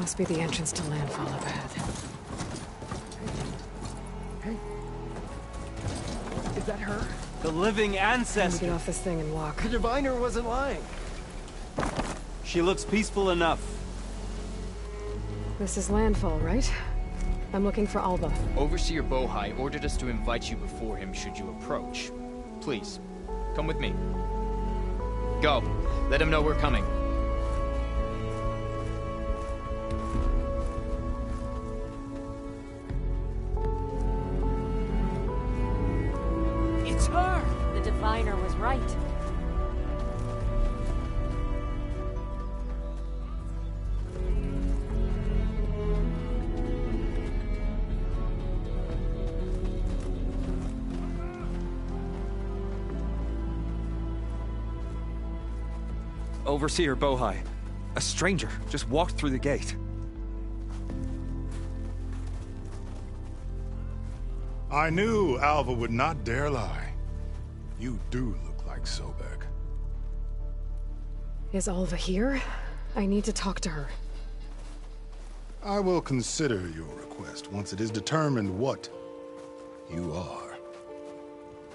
Must be the entrance to landfall up ahead. Hey. Is that her? The living Time to ancestor. get off this thing and walk. The diviner wasn't lying. She looks peaceful enough. This is landfall, right? I'm looking for Alva. Overseer Bohai ordered us to invite you before him should you approach. Please, come with me. Go. Let him know we're coming. It's her! The diviner was right. Overseer Bohai. A stranger just walked through the gate. I knew Alva would not dare lie. You do look like Sobek. Is Alva here? I need to talk to her. I will consider your request once it is determined what you are.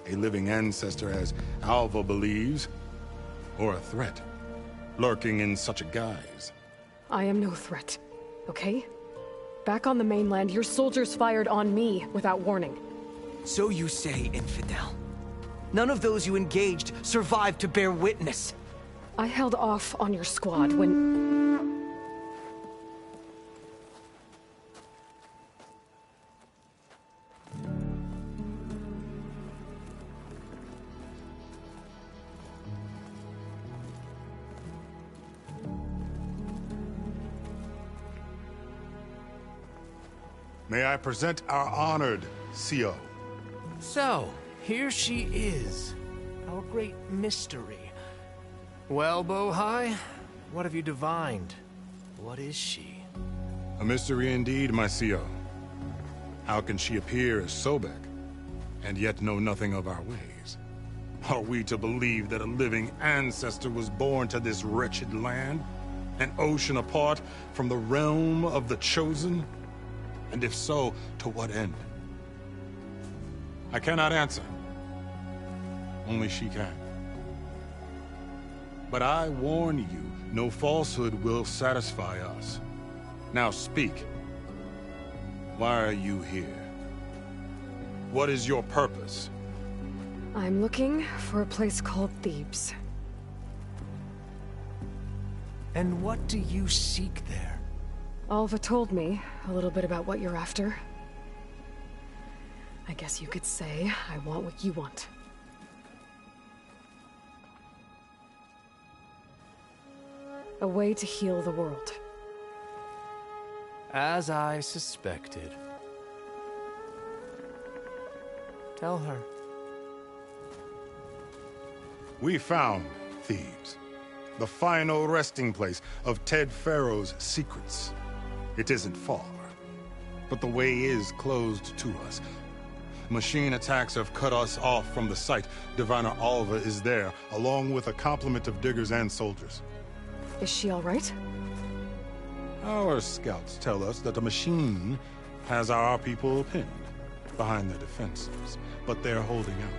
A living ancestor, as Alva believes, or a threat, lurking in such a guise. I am no threat, okay? Back on the mainland, your soldiers fired on me without warning. So you say, infidel. None of those you engaged survived to bear witness. I held off on your squad when... May I present our honored CO. So, here she is. Our great mystery. Well, Bohai, what have you divined? What is she? A mystery indeed, my CO. How can she appear as Sobek, and yet know nothing of our ways? Are we to believe that a living ancestor was born to this wretched land? An ocean apart from the realm of the Chosen? And if so, to what end? I cannot answer. Only she can. But I warn you, no falsehood will satisfy us. Now speak. Why are you here? What is your purpose? I'm looking for a place called Thebes. And what do you seek there? Alva told me a little bit about what you're after. I guess you could say I want what you want. A way to heal the world. As I suspected. Tell her. We found Thebes, the final resting place of Ted Pharaoh's secrets. It isn't far, but the way is closed to us. Machine attacks have cut us off from the site. Diviner Alva is there, along with a complement of diggers and soldiers. Is she all right? Our scouts tell us that a machine has our people pinned behind their defenses, but they're holding out.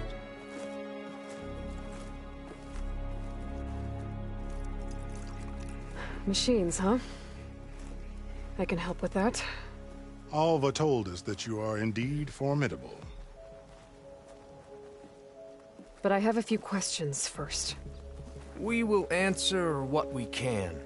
Machines, huh? I can help with that. Alva told us that you are indeed formidable. But I have a few questions first. We will answer what we can.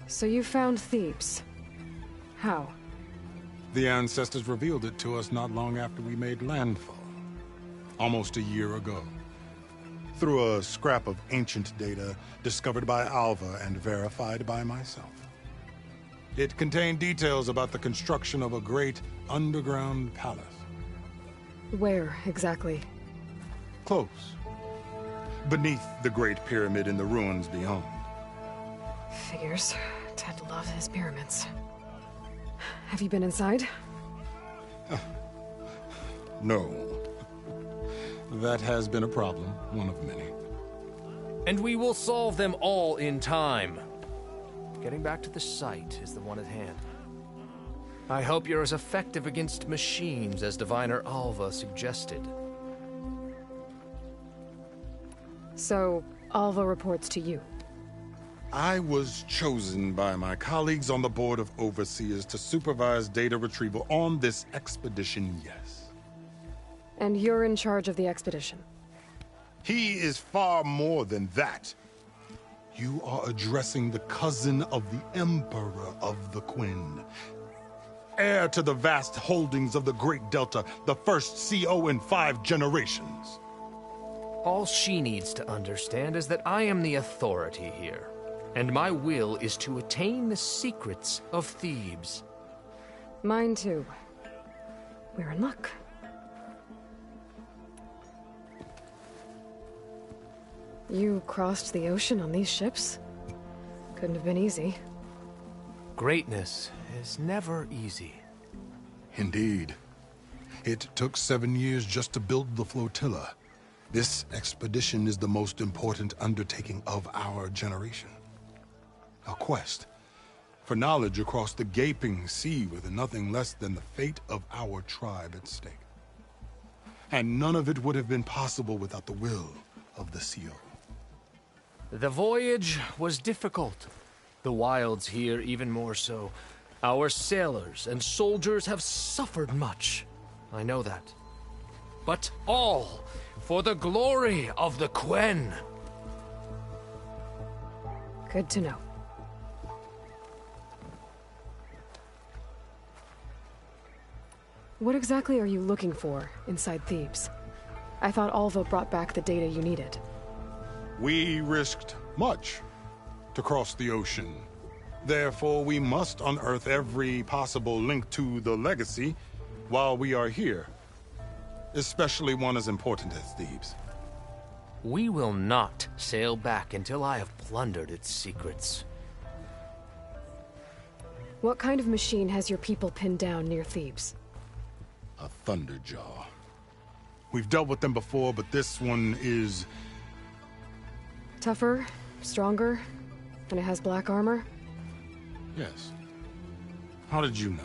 So you found Thebes. How? The ancestors revealed it to us not long after we made landfall. Almost a year ago. Through a scrap of ancient data discovered by Alva and verified by myself. It contained details about the construction of a great underground palace. Where, exactly? Close. Beneath the Great Pyramid in the ruins beyond. Figures. Ted loves his pyramids. Have you been inside? No. That has been a problem, one of many. And we will solve them all in time. Getting back to the site is the one at hand. I hope you're as effective against machines as Diviner Alva suggested. So, Alva reports to you. I was chosen by my colleagues on the Board of Overseers to supervise data retrieval on this expedition, yes. And you're in charge of the expedition. He is far more than that. You are addressing the cousin of the Emperor of the Quinn. Heir to the vast holdings of the Great Delta, the first CO in 5 generations. All she needs to understand is that I am the authority here, and my will is to attain the secrets of Thebes. Mine too. We're in luck. You crossed the ocean on these ships? Couldn't have been easy. Greatness is never easy. Indeed. It took 7 years just to build the flotilla. This expedition is the most important undertaking of our generation. A quest for knowledge across the gaping sea with nothing less than the fate of our tribe at stake. And none of it would have been possible without the will of the CO. The voyage was difficult. The wilds here even more so. Our sailors and soldiers have suffered much. I know that. But all for the glory of the Quen. Good to know. What exactly are you looking for inside Thebes? I thought Alva brought back the data you needed. We risked much to cross the ocean. Therefore, we must unearth every possible link to the legacy while we are here. Especially one as important as Thebes. We will not sail back until I have plundered its secrets. What kind of machine has your people pinned down near Thebes? A Thunderjaw. We've dealt with them before, but this one is... Tougher, stronger, and it has black armor? Yes. How did you know?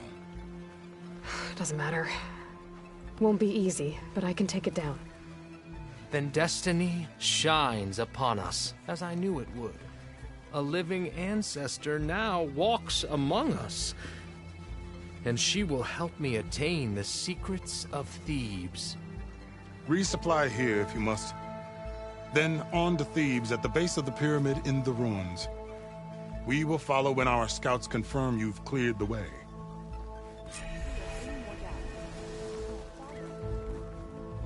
Doesn't matter. Won't be easy, but I can take it down. Then destiny shines upon us, as I knew it would. A living ancestor now walks among us. And she will help me attain the secrets of Thebes. Resupply here if you must. Then on to Thebes at the base of the pyramid in the ruins. We will follow when our scouts confirm you've cleared the way.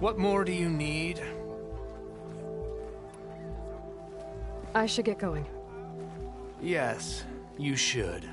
What more do you need? I should get going. Yes, you should.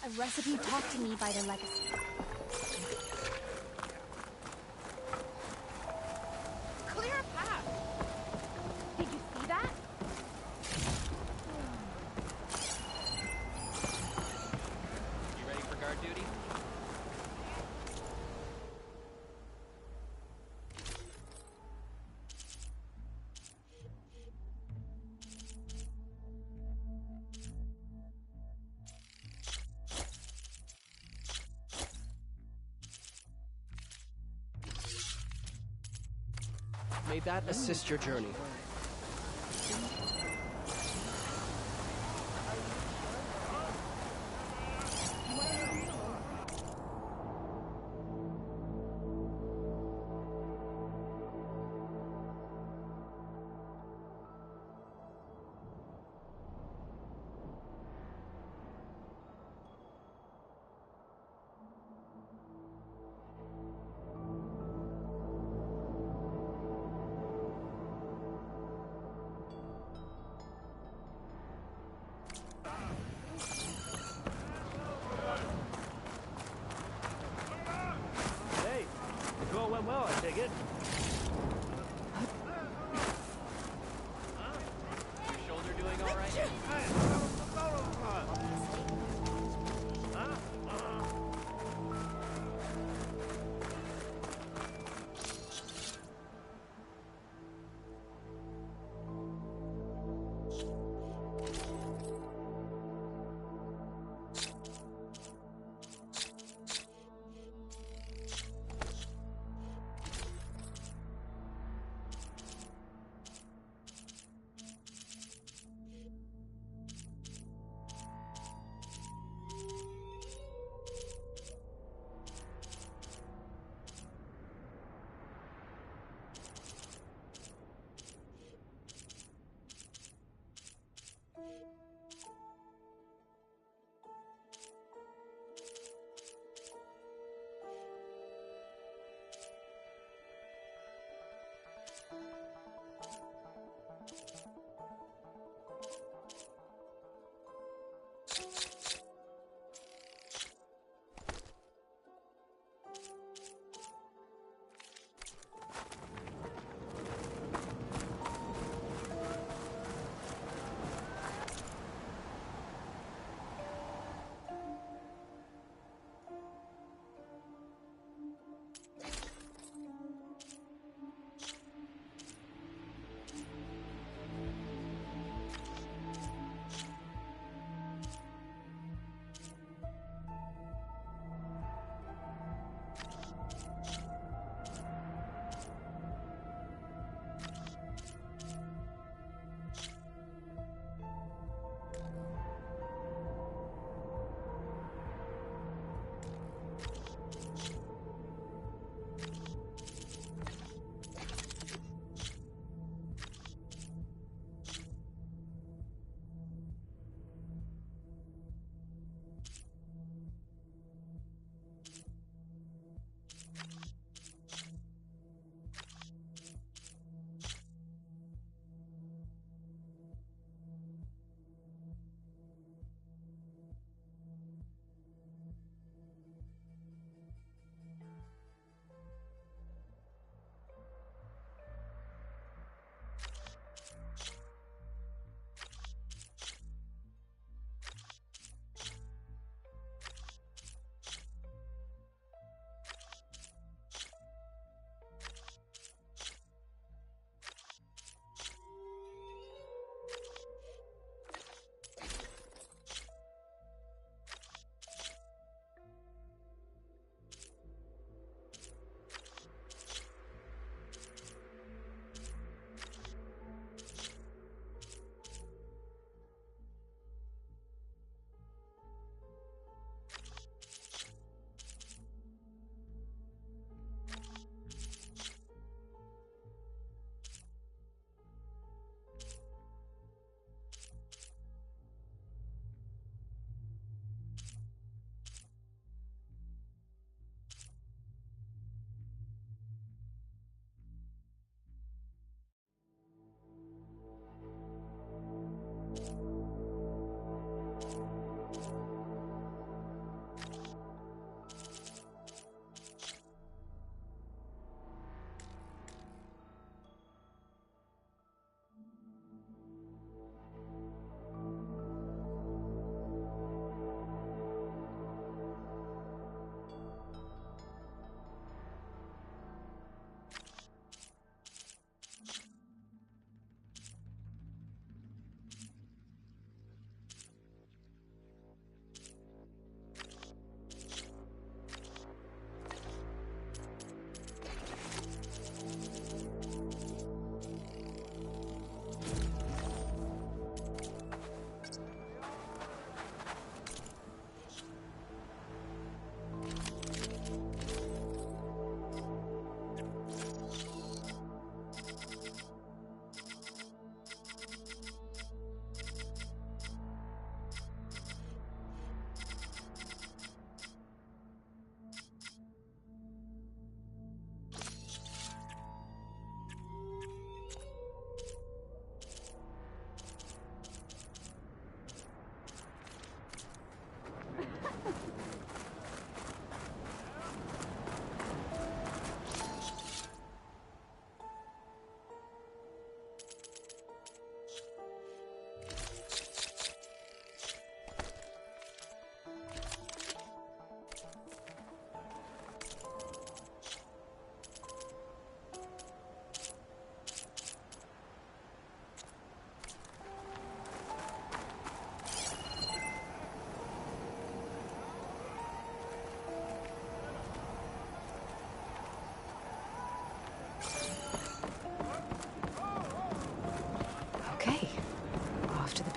A recipe taught to me by the legacy. Clear a path! Did you see that? You ready for guard duty? May that assist your journey.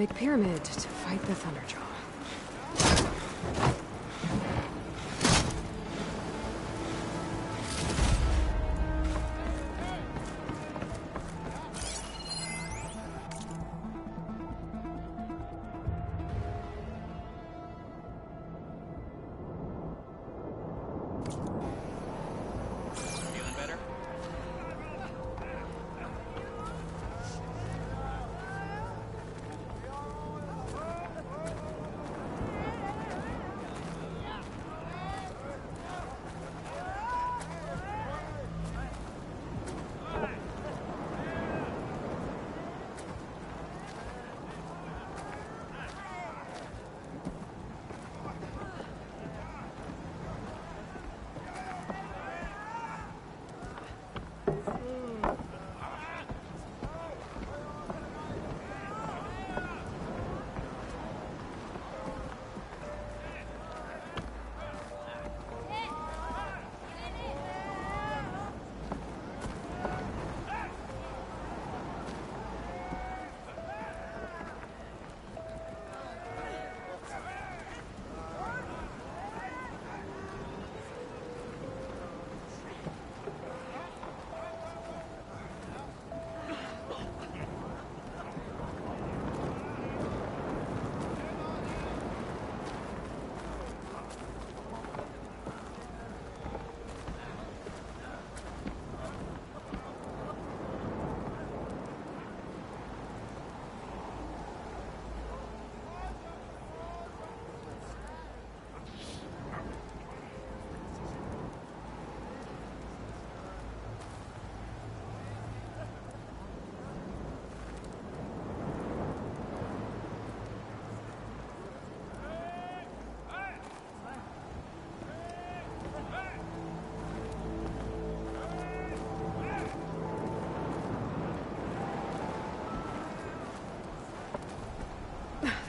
big pyramid to fight the Thunderjaw. Feeling better?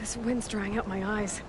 This wind's drying out my eyes.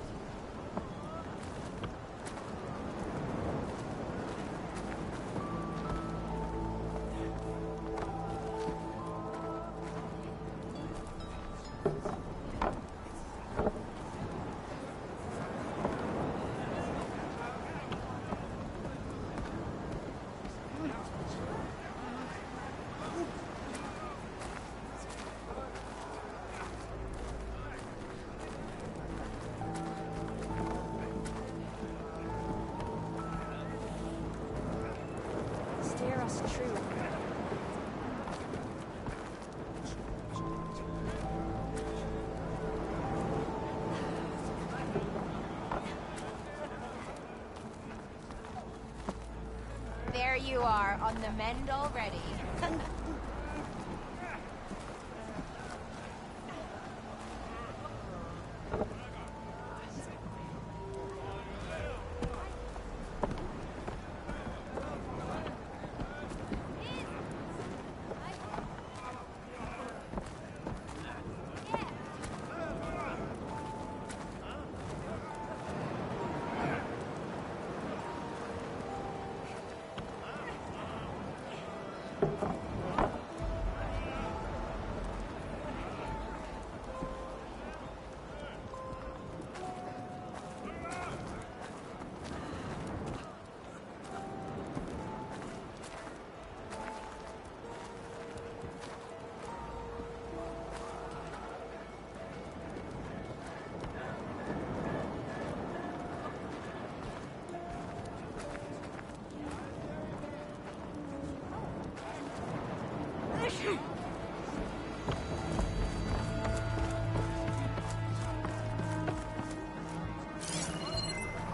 Steer us true. There you are, on the mend already.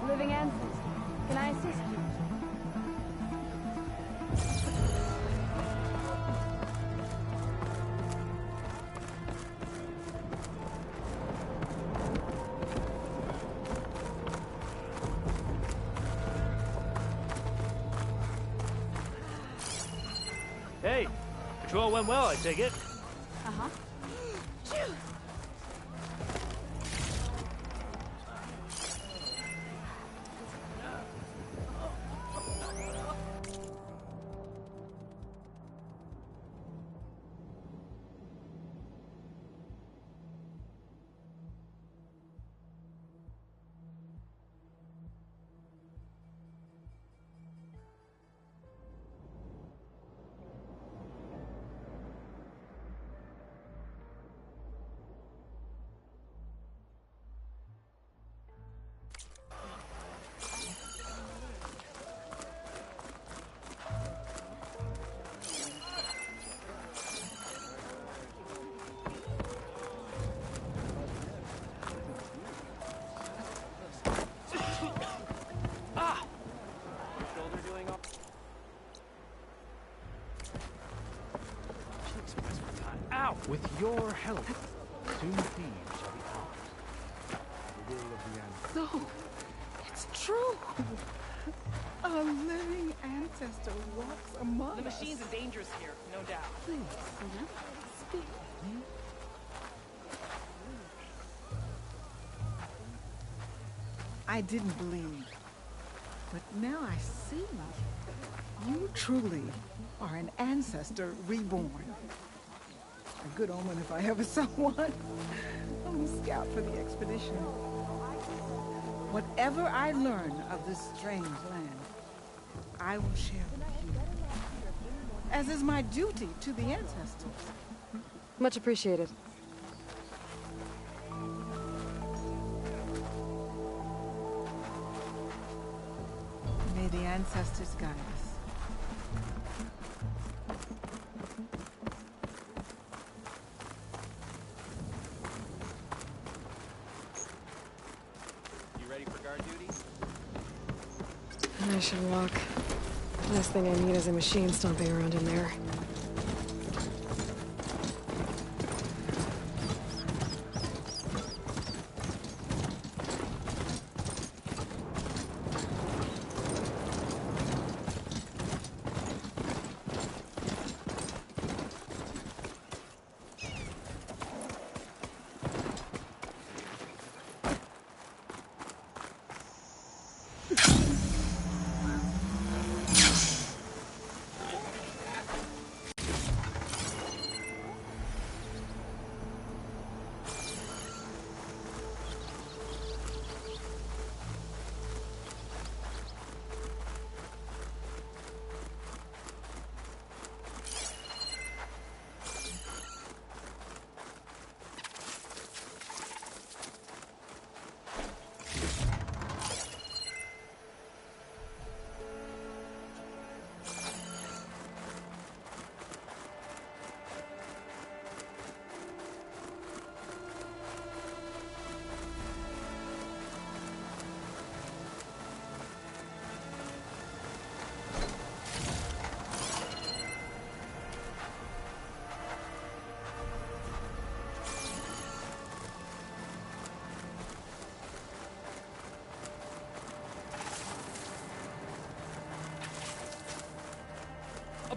Living Answers. Can I assist you? Hey, patrol went well, I take it. Uh-huh. With your help, soon thieves shall be ours. The will of the ancestors. So, it's true. A living ancestor walks among us. The machine's dangerous here, no doubt. Please, speak. I didn't believe, but now I see. You truly are an ancestor reborn. A good omen if I ever saw one. I'm a scout for the expedition. Whatever I learn of this strange land, I will share with you, as is my duty to the ancestors. Much appreciated. May the ancestors guide us. You ready for guard duty? I should walk. Last thing I need is a machine stomping around in there.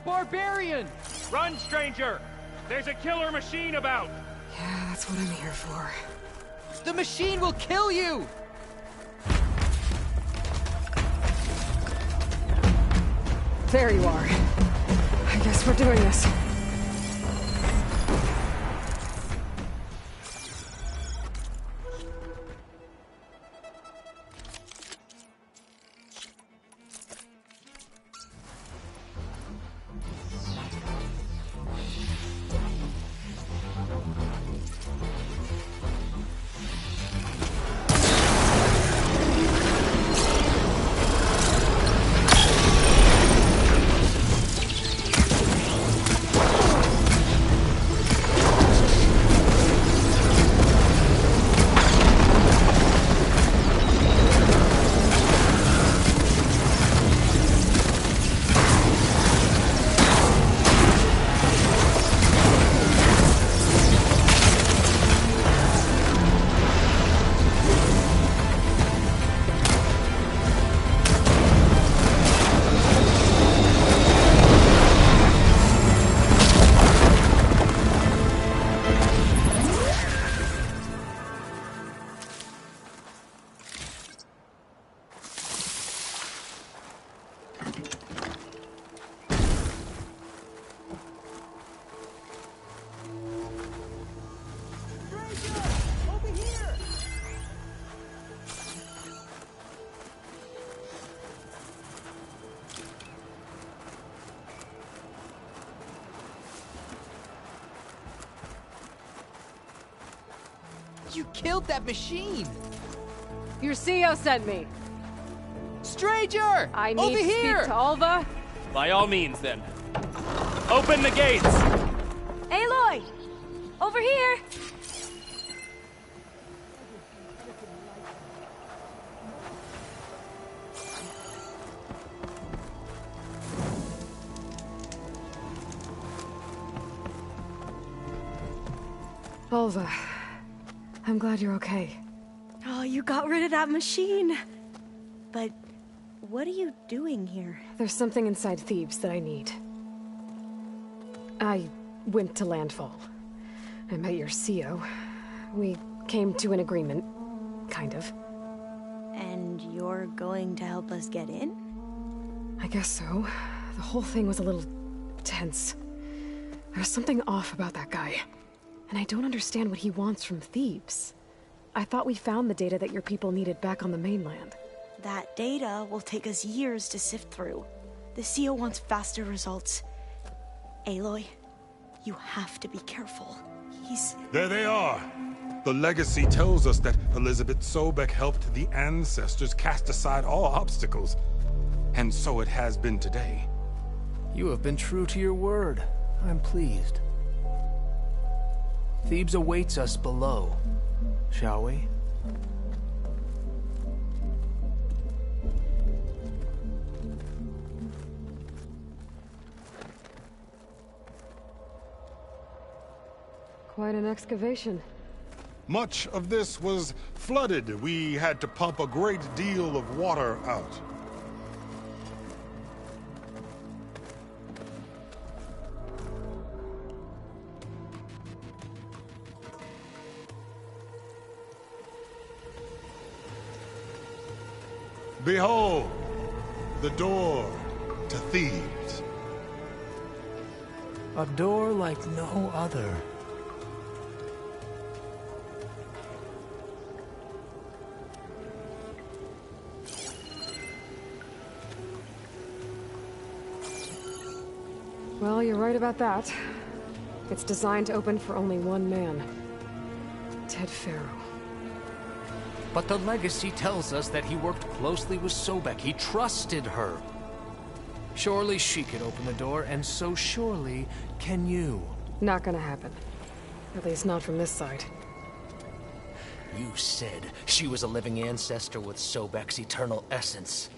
Barbarian! Run, stranger! There's a killer machine about! Yeah, that's what I'm here for. The machine will kill you! There you are. I guess we're doing this. You killed that machine! Your CEO sent me. Stranger! I need Over to here! speak to Alva. By all means, then. Open the gates! Aloy! Over here! Alva, I'm glad you're okay. Oh, you got rid of that machine. But what are you doing here? There's something inside Thebes that I need. I went to Landfall. I met your CO. We came to an agreement, kind of. And you're going to help us get in? I guess so. The whole thing was a little tense. There was something off about that guy. And I don't understand what he wants from Thebes. I thought we found the data that your people needed back on the mainland. That data will take us years to sift through. The CO wants faster results. Aloy, you have to be careful. There they are! The legacy tells us that Elizabeth Sobek helped the ancestors cast aside all obstacles. And so it has been today. You have been true to your word. I'm pleased. Thebes awaits us below, shall we? Quite an excavation. Much of this was flooded. We had to pump a great deal of water out. Behold, the door to Thebes. A door like no other. Well, you're right about that. It's designed to open for only one man. Ted Farrow. But the legacy tells us that he worked closely with Sobek. He trusted her. Surely she could open the door, and so surely can you. Not gonna happen. At least not from this side. You said she was a living ancestor with Sobek's eternal essence.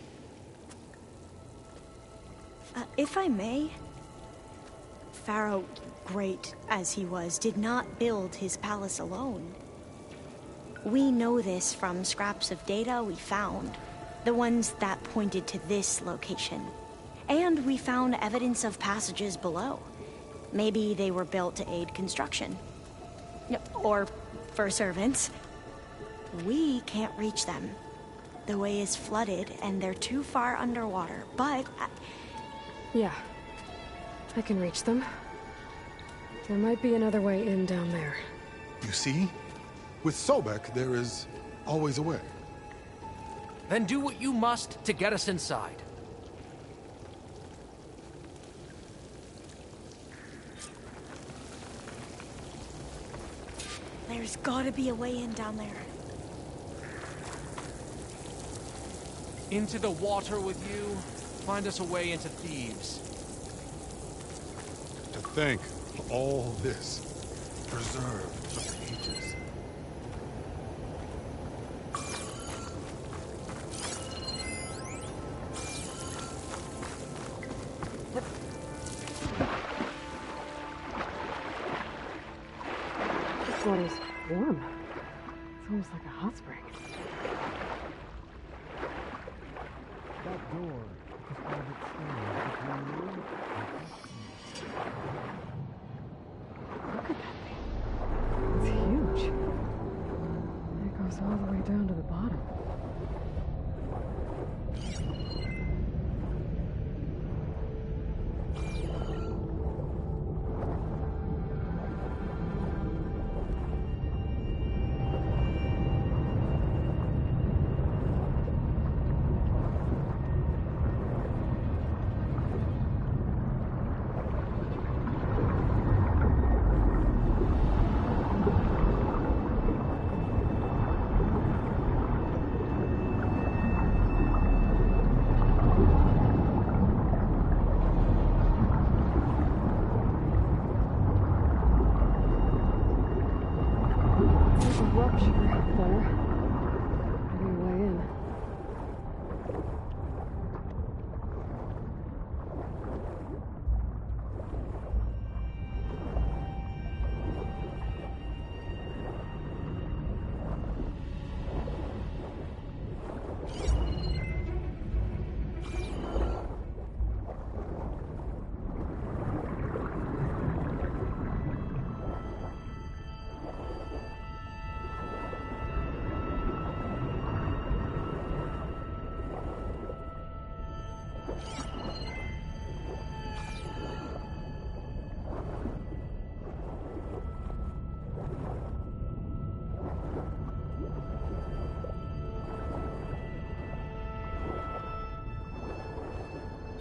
If I may, Pharaoh, great as he was, did not build his palace alone. We know this from scraps of data we found, the ones that pointed to this location. And we found evidence of passages below. Maybe they were built to aid construction. Or for servants. We can't reach them. The way is flooded and they're too far underwater, but... Yeah. I can reach them. There might be another way in down there. You see? With Sobek, there is always a way. Then do what you must to get us inside. There's gotta be a way in down there. Into the water with you. Find us a way into Thebes. To think of all this preserved for ages. This water's warm. It's almost like a hot spring. That door just out of its Look at that thing. It's huge. It goes all the way down to the bottom.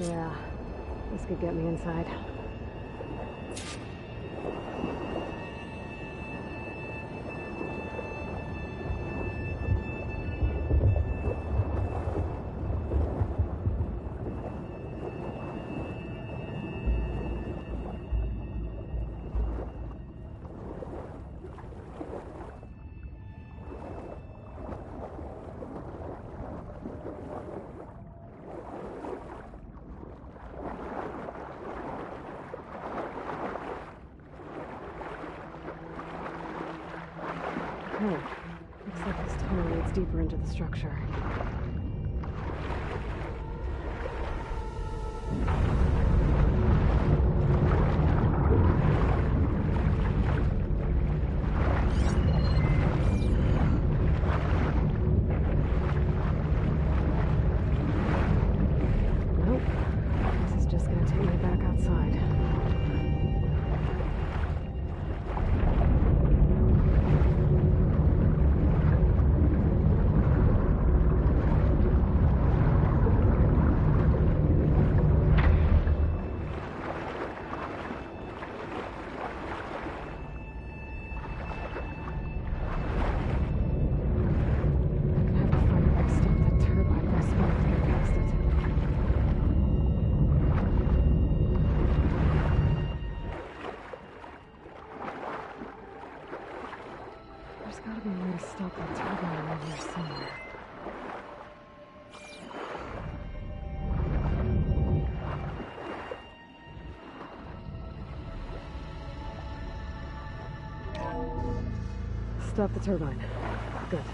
Yeah, this could get me inside. Oh, looks like this tunnel leads deeper into the structure. Nope. This is just gonna take me back outside. There's gotta be a way to stop that turbine around here somewhere. Stop the turbine. Good.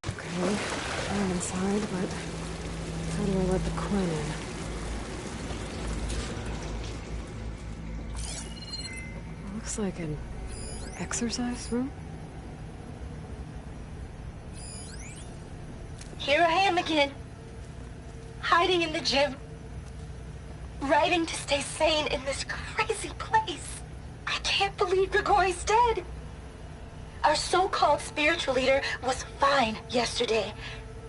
Okay, I'm inside, but how do I let the Quinn in? Looks like an exercise room? Here I am again, hiding in the gym, writing to stay sane in this crazy place. I can't believe Grigori's dead. Our so-called spiritual leader was fine yesterday,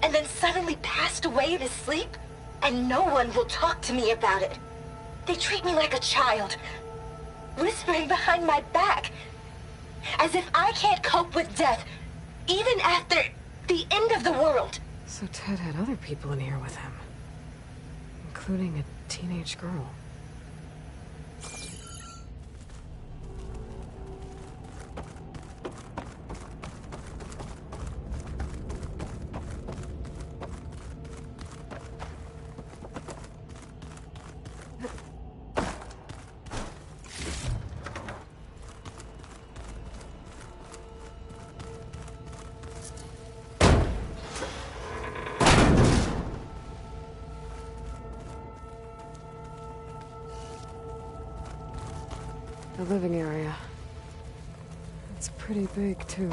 and then suddenly passed away in his sleep, and no one will talk to me about it. They treat me like a child, whispering behind my back, as if I can't cope with death, even after the end of the world. So Ted had other people in here with him, including a teenage girl. The living area. It's pretty big, too.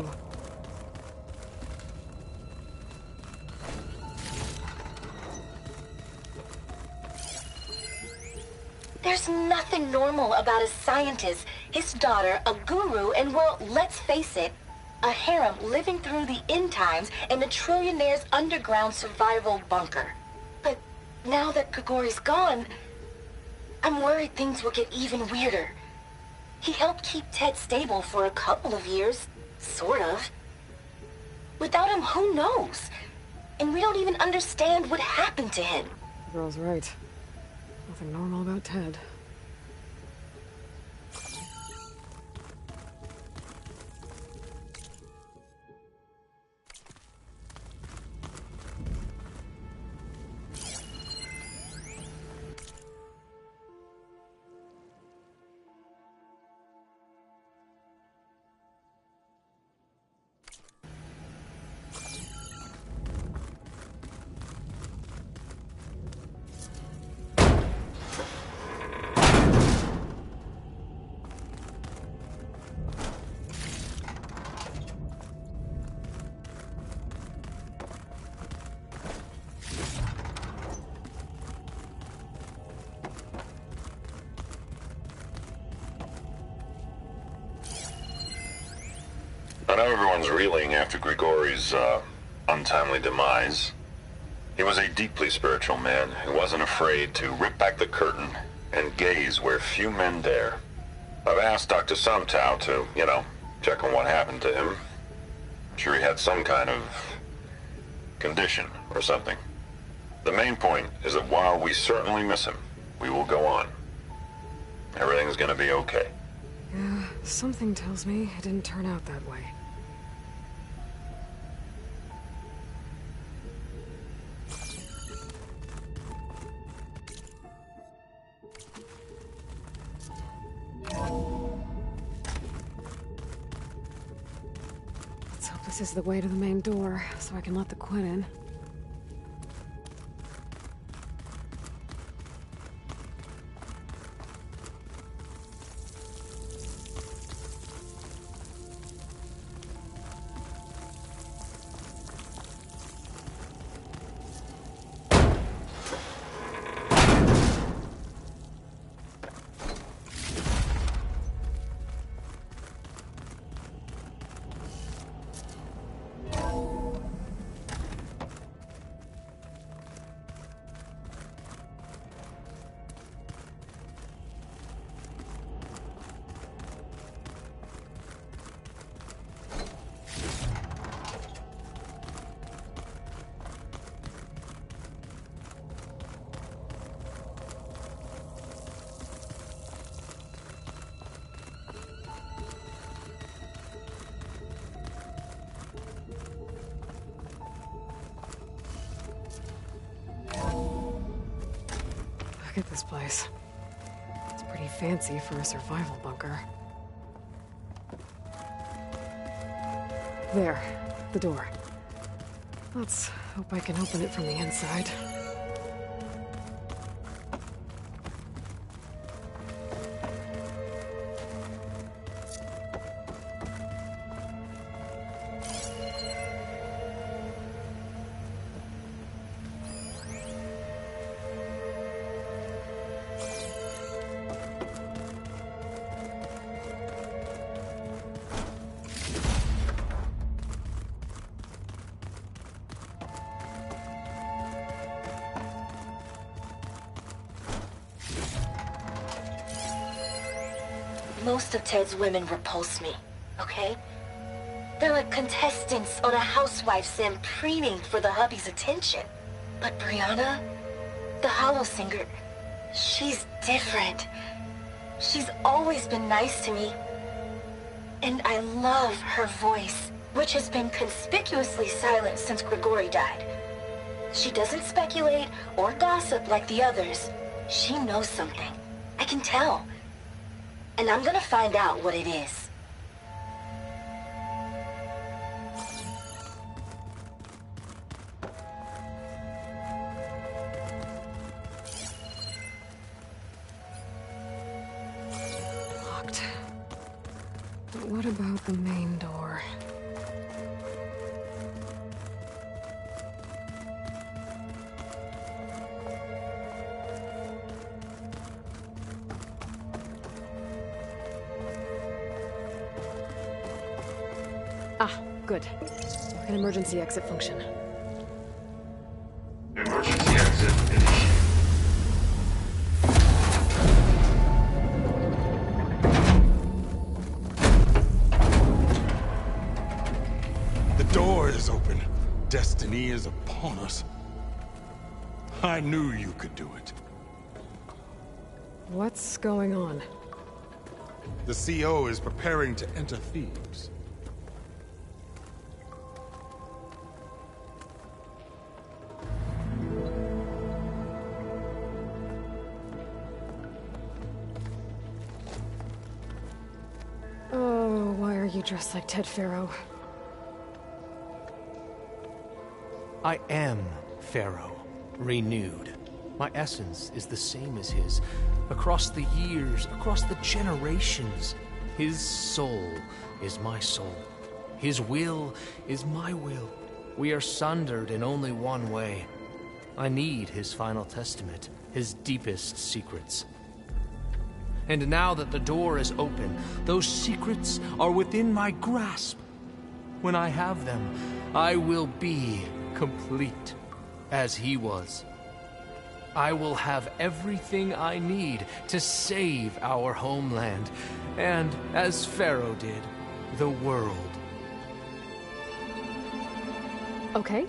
There's nothing normal about a scientist, his daughter, a guru, and well, let's face it, a harem living through the end times in a trillionaire's underground survival bunker. But now that Grigori's gone, I'm worried things will get even weirder. He helped keep Ted stable for a couple of years, sort of. Without him, who knows? And we don't even understand what happened to him. The girl's right. Nothing normal about Ted. I know everyone's reeling after Grigori's, untimely demise. He was a deeply spiritual man who wasn't afraid to rip back the curtain and gaze where few men dare. I've asked Dr. Sumtow to, check on what happened to him. I'm sure he had some kind of condition or something. The main point is that while we certainly miss him, we will go on. Everything's gonna be okay. Yeah, something tells me it didn't turn out that way. Let's hope this is the way to the main door, so I can let the Quinn in. Look at this place. It's pretty fancy for a survival bunker. There, the door. Let's hope I can open it from the inside. Most of Ted's women repulse me, okay? They're like contestants on a housewife sim preening for the hubby's attention. But Brianna, the hollow singer, she's different. She's always been nice to me. And I love her voice, which has been conspicuously silent since Grigori died. She doesn't speculate or gossip like the others. She knows something. I can tell. And I'm gonna find out what it is. Locked. But what about the main door? Ah, good. An emergency exit function. Emergency exit initiated. The door is open. Destiny is upon us. I knew you could do it. What's going on? The CO is preparing to enter Thebes. Oh, why are you dressed like Ted Pharaoh? I am Pharaoh, renewed. My essence is the same as his. Across the years, across the generations, his soul is my soul. His will is my will. We are sundered in only one way. I need his final testament, his deepest secrets. And now that the door is open, those secrets are within my grasp. when I have them, I will be complete, as he was. I will have everything I need to save our homeland, and, as Pharaoh did, the world. Okay.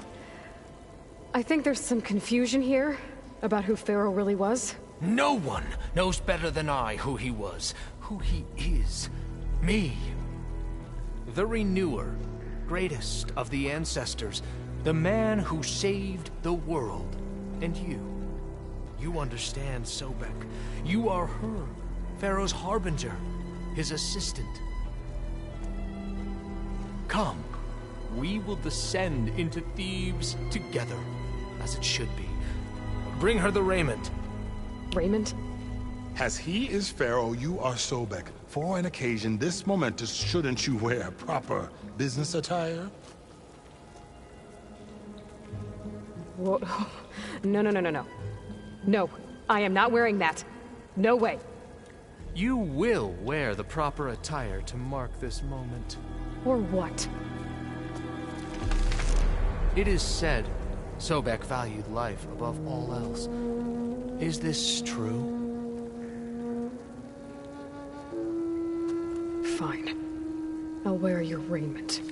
I think there's some confusion here about who Pharaoh really was. No one knows better than I who he was, who he is. Me. The Renewer, greatest of the ancestors, the man who saved the world. And you. You understand, Sobek. You are her, Pharaoh's harbinger, his assistant. Come, we will descend into Thebes together, as it should be. Bring her the raiment. Raiment? As he is Pharaoh, you are Sobek. For an occasion this momentous, shouldn't you wear proper business attire? Whoa. No. No, I am not wearing that. No way. You will wear the proper attire to mark this moment. Or what? It is said Sobek valued life above all else. Is this true? Fine. I'll wear your raiment.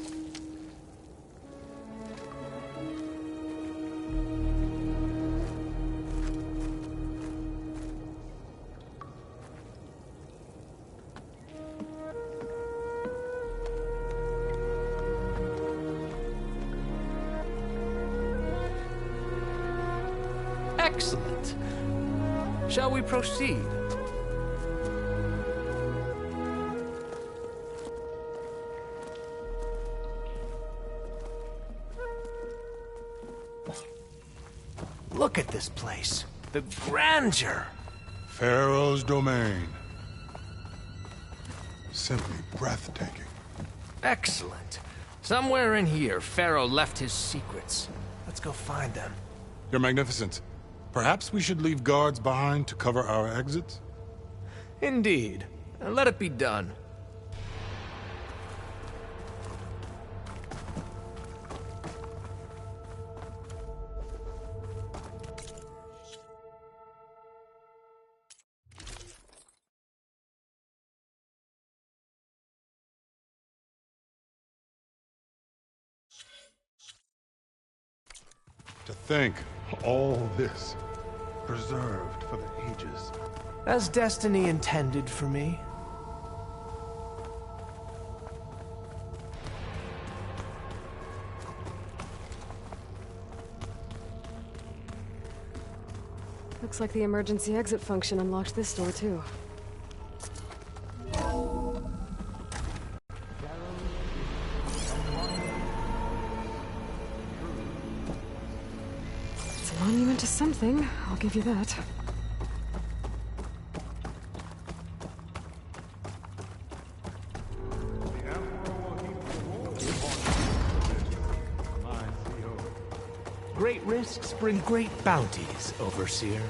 Excellent. Shall we proceed? Look at this place. The grandeur. Pharaoh's domain. Simply breathtaking. Excellent. Somewhere in here, Pharaoh left his secrets. Let's go find them. Your Magnificence, perhaps we should leave guards behind to cover our exits? Indeed. Let it be done. To think, all this preserved for the ages. As destiny intended for me. Looks like the emergency exit function unlocked this door, too. It's a monument to something, I'll give you that. Great risks bring great bounties, Overseer.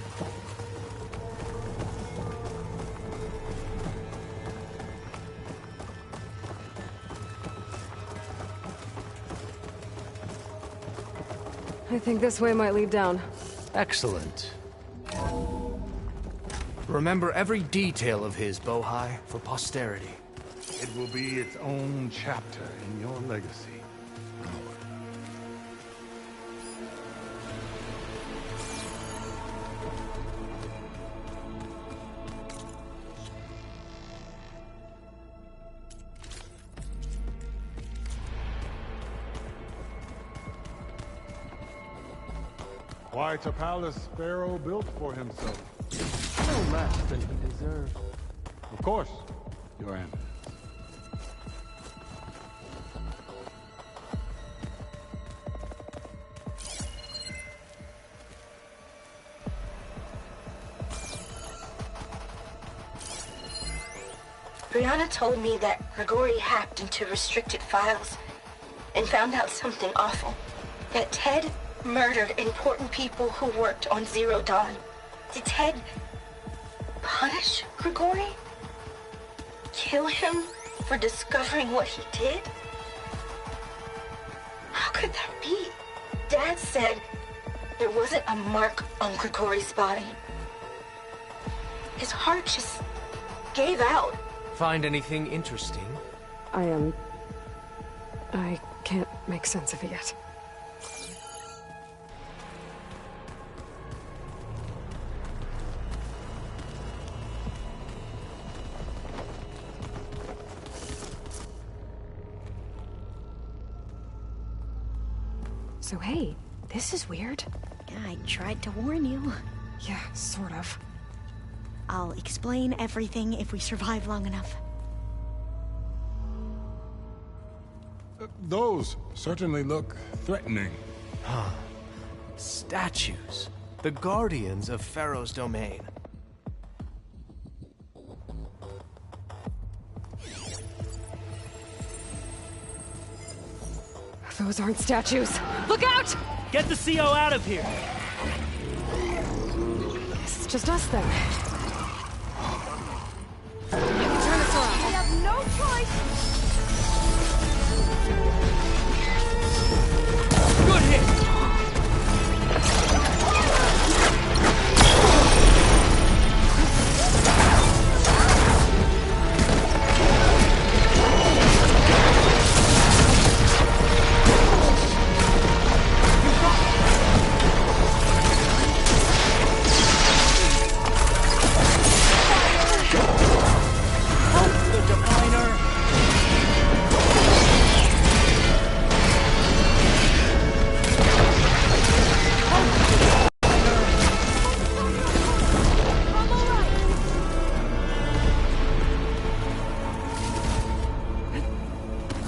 I think this way might lead down. Excellent. Remember every detail of his, Bohai, for posterity. It will be its own chapter in your legacy. Quite a palace Pharaoh built for himself. No less than he deserved. Of course, Your Eminence. Brianna told me that Grigori hacked into restricted files and found out something awful. That Ted murdered important people who worked on Zero Dawn. Did Ted punish Grigori? Kill him for discovering what he did? could that be? Dad said there wasn't a mark on Grigori's body. His heart just gave out. Find anything interesting? I can't make sense of it yet. So hey, this is weird. Yeah, I tried to warn you. Yeah, sort of. I'll explain everything if we survive long enough. Those certainly look threatening. Huh. Statues. The guardians of Pharaoh's domain. Those aren't statues. Look out! Get the CO out of here! This is just us then. Turn this around. We have no choice. Good hit!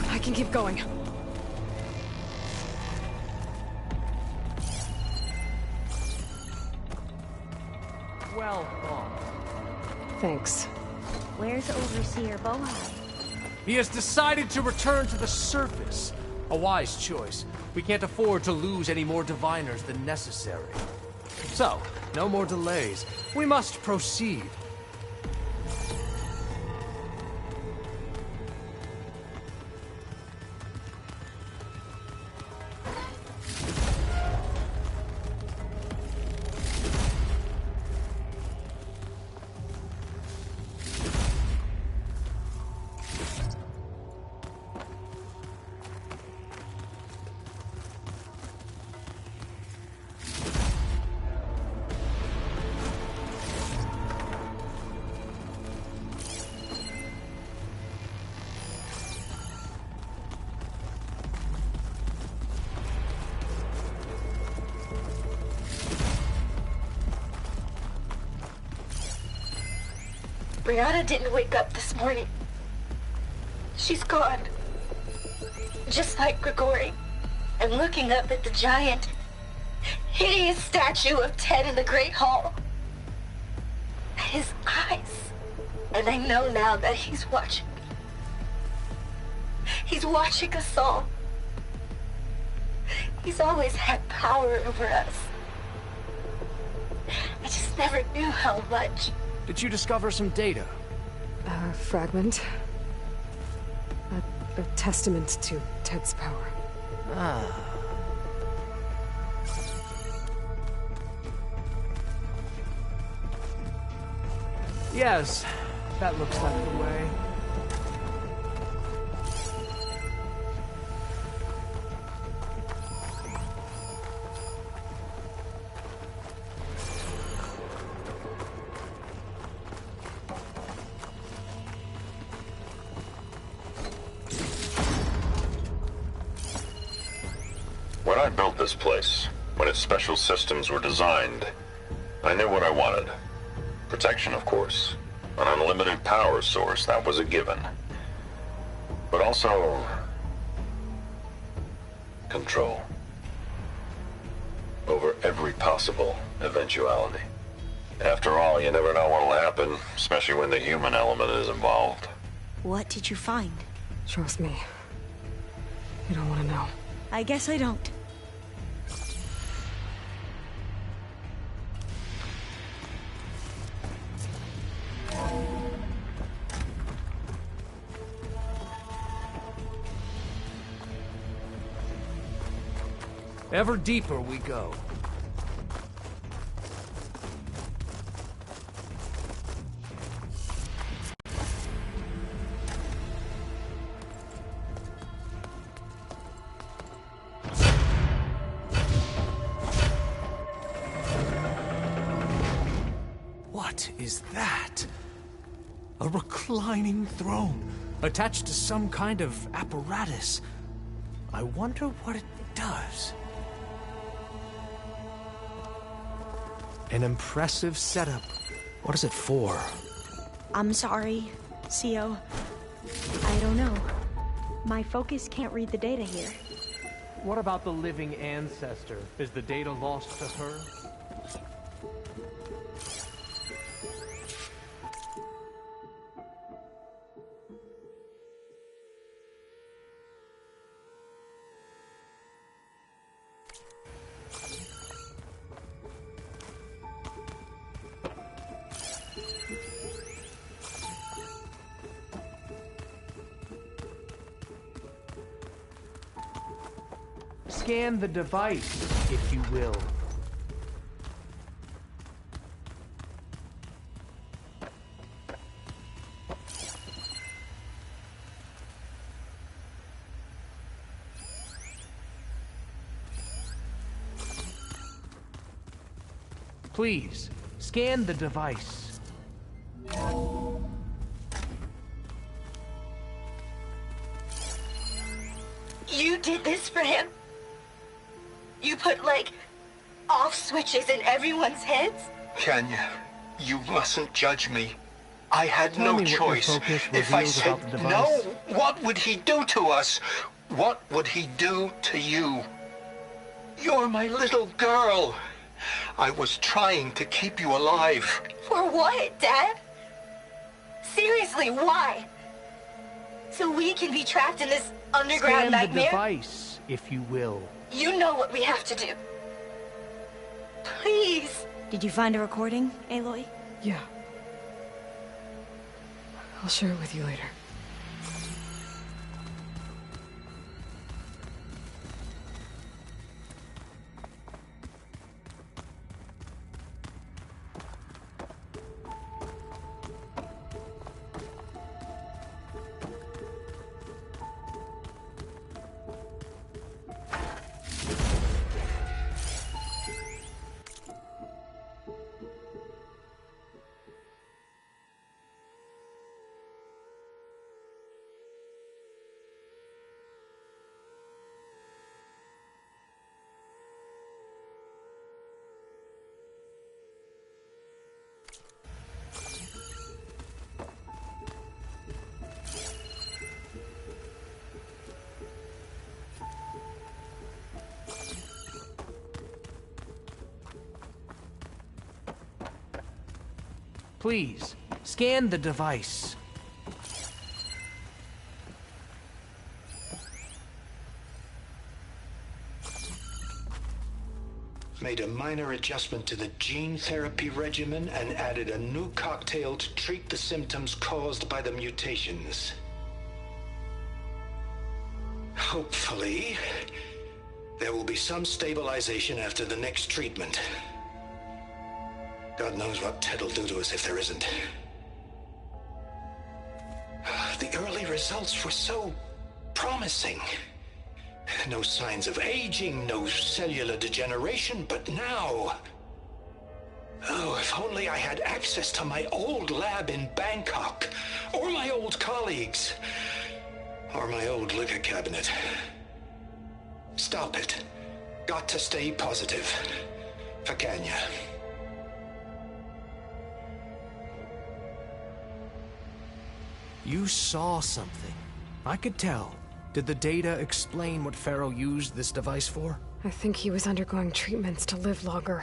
I can keep going. Well thought. Thanks. Where's Overseer Bohai? He has decided to return to the surface. A wise choice. We can't afford to lose any more diviners than necessary. So, no more delays. We must proceed. Brianna didn't wake up this morning. She's gone. Just like Grigori. I'm looking up at the giant, hideous statue of Ted in the Great Hall. At his eyes. And I know now that he's watching me. He's watching us all. He's always had power over us. I just never knew how much. Did you discover some data? A fragment. A testament to Ted's power. Ah. Yes, that looks like the way. When I built this place, when its special systems were designed, I knew what I wanted. Protection, of course. An unlimited power source, that was a given. But also... control. Over every possible eventuality. After all, you never know what'll happen, especially when the human element is involved. What did you find? Trust me. You don't want to know. I guess I don't. Ever deeper we go. What is that? A reclining throne, attached to some kind of apparatus. I wonder what it does. An impressive setup. What is it for? I'm sorry, CO. I don't know. My focus can't read the data here. What about the living ancestor? Is the data lost to her? Scan the device, if you will. Please, scan the device. You did this for him? You put, like, off switches in everyone's heads? Kenya, you mustn't judge me. I had Tell no me what your choice. focus If I reveals said about the no, device. what would he do to us? What would he do to you? You're my little girl. I was trying to keep you alive. For what, Dad? Seriously, why? So we can be trapped in this underground Scan nightmare? the device, if you will. You know what we have to do. Please. Did you find a recording, Aloy? Yeah. I'll share it with you later. Please, scan the device. Made a minor adjustment to the gene therapy regimen and added a new cocktail to treat the symptoms caused by the mutations. Hopefully, there will be some stabilization after the next treatment. God knows what Ted will do to us if there isn't. The early results were so promising. No signs of aging, no cellular degeneration, but now... Oh, if only I had access to my old lab in Bangkok, or my old colleagues, or my old liquor cabinet. Stop it. Got to stay positive. For Kenya. You saw something. I could tell. Did the data explain what Pharaoh used this device for? I think he was undergoing treatments to live longer.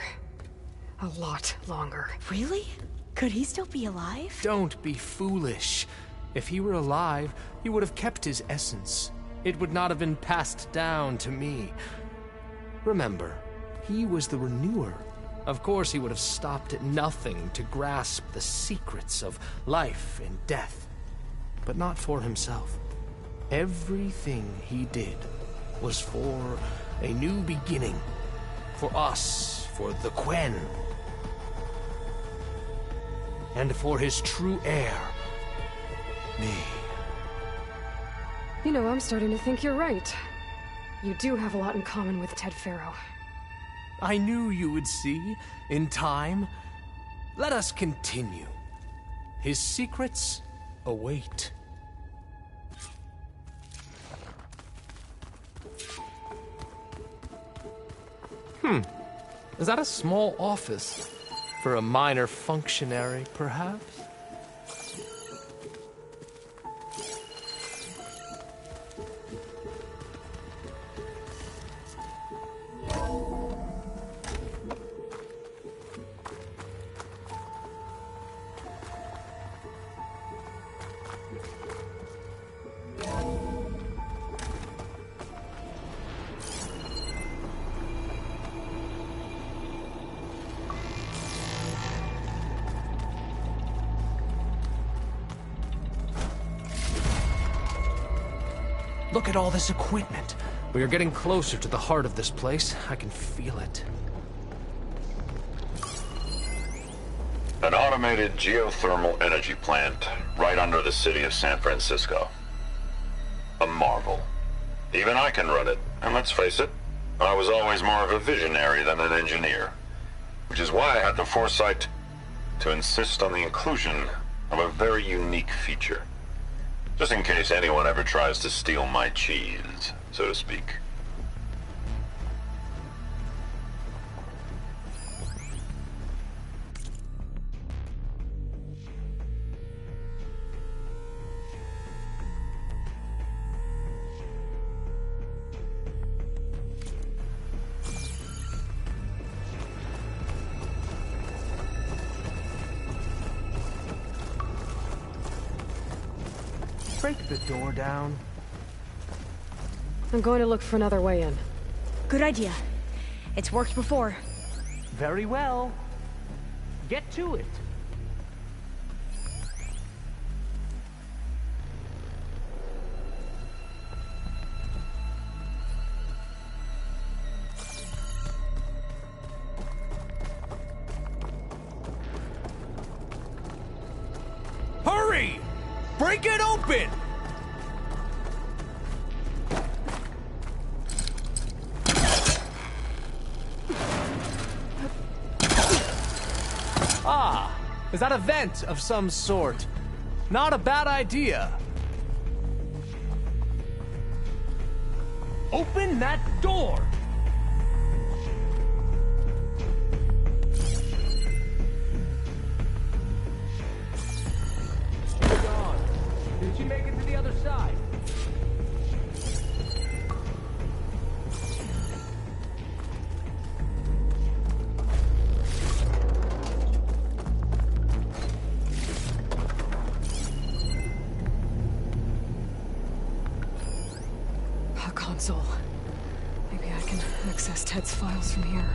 A lot longer. Really? Could he still be alive? Don't be foolish. If he were alive, he would have kept his essence. It would not have been passed down to me. Remember, he was the renewer. Of course he would have stopped at nothing to grasp the secrets of life and death. But not for himself. Everything he did was for a new beginning. For us, for the Quen. And for his true heir, me. You know, I'm starting to think you're right. You do have a lot in common with Ted Farrow. I knew you would see, in time. Let us continue. His secrets await. Is that a small office? For a minor functionary, perhaps? Look at all this equipment. We are getting closer to the heart of this place. I can feel it. An automated geothermal energy plant right under the city of San Francisco. A marvel. Even I can run it, and let's face it, I was always more of a visionary than an engineer. Which is why I had the foresight to insist on the inclusion of a very unique feature. Just in case anyone ever tries to steal my cheese, so to speak. Break the door down. I'm going to look for another way in. Good idea. It's worked before. Very well. Get to it. Hurry! Break it open! Ah, is that a vent of some sort? Not a bad idea. Open that door! Did she make it to the other side? A console. Maybe I can access Ted's files from here.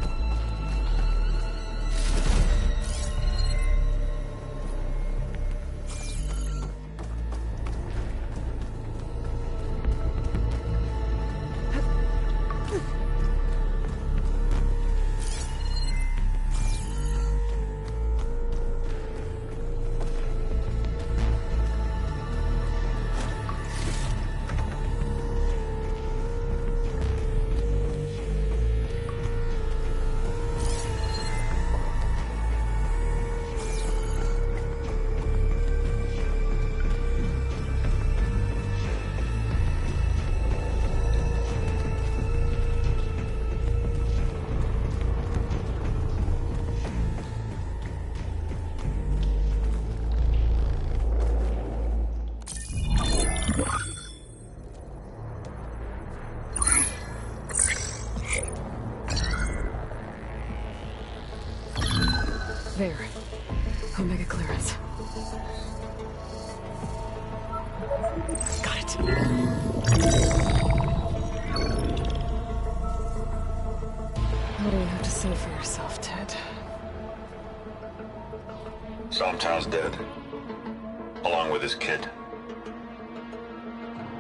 There. Omega clearance. Got it. What do you have to say for yourself, Ted? Somtow's dead. Along with his kid.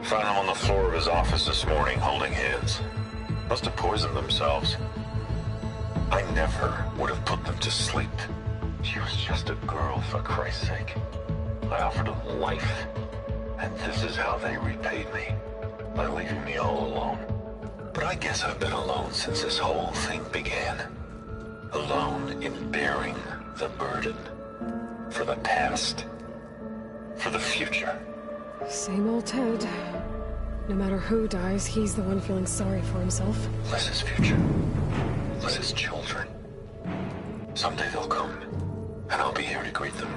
Found them on the floor of his office this morning, holding hands. Must have poisoned themselves. I never would have put them to sleep. She was just a girl, for Christ's sake. I offered them life, and this is how they repaid me, by leaving me all alone. But I guess I've been alone since this whole thing began. Alone in bearing the burden. For the past. For the future. Same old Ted. No matter who dies, he's the one feeling sorry for himself. Liz's future. Liz's children. Someday they'll come, and I'll be here to greet them.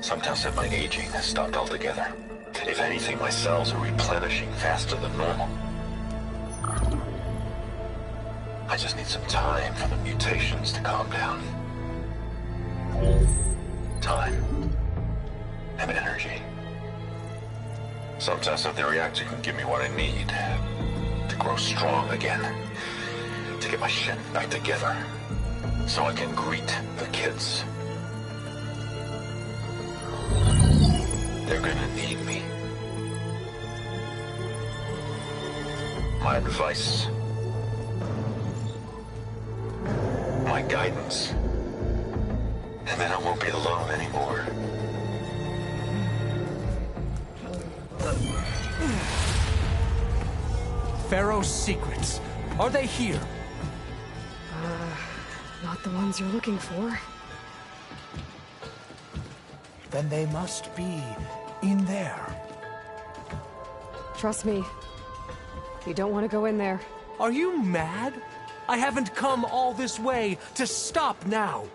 Some tell said my aging has stopped altogether. If anything, my cells are replenishing faster than normal. I just need some time for the mutations to calm down. Time. And energy. Some test that the reactor can give me what I need to grow strong again. To get my shit back together. So I can greet the kids. They're gonna need me. My advice. My guidance. And then I won't be alone anymore. Pharaoh's secrets. Are they here? Not the ones you're looking for. Then they must be in there. Trust me. You don't want to go in there. Are you mad? I haven't come all this way to stop now.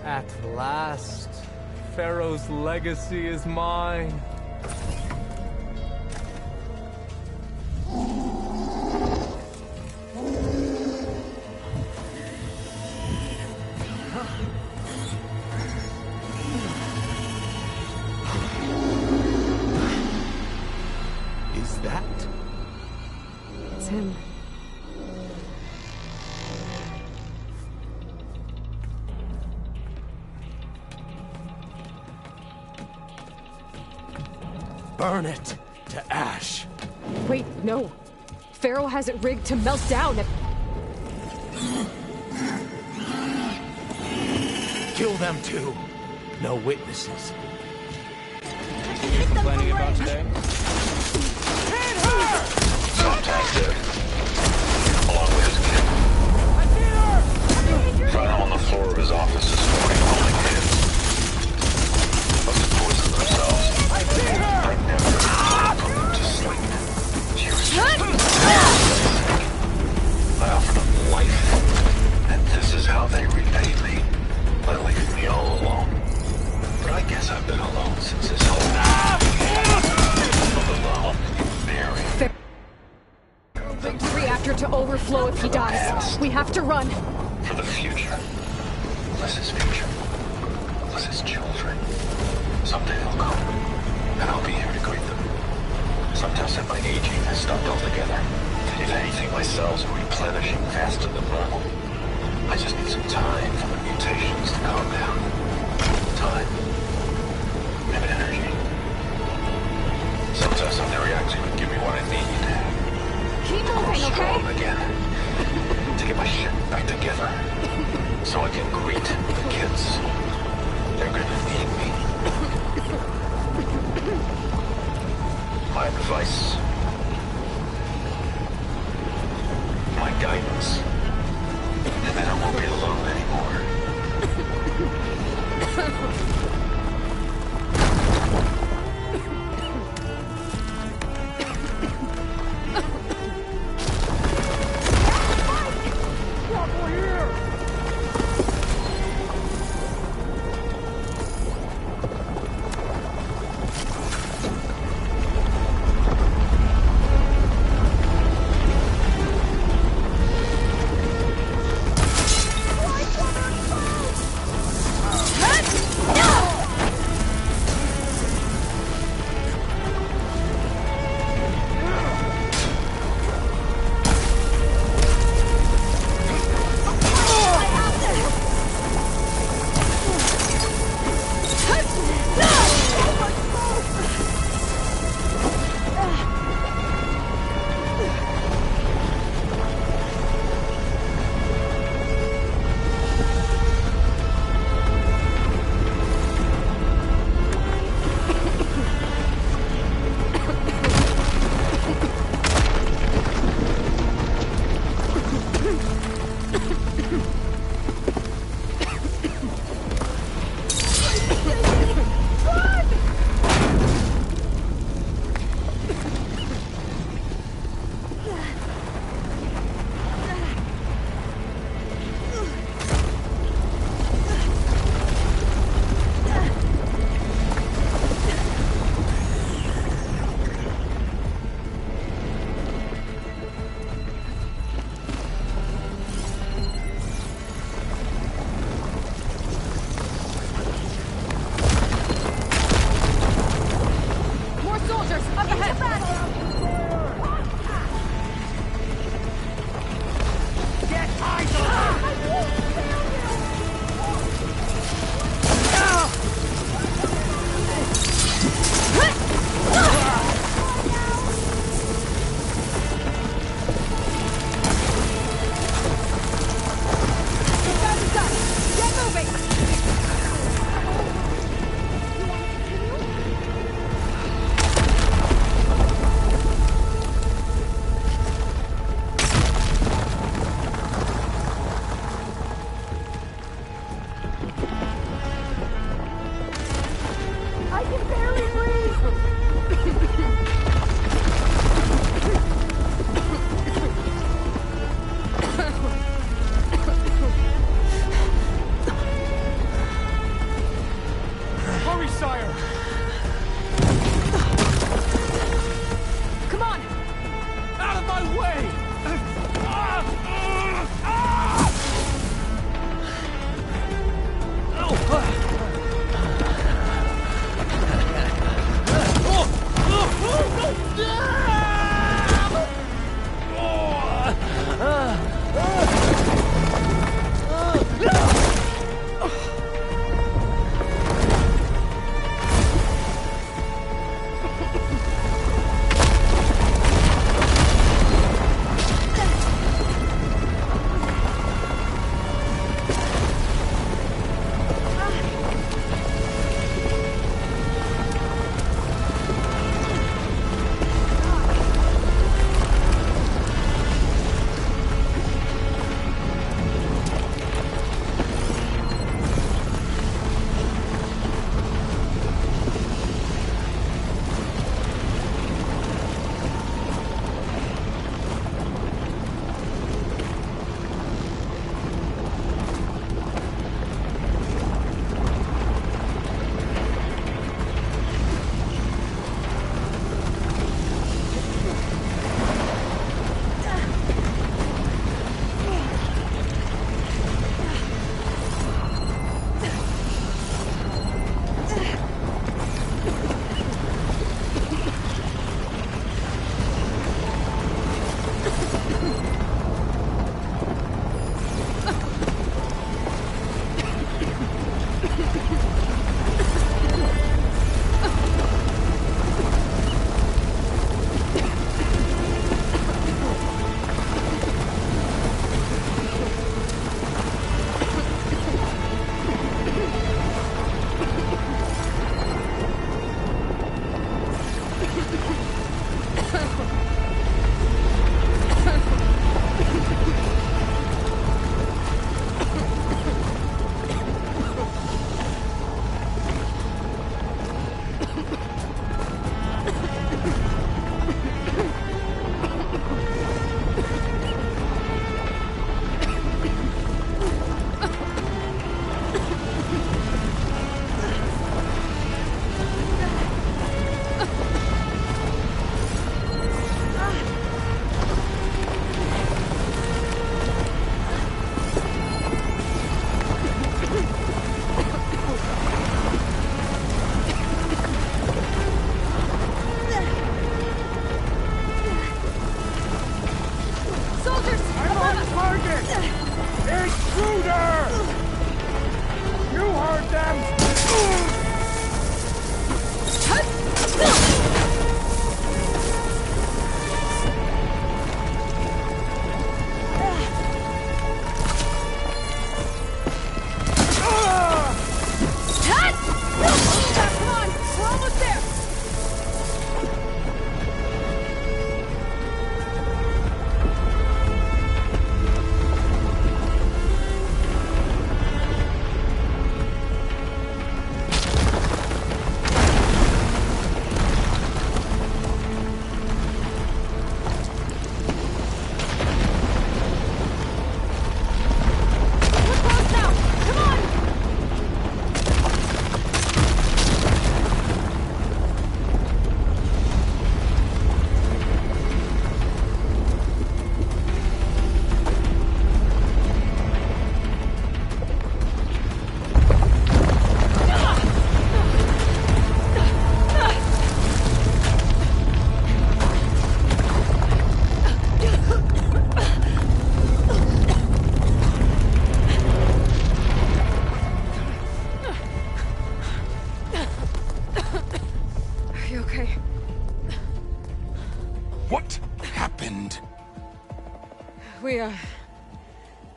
At last, Pharaoh's legacy is mine. Is that? It's him. Burn it to ash. Wait, no. Pharaoh has it rigged to melt down. Kill them too. No witnesses. Complaining about today? Hit her! Sometimes dead. Along with his kid. Found him on the floor of his office this morning, holding hands. Must have poisoned themselves. I never put them to sleep. She was just I offered them life, and this is how they repaid me, by leaving me all alone. But I guess I've been alone since this whole alone in bearing. Reactor to overflow if he dies. We have to run. For the future. Liz's future. Liz's children. Someday they'll come, and I'll be here to greet them. Sometimes my aging has stopped altogether. If anything, my cells are replenishing faster than normal. I just need some time for the mutations to calm down. Time. And energy. Sometimes the reactor would give me what I need. Keep moving, strong okay? again. To get my shit back together. So I can greet the kids. They're gonna need me. My advice. My guidance. And then I won't be alone anymore. I can barely breathe! Hurry, sire! Come on! Out of my way!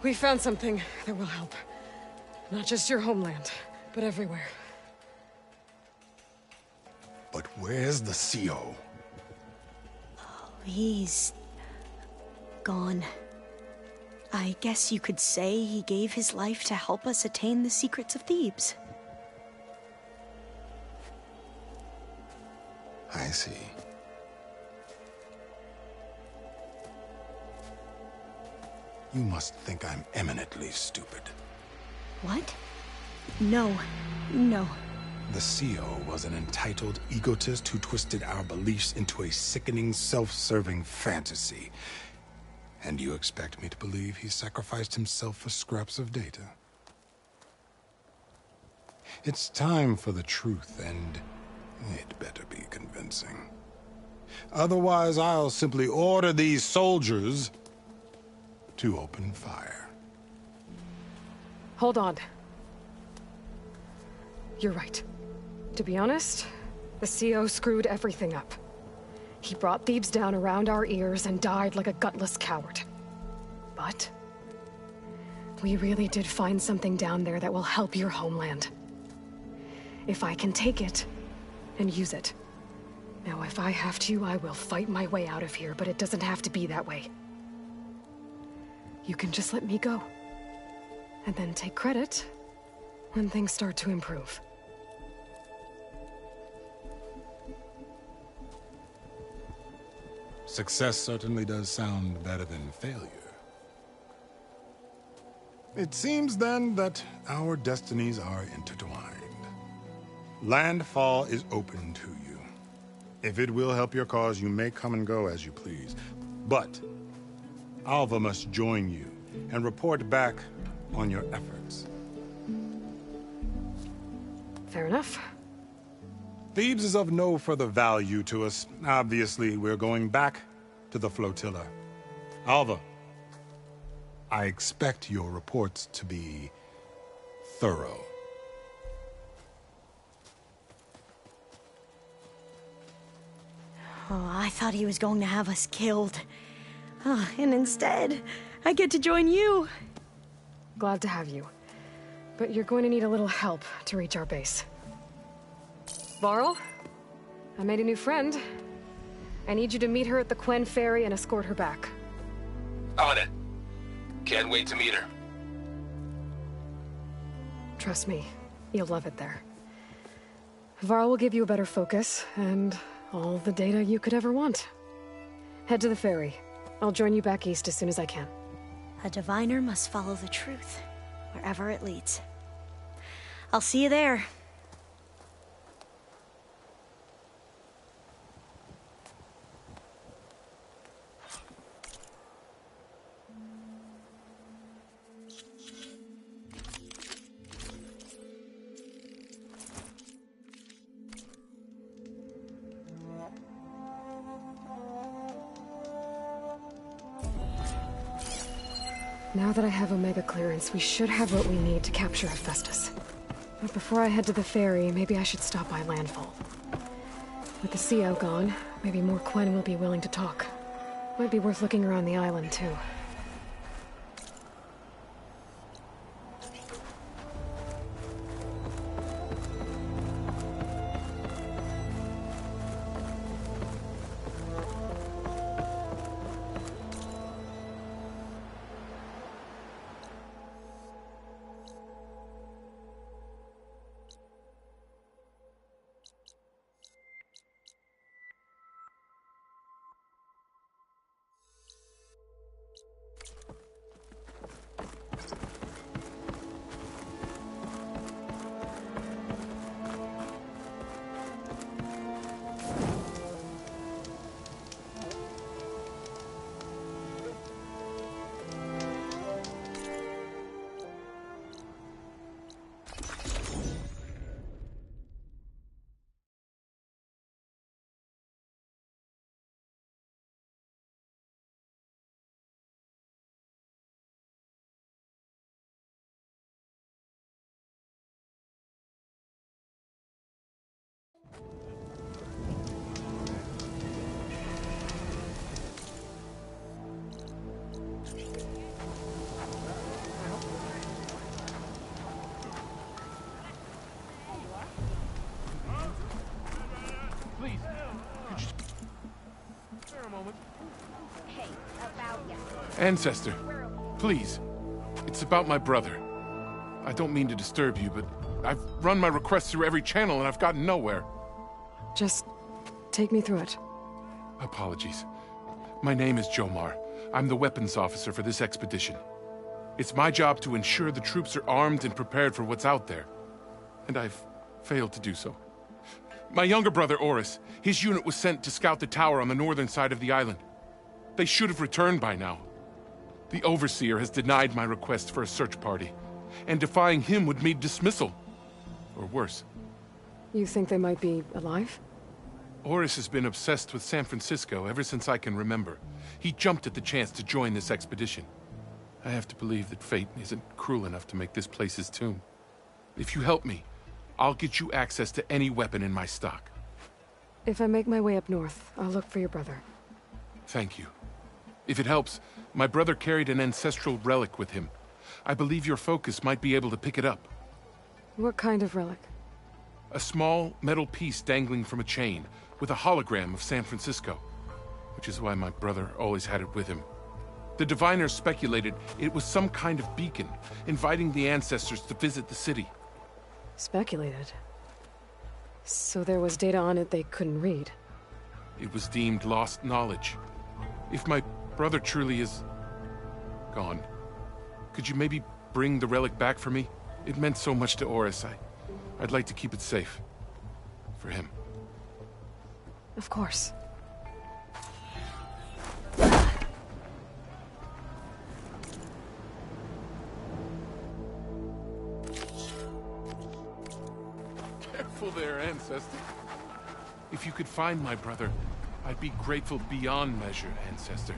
We found something that will help. Not just your homeland, but everywhere. But where's the CO? He's gone. I guess you could say he gave his life to help us attain the secrets of Thebes. I see. You must think I'm eminently stupid. What? No. No. The CO was an entitled egotist who twisted our beliefs into a sickening, self-serving fantasy. And you expect me to believe he sacrificed himself for scraps of data? It's time for the truth, and it better be convincing. Otherwise, I'll simply order these soldiers to open fire. Hold on. You're right. To be honest, the CO screwed everything up. He brought Thebes down around our ears and died like a gutless coward. But we really did find something down there that will help your homeland. If I can take it and use it. Now, if I have to, I will fight my way out of here, but it doesn't have to be that way. You can just let me go. And then take credit when things start to improve. Success certainly does sound better than failure. It seems then that our destinies are intertwined. Landfall is open to you. If it will help your cause, you may come and go as you please. But Alva must join you and report back on your efforts. Fair enough. Thebes is of no further value to us. Obviously, we're going back to the flotilla. Alva, I expect your reports to be thorough. Oh, I thought he was going to have us killed. Oh, and instead, I get to join you. Glad to have you. But you're going to need a little help to reach our base. Varl, I made a new friend. I need you to meet her at the Quen Ferry and escort her back. On it. Can't wait to meet her. Trust me, you'll love it there. Varl will give you a better focus, and all the data you could ever want. Head to the ferry. I'll join you back east as soon as I can. A diviner must follow the truth, wherever it leads. I'll see you there. Now that I have Omega clearance, we should have what we need to capture Hephaestus. But before I head to the ferry, maybe I should stop by Landfall. With the CO gone, maybe more Quen will be willing to talk. Might be worth looking around the island, too. Ancestor, Please. It's about my brother. I don't mean to disturb you, but I've run my request through every channel and I've gotten nowhere. Just take me through it. Apologies. My name is Jomar. I'm the weapons officer for this expedition. It's my job to ensure the troops are armed and prepared for what's out there. And I've failed to do so. My younger brother, Oris, his unit was sent to scout the tower on the northern side of the island. They should have returned by now. The Overseer has denied my request for a search party, and defying him would mean dismissal. Or worse. You think they might be alive? Oris has been obsessed with San Francisco ever since I can remember. He jumped at the chance to join this expedition. I have to believe that fate isn't cruel enough to make this place his tomb. If you help me, I'll get you access to any weapon in my stock. If I make my way up north, I'll look for your brother. Thank you. If it helps, my brother carried an ancestral relic with him. I believe your focus might be able to pick it up. What kind of relic? A small metal piece dangling from a chain, with a hologram of San Francisco. Which is why my brother always had it with him. The diviners speculated it was some kind of beacon, inviting the ancestors to visit the city. Speculated? So there was data on it they couldn't read? It was deemed lost knowledge. If my brother truly is gone, could you maybe bring the relic back for me? It meant so much to Oris. I'd like to keep it safe. For him. Of course. Careful there, ancestor. If you could find my brother, I'd be grateful beyond measure, ancestor.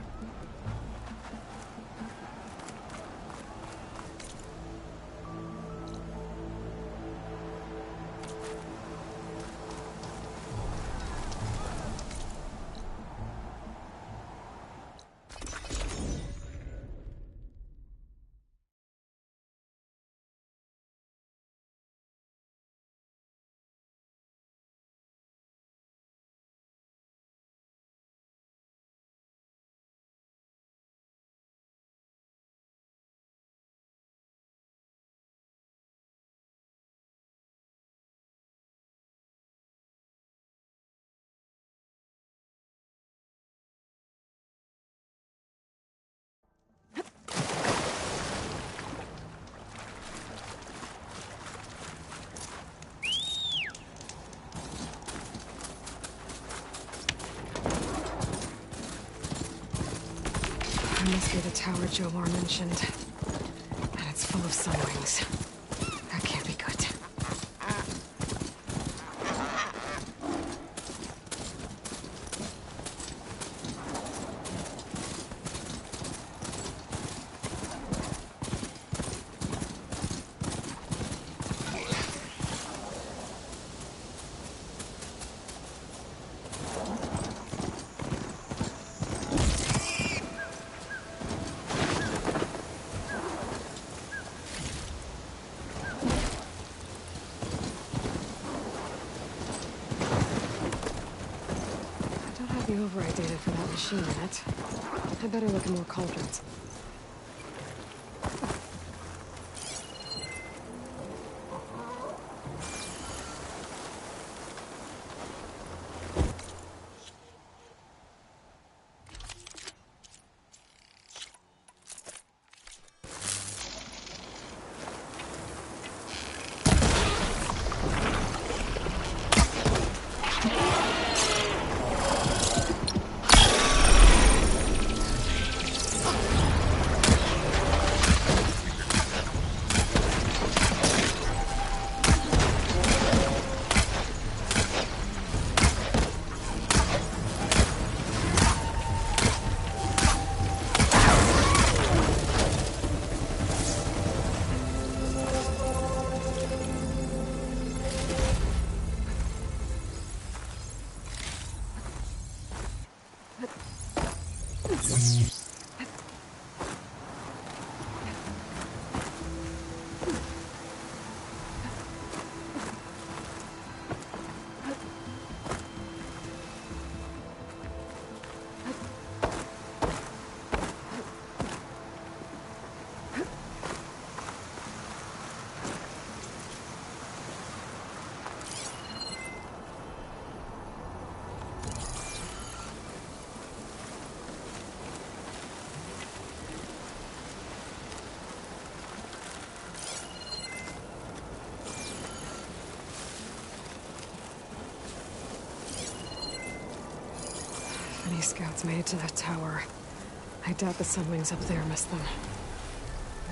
That must be the tower Jomar mentioned. And it's full of sun wings. That can't be good. The override data for that machine yet. I better look at more cauldrons. Any scouts made it to that tower. I doubt the Sunwings up there missed them.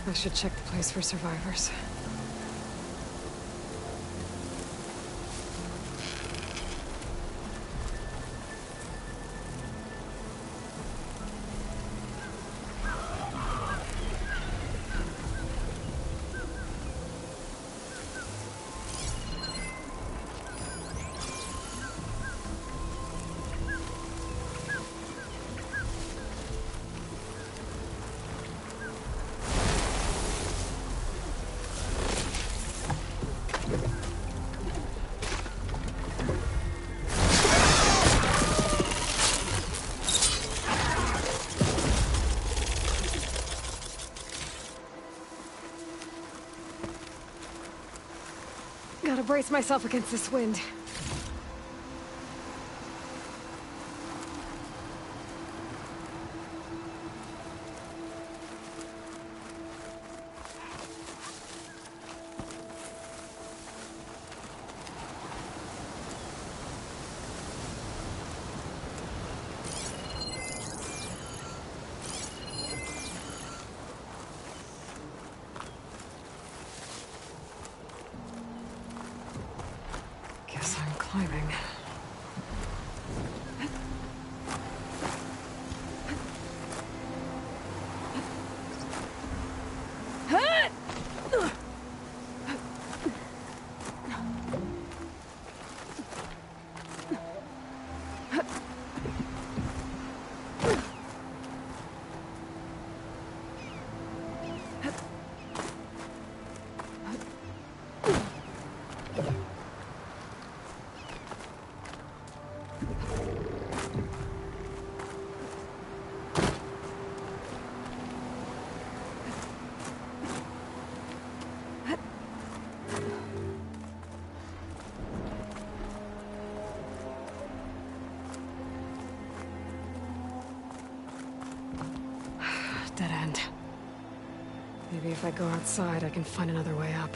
I should check the place for survivors. Gotta brace myself against this wind. Guess I'm climbing. Dead end. Maybe if I go outside, I can find another way up.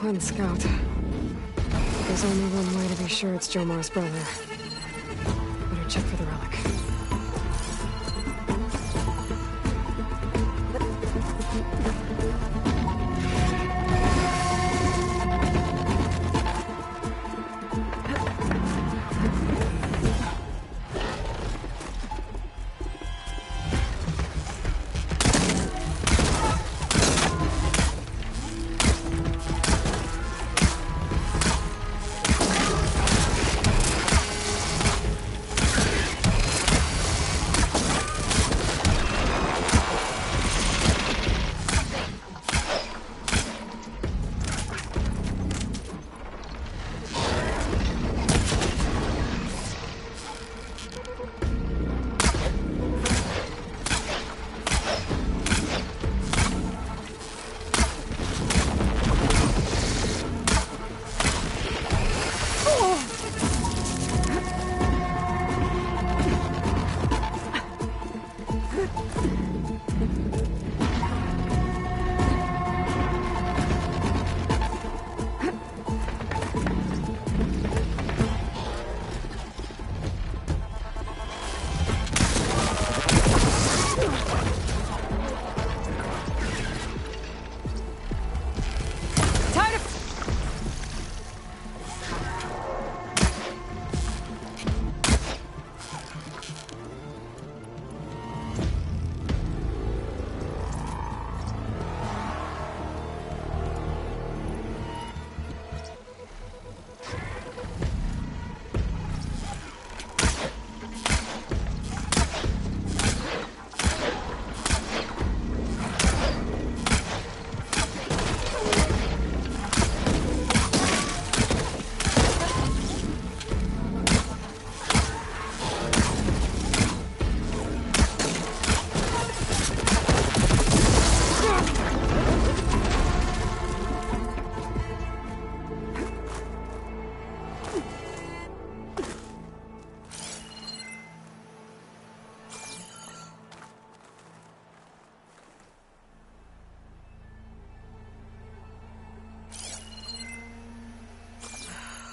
One scout. There's only one way to be sure it's Jomar's brother. Better check for the relic.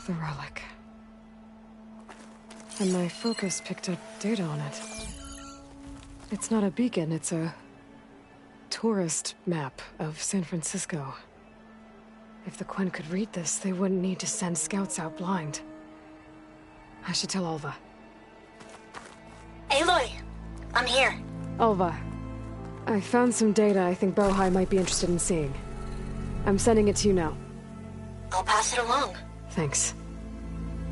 The relic. And my focus picked up data on it. It's not a beacon, it's a tourist map of San Francisco. If the Quen could read this, they wouldn't need to send scouts out blind. I should tell Alva. Aloy, I'm here. Alva, I found some data I think Bohai might be interested in seeing. I'm sending it to you now. I'll pass it along. Thanks.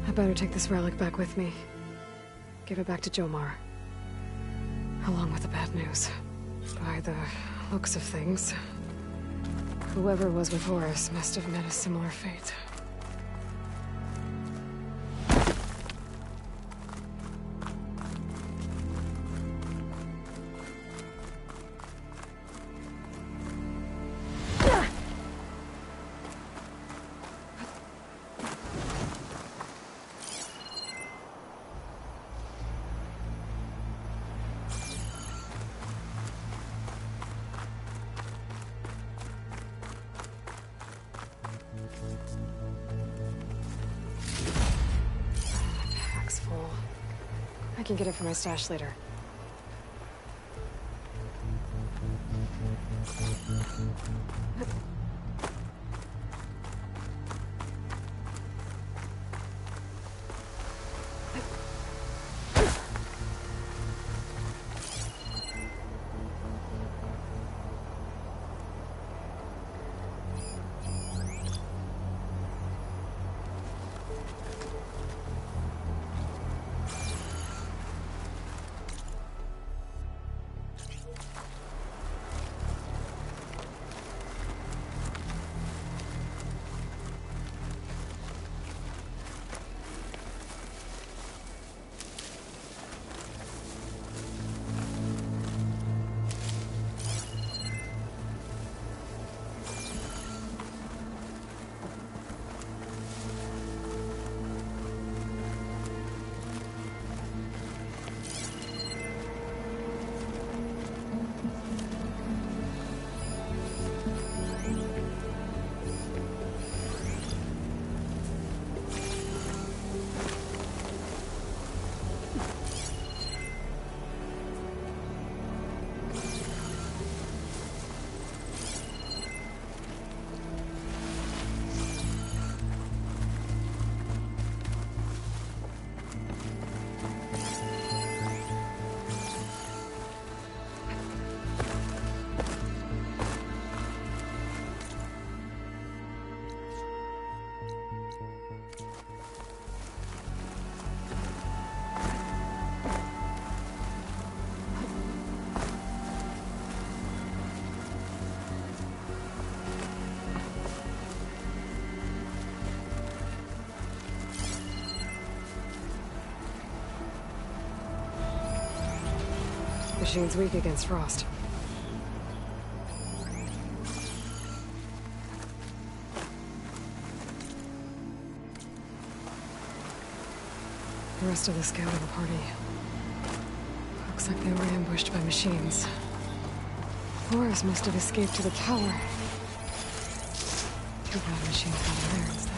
I better take this relic back with me. Give it back to Jomar. Along with the bad news. By the looks of things, whoever was with Horus must have met a similar fate. I can get it from my stash later. Machine's weak against frost. The rest of the scout of the party. Looks like they were ambushed by machines. Horus must have escaped to the tower. Too bad machines got in there instead.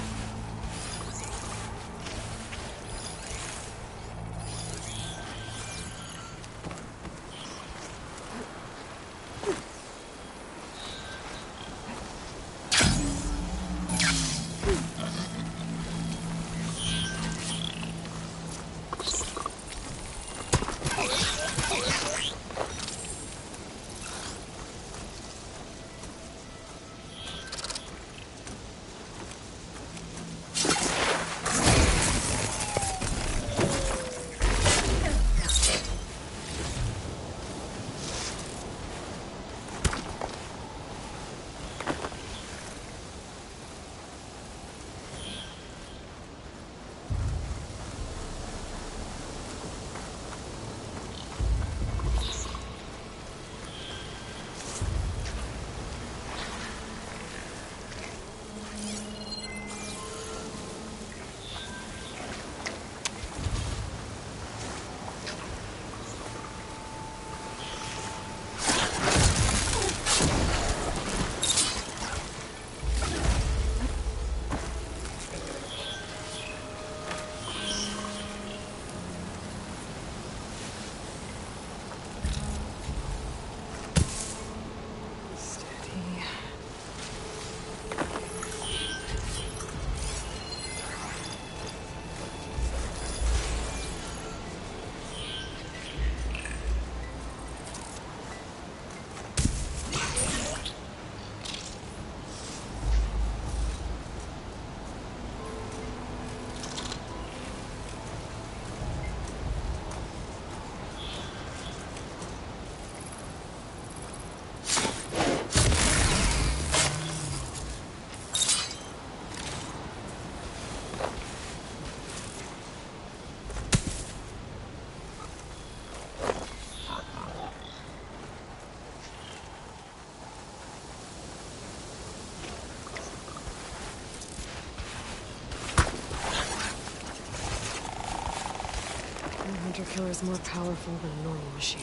hunter killer is more powerful than a normal machine.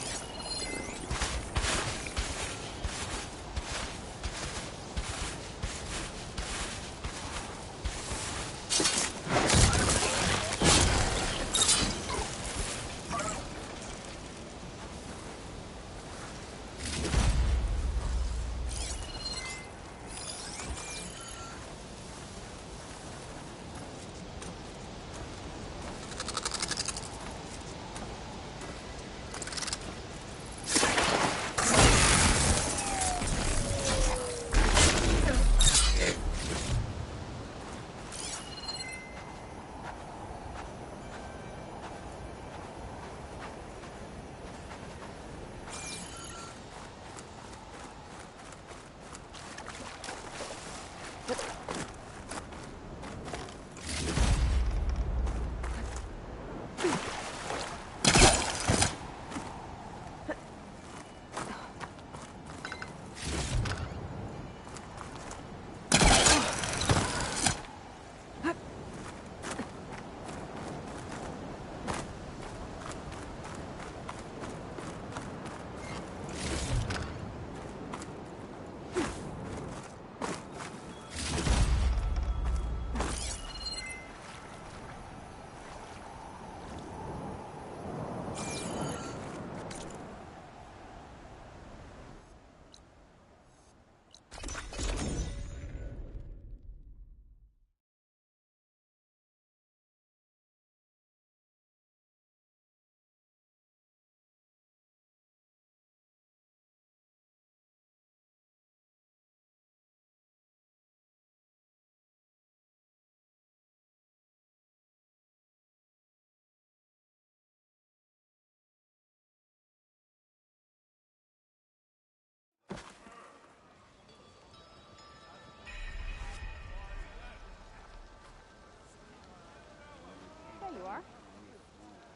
There you are.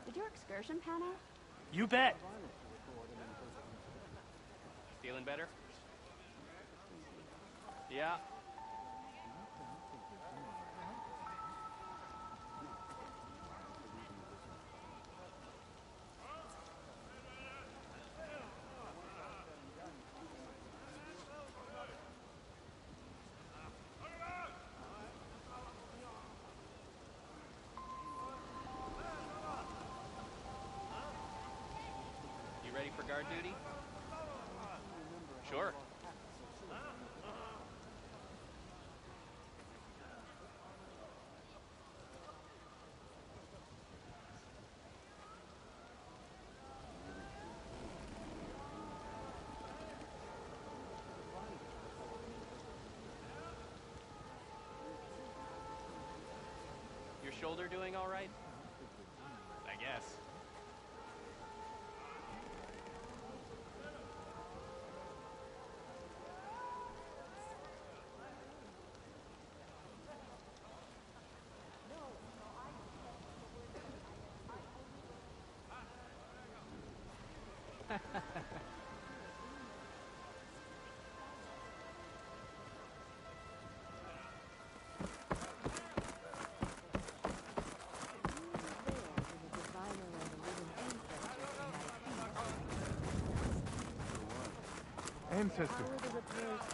Did your excursion pan out? You bet. Feeling better? Yeah. Ready for guard duty? Sure. Your shoulder doing all right? I guess. Ancestor,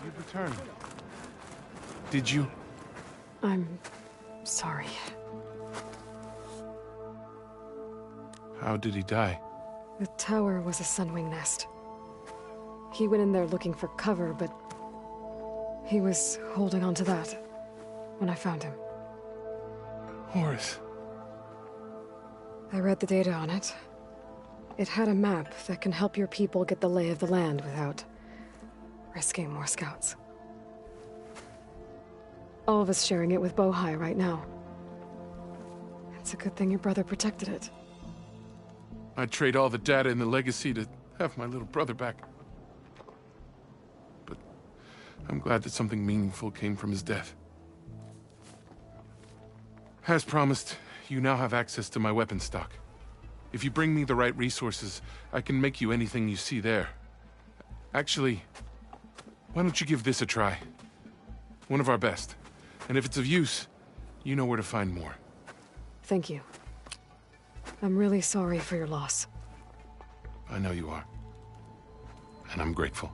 you've returned. Did you? I'm sorry. How did he die? The tower was a sunwing nest. He went in there looking for cover, but he was holding on to that when I found him. Horace. I read the data on it. It had a map that can help your people get the lay of the land without risking more scouts. All of us sharing it with Bohai right now. It's a good thing your brother protected it. I'd trade all the data in the legacy to have my little brother back. But I'm glad that something meaningful came from his death. As promised, you now have access to my weapon stock. If you bring me the right resources, I can make you anything you see there. Actually, why don't you give this a try? One of our best. And if it's of use, you know where to find more. Thank you. I'm really sorry for your loss. I know you are. And I'm grateful.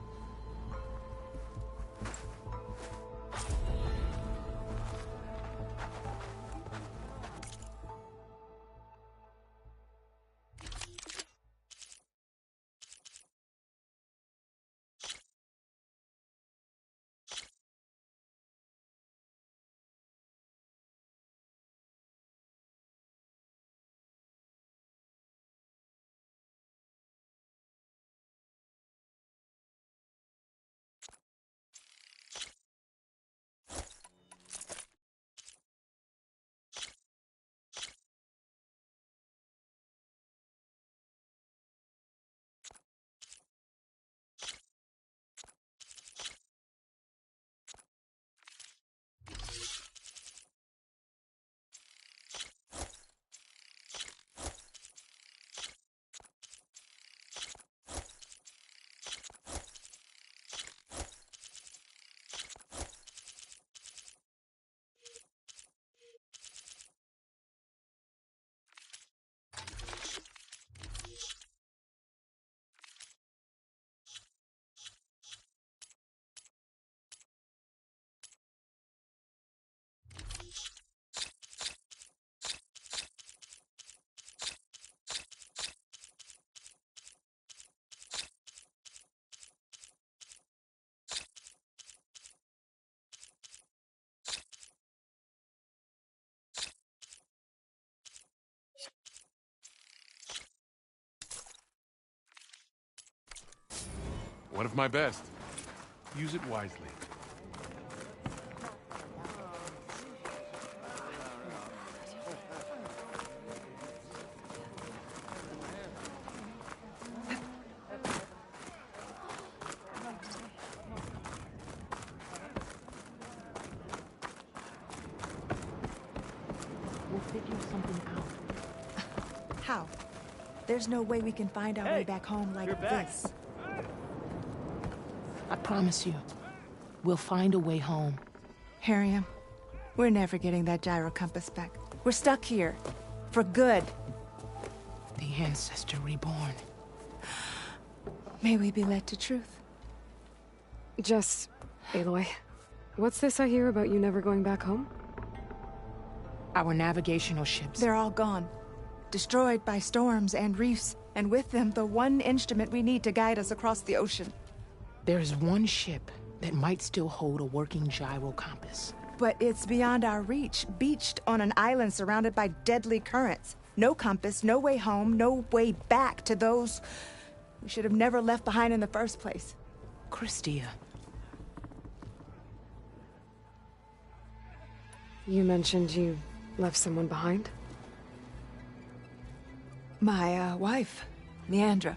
One of my best. Use it wisely. We'll figure something out. How? There's no way we can find our way back home like this. I promise you, we'll find a way home. Harriam, we're never getting that gyro compass back. We're stuck here. For good. The Ancestor reborn. May we be led to truth. Just, Aloy, what's this I hear about you never going back home? Our navigational ships. They're all gone. Destroyed by storms and reefs, and with them the one instrument we need to guide us across the ocean. There is one ship that might still hold a working gyro compass. But it's beyond our reach, beached on an island surrounded by deadly currents. No compass, no way home, no way back to those we should have never left behind in the first place. Christia. You mentioned you left someone behind? My wife, Leandra.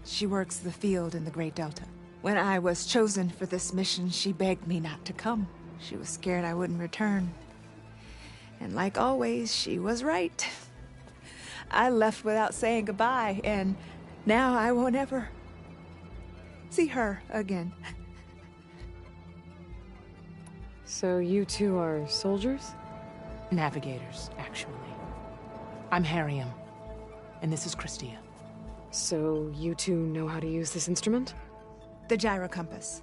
She works the field in the Great Delta. When I was chosen for this mission, she begged me not to come. She was scared I wouldn't return. And like always, she was right. I left without saying goodbye, and now I won't ever see her again. So you two are soldiers? Navigators, actually. I'm Harriam, and this is Christia. So you two know how to use this instrument? The gyro compass.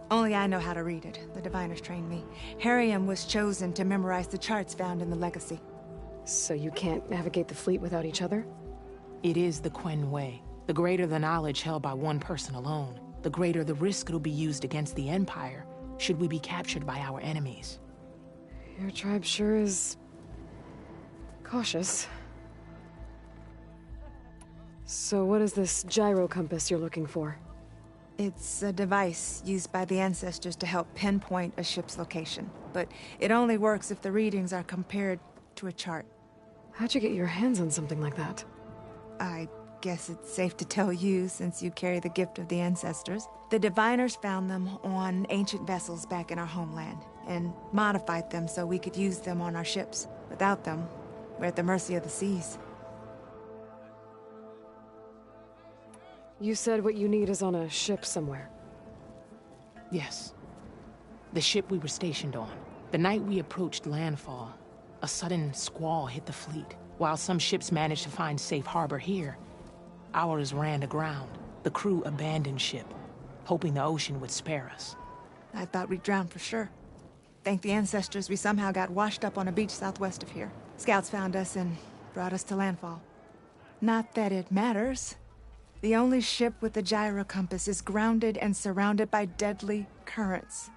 Only I know how to read it. The diviners trained me. Harriam was chosen to memorize the charts found in the Legacy. So you can't navigate the fleet without each other? It is the Quen way. The greater the knowledge held by one person alone, the greater the risk it'll be used against the Empire, should we be captured by our enemies. Your tribe sure is cautious. So what is this gyro compass you're looking for? It's a device used by the Ancestors to help pinpoint a ship's location. But it only works if the readings are compared to a chart. How'd you get your hands on something like that? I guess it's safe to tell you, since you carry the gift of the Ancestors. The diviners found them on ancient vessels back in our homeland, and modified them so we could use them on our ships. Without them, we're at the mercy of the seas. You said what you need is on a ship somewhere. Yes. The ship we were stationed on. The night we approached landfall, a sudden squall hit the fleet. While some ships managed to find safe harbor here, ours ran aground. The crew abandoned ship, hoping the ocean would spare us. I thought we'd drown for sure. Thank the ancestors we somehow got washed up on a beach southwest of here. Scouts found us and brought us to landfall. Not that it matters. The only ship with the gyro compass is grounded and surrounded by deadly currents.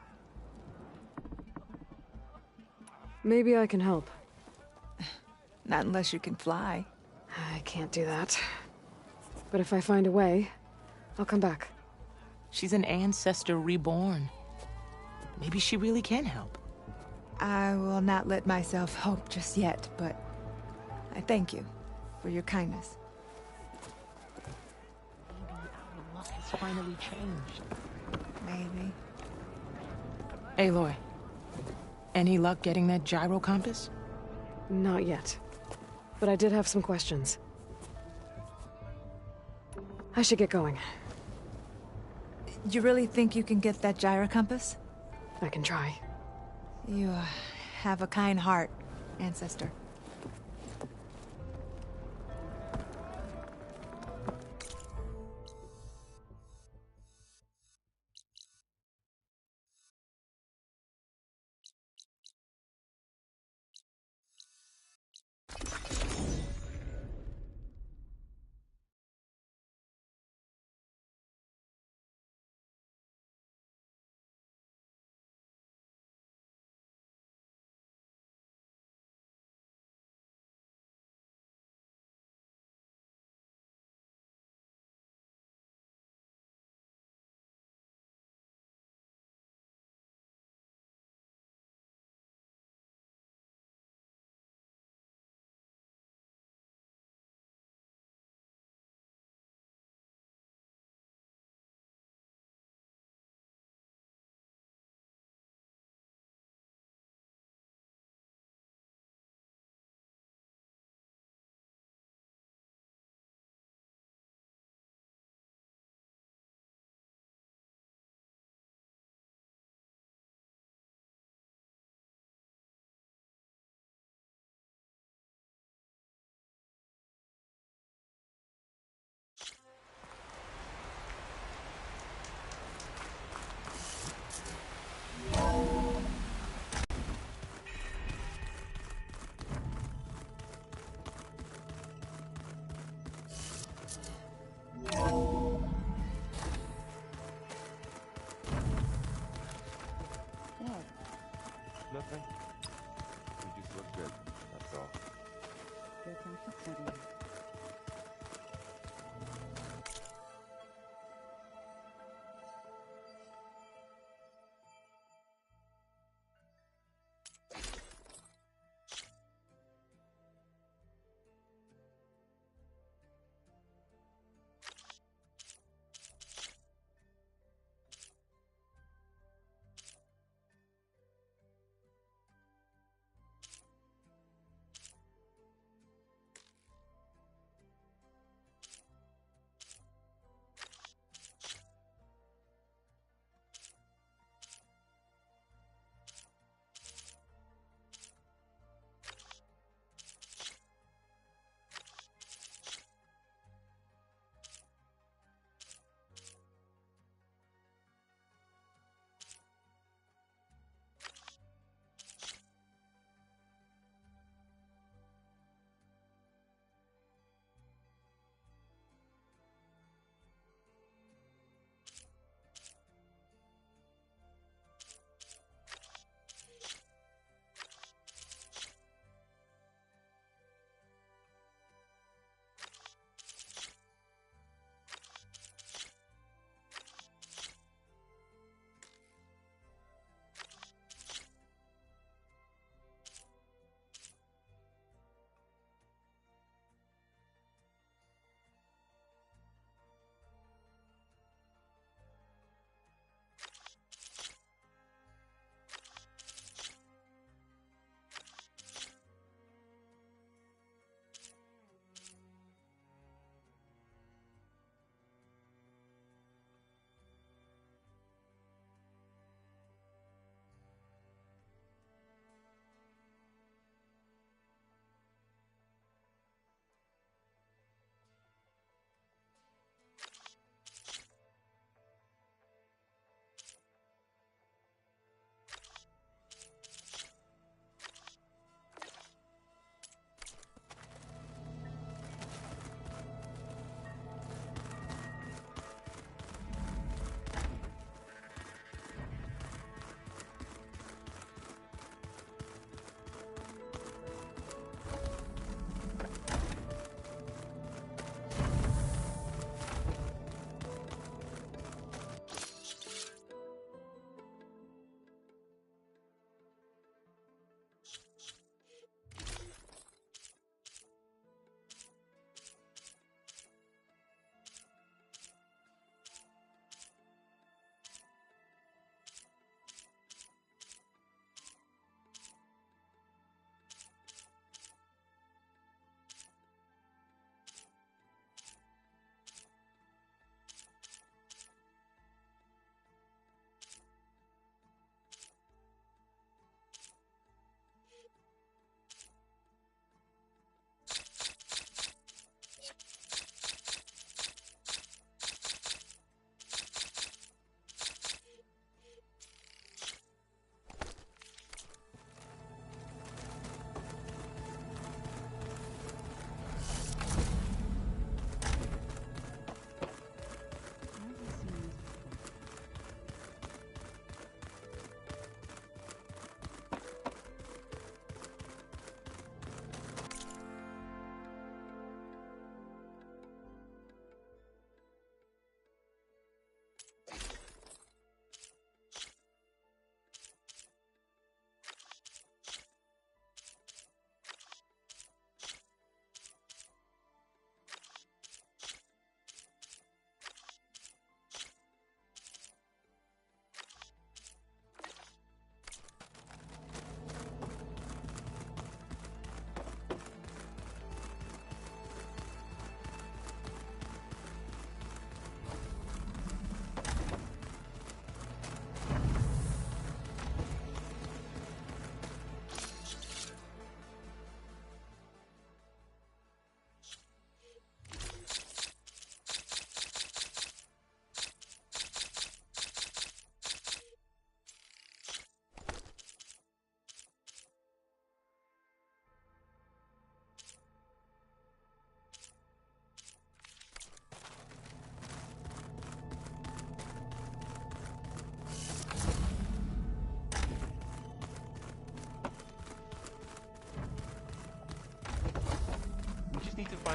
Maybe I can help. Not unless you can fly. I can't do that. But if I find a way, I'll come back. She's an ancestor reborn. Maybe she really can help. I will not let myself hope just yet, but I thank you for your kindness. Maybe our luck has finally changed. Maybe. Aloy, any luck getting that gyro compass? Not yet. But I did have some questions. I should get going. You really think you can get that gyro compass? I can try. You have a kind heart, ancestor. Nothing. You just look good. That's all.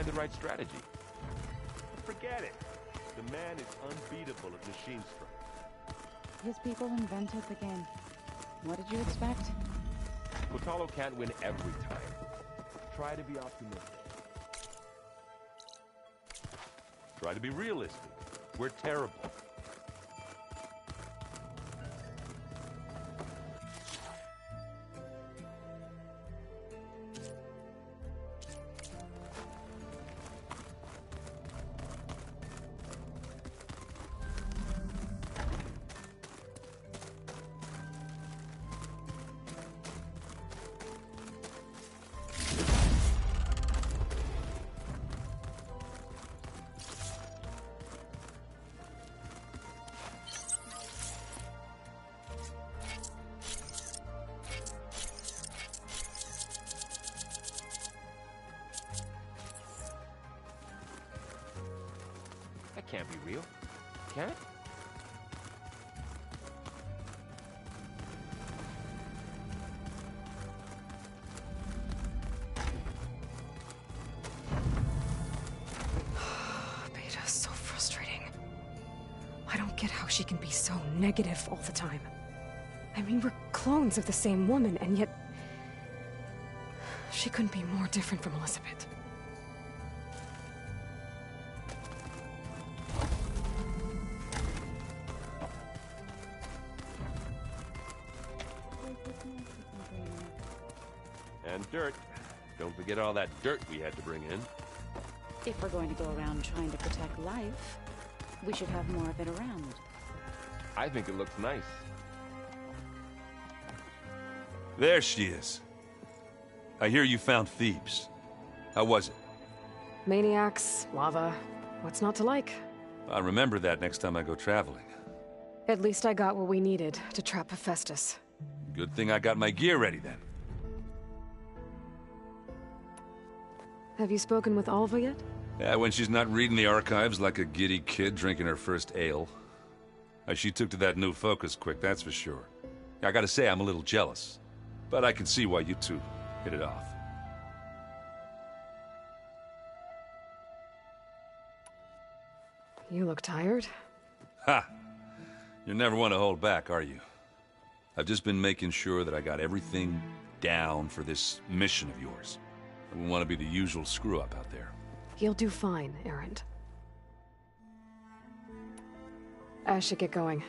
find the right strategy. Forget it. The man is unbeatable at machine stroke. His people invented the game. What did you expect? Kotalo can't win every time. Try to be optimistic. Try to be realistic. We're terrible. That can't be real. Can it? Beta's so frustrating. I don't get how she can be so negative all the time. I mean, we're clones of the same woman, and yet she couldn't be more different from Elizabeth. And dirt. Don't forget all that dirt we had to bring in. If we're going to go around trying to protect life, we should have more of it around. I think it looks nice. There she is. I hear you found Thebes. How was it? Maniacs, lava, what's not to like? I'll remember that next time I go traveling. At least I got what we needed to trap Hephaestus. Good thing I got my gear ready then. Have you spoken with Alva yet? Yeah, when she's not reading the archives like a giddy kid drinking her first ale. She took to that new focus quick, that's for sure. I gotta say, I'm a little jealous. But I can see why you two hit it off. You look tired. Ha! You never want to hold back, are you? I've just been making sure that I got everything down for this mission of yours. I wouldn't want to be the usual screw-up out there. You'll do fine, Errand. I should get going.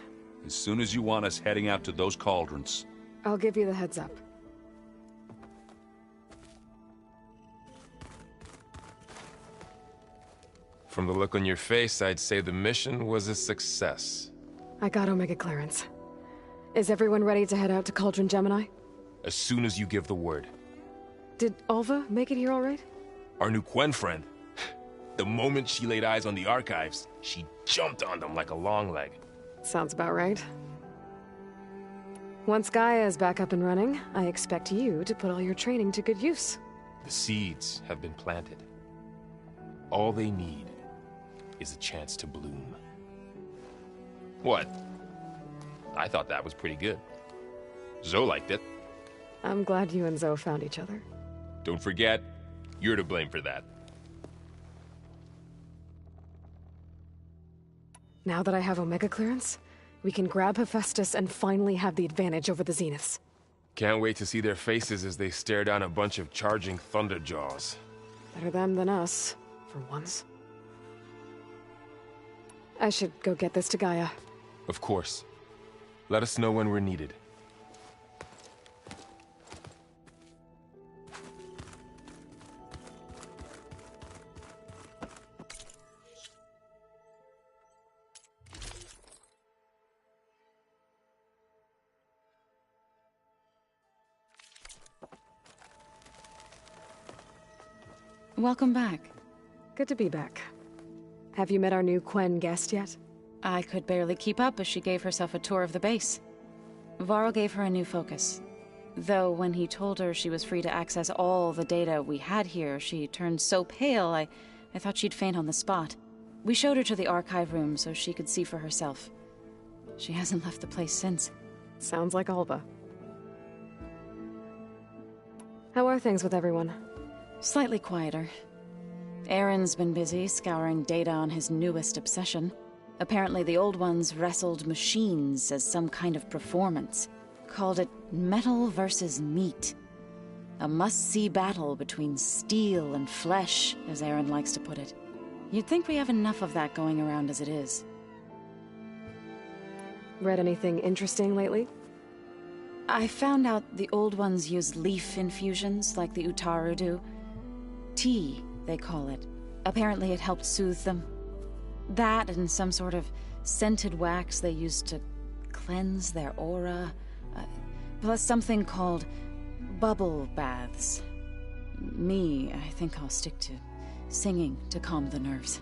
As soon as you want us heading out to those cauldrons. I'll give you the heads up. From the look on your face, I'd say the mission was a success. I got Omega clearance. Is everyone ready to head out to Cauldron Gemini? As soon as you give the word. Did Alva make it here all right? Our new Quen friend. The moment she laid eyes on the archives, she jumped on them like a long leg. Sounds about right. Once Gaia is back up and running, I expect you to put all your training to good use. The seeds have been planted. All they need is a chance to bloom. What? I thought that was pretty good. Zoe liked it. I'm glad you and Zoe found each other. Don't forget, you're to blame for that. Now that I have Omega clearance, we can grab Hephaestus and finally have the advantage over the Zeniths. Can't wait to see their faces as they stare down a bunch of charging Thunderjaws. Better them than us, for once. I should go get this to Gaia. Of course. Let us know when we're needed. Welcome back. Good to be back. Have you met our new Quen guest yet? I could barely keep up as she gave herself a tour of the base. Varl gave her a new focus. Though when he told her she was free to access all the data we had here, she turned so pale I thought she'd faint on the spot. We showed her to the archive room so she could see for herself. She hasn't left the place since. Sounds like Alba. How are things with everyone? Slightly quieter. Aaron's been busy scouring data on his newest obsession. Apparently the old ones wrestled machines as some kind of performance. Called it metal versus meat. A must-see battle between steel and flesh, as Aaron likes to put it. You'd think we have enough of that going around as it is. Read anything interesting lately? I found out the old ones use leaf infusions like the Utaru do. Tea, they call it. Apparently it helped soothe them. That and some sort of scented wax they used to cleanse their aura. Plus something called bubble baths. Me, I think I'll stick to singing to calm the nerves.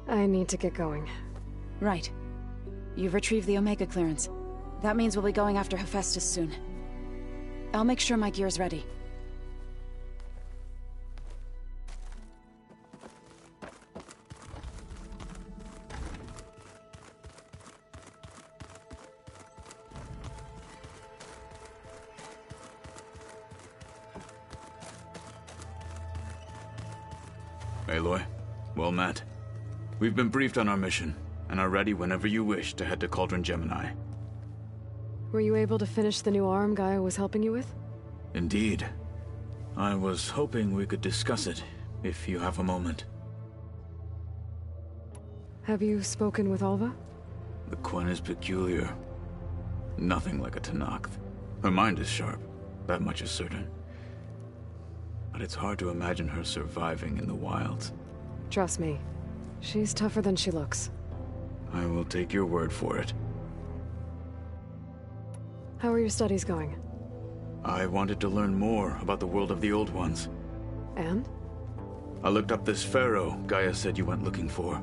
I need to get going. Right. You've retrieved the Omega clearance. That means we'll be going after Hephaestus soon. I'll make sure my gear's ready. Aloy, well met. We've been briefed on our mission, and are ready whenever you wish to head to Cauldron Gemini. Were you able to finish the new arm Gaia was helping you with? Indeed. I was hoping we could discuss it, if you have a moment. Have you spoken with Alva? The Quen is peculiar. Nothing like a Tenakth. Her mind is sharp, that much is certain. But it's hard to imagine her surviving in the wilds. Trust me, she's tougher than she looks. I will take your word for it. How are your studies going? I wanted to learn more about the world of the Old Ones. And? I looked up this pharaoh Gaia said you went looking for,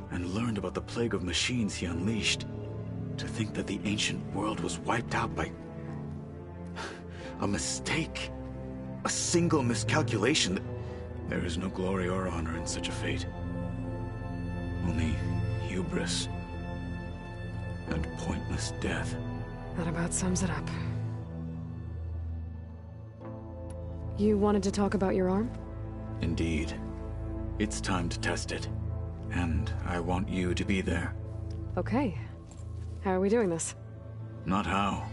and learned about the plague of machines he unleashed. To think that the ancient world was wiped out by a mistake. A single miscalculation. There is no glory or honor in such a fate. Only hubris and pointless death. That about sums it up. You wanted to talk about your arm? Indeed. It's time to test it. And I want you to be there. Okay. How are we doing this? Not how.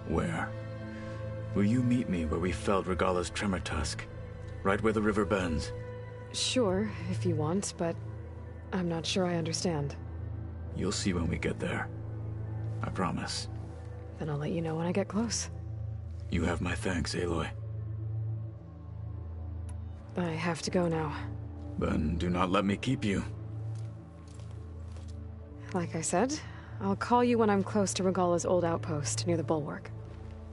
Where? Will you meet me where we felled Regalla's tremor tusk? Right where the river bends? Sure, if you want, but I'm not sure I understand. You'll see when we get there. I promise. Then I'll let you know when I get close. You have my thanks, Aloy. I have to go now. Then do not let me keep you. Like I said, I'll call you when I'm close to Regalla's old outpost near the bulwark.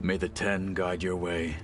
May the Ten guide your way.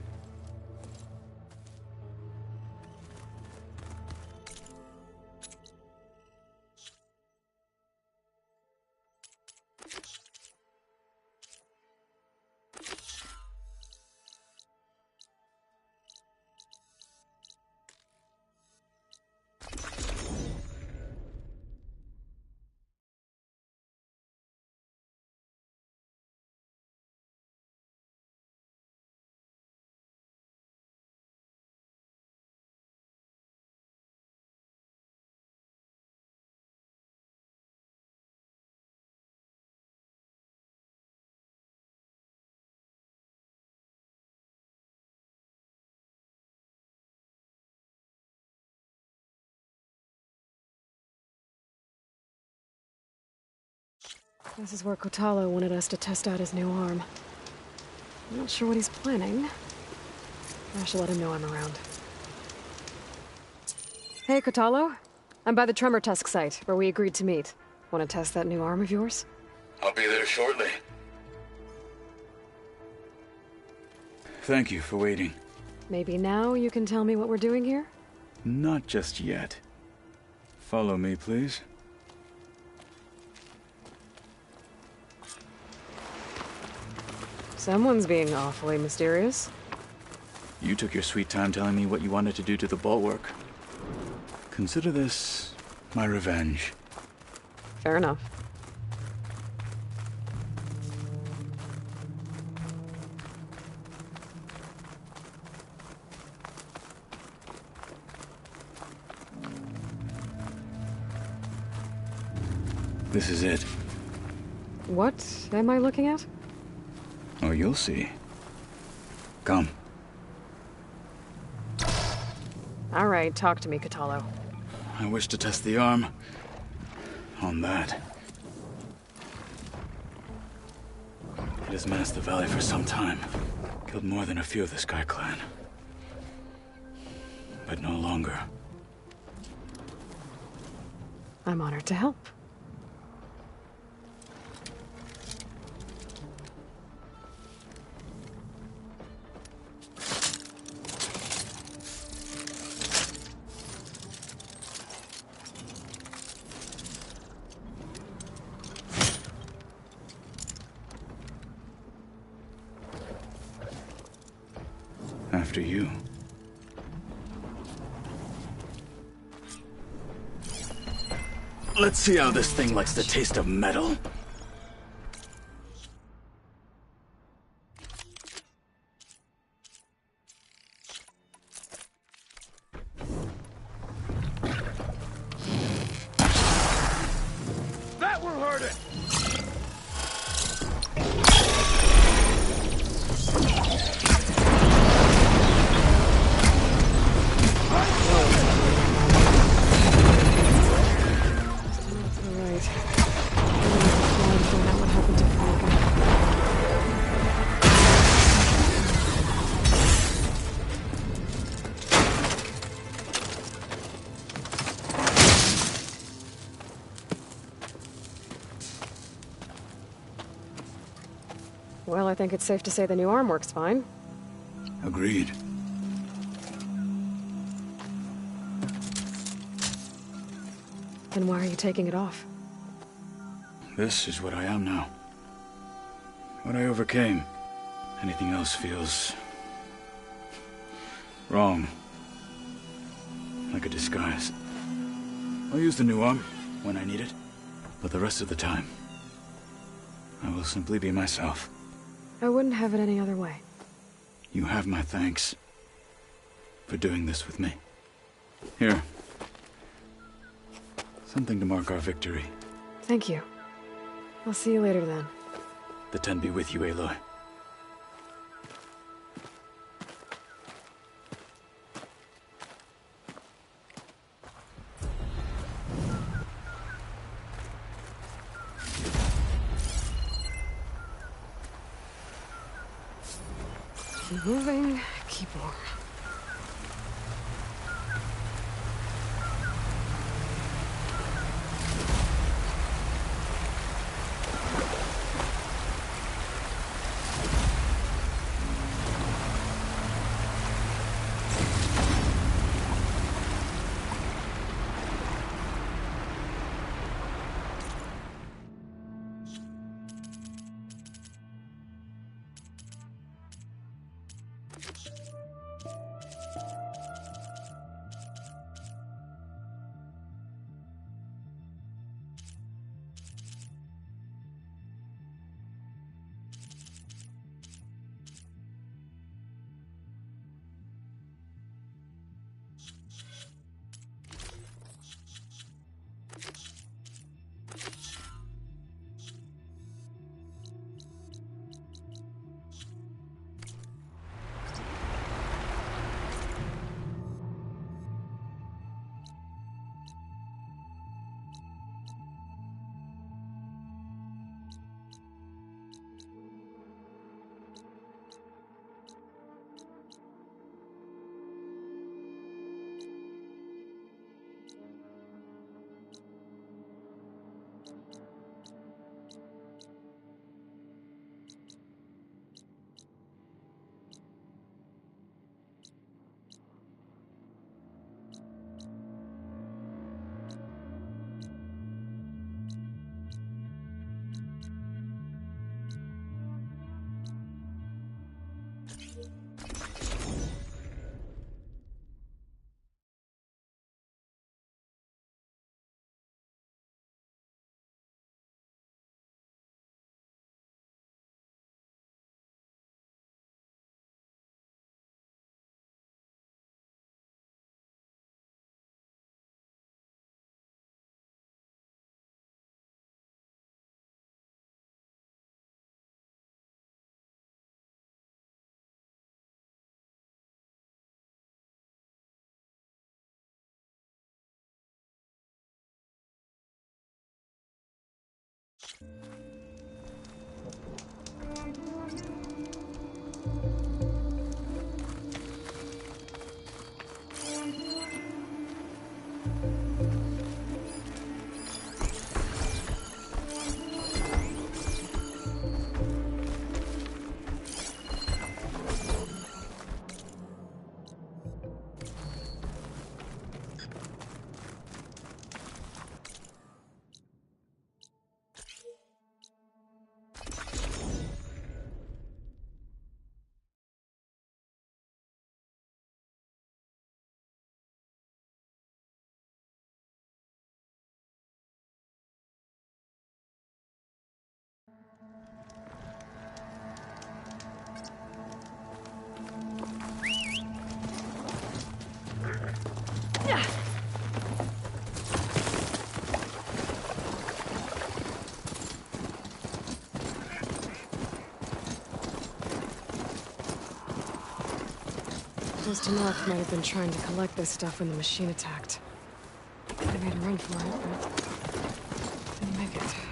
This is where Kotalo wanted us to test out his new arm. I'm not sure what he's planning. I should let him know I'm around. Hey, Kotalo. I'm by the Tremor Tusk site, where we agreed to meet. Want to test that new arm of yours? I'll be there shortly. Thank you for waiting. Maybe now you can tell me what we're doing here? Not just yet. Follow me, please. Someone's being awfully mysterious. You took your sweet time telling me what you wanted to do to the bulwark. Consider this my revenge. Fair enough. this is it. What am I looking at? Oh, you'll see. Come. All right, talk to me, Catalo. I wish to test the arm on that. It has menaced the valley for some time. Killed more than a few of the Sky Clan. But no longer. I'm honored to help. After you. Let's see how this thing likes the taste of metal. That will hurt it! Well, I think it's safe to say the new arm works fine. Agreed. Then why are you taking it off? This is what I am now. What I overcame. Anything else feels... wrong. Like a disguise. I'll use the new arm when I need it, but the rest of the time, I will simply be myself. I wouldn't have it any other way. You have my thanks for doing this with me. Here. Something to mark our victory. Thank you. I'll see you later then. The Ten be with you, Aloy. Keep moving, keep warm. close to North might have been trying to collect this stuff when the machine attacked. I made a run for it, but didn't make it.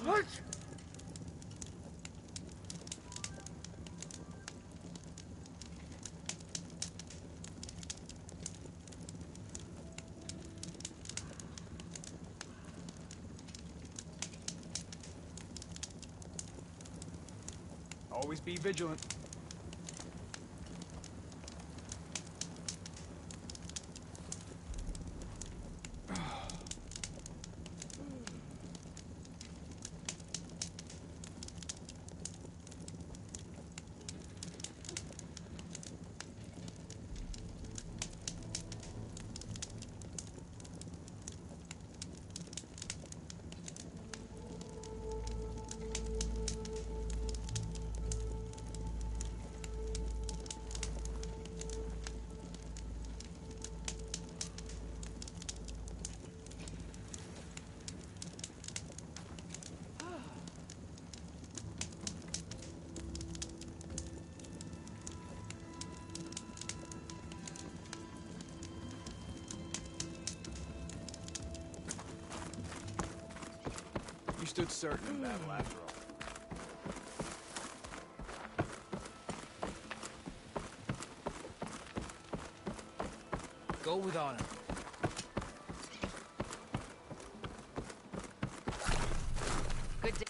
What? Always be vigilant. You stood certain in battle after all. Go with honor. Good day.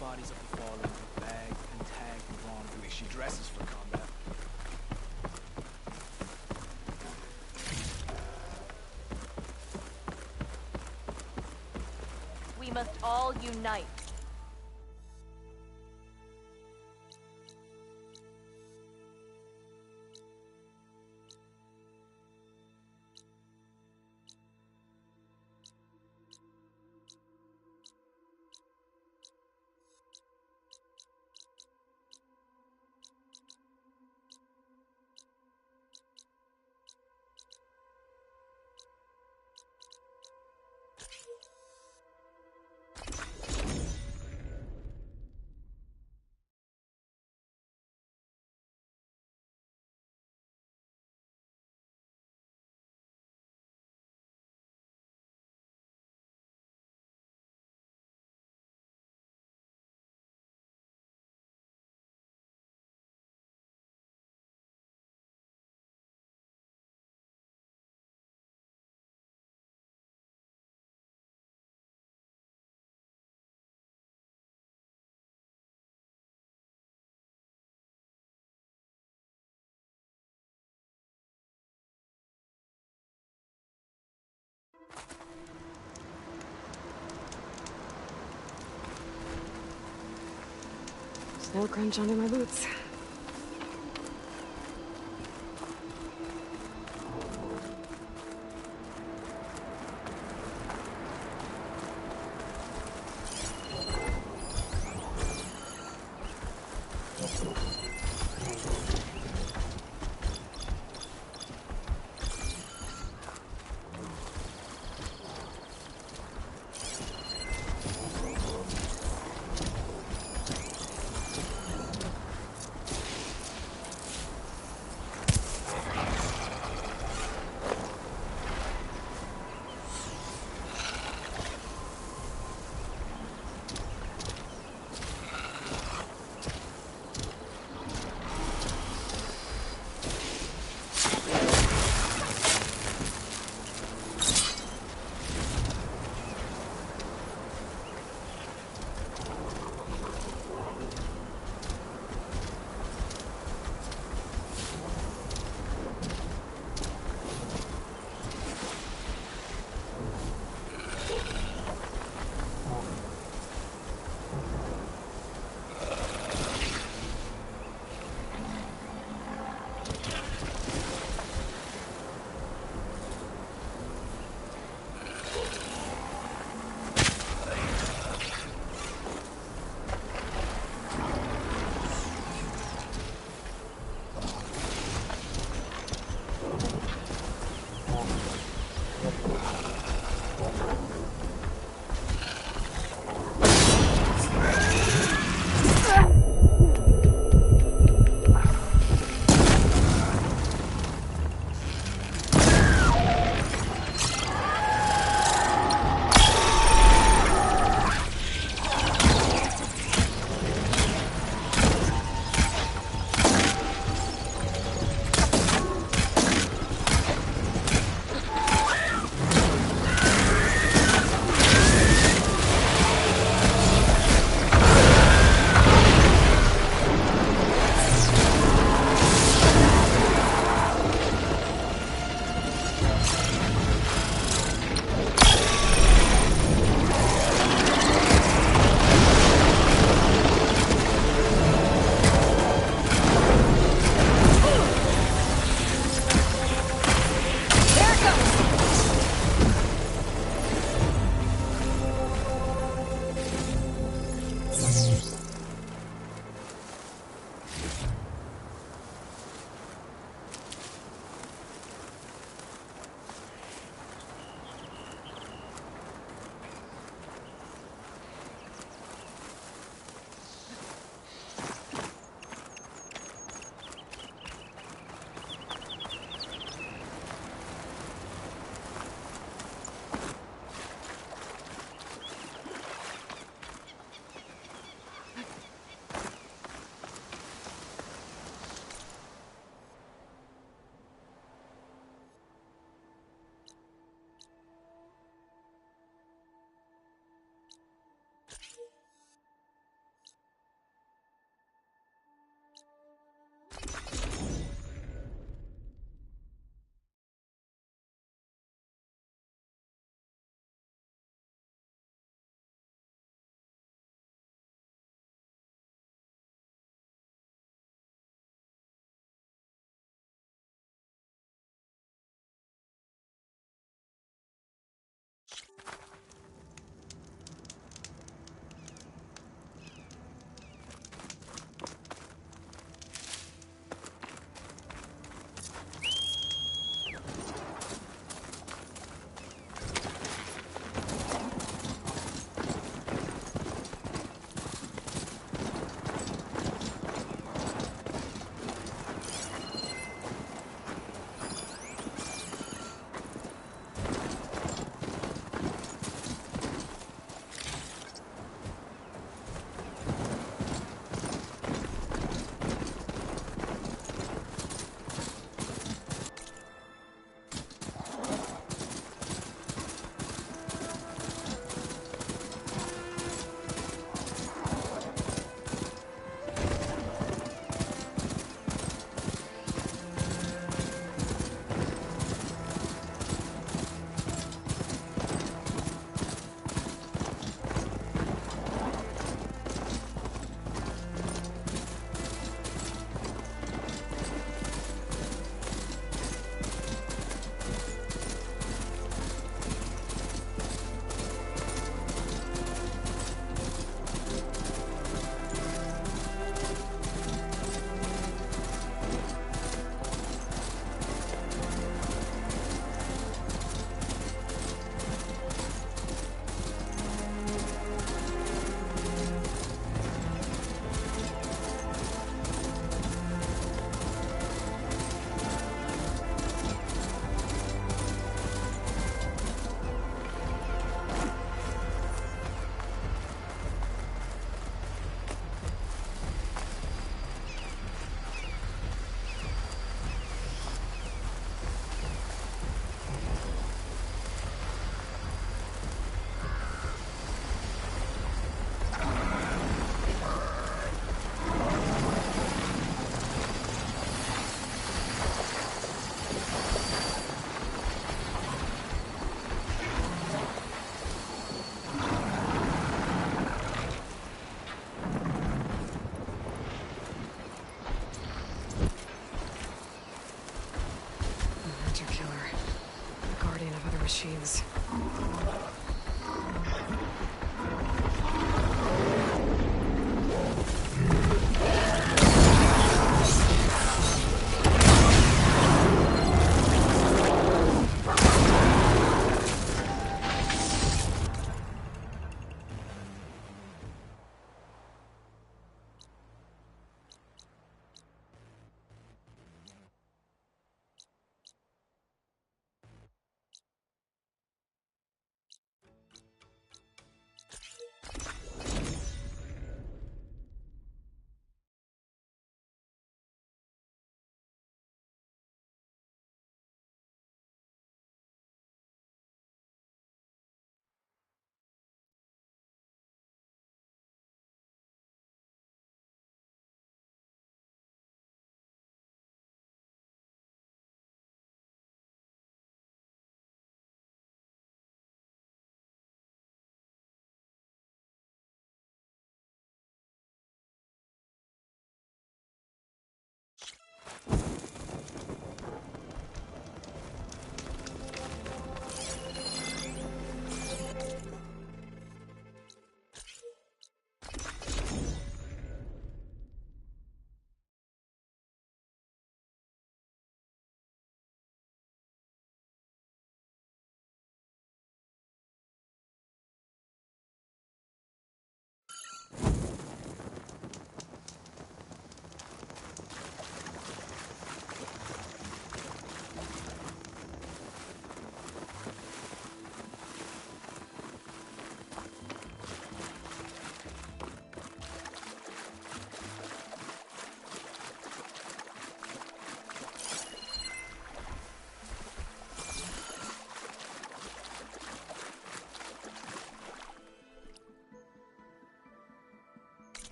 Bodies of the fallen are bagged and tagged with wrongdoing. She dresses for combat. We must all unite. Snow crunch under my boots.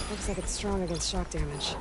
Looks like it's strong against shock damage.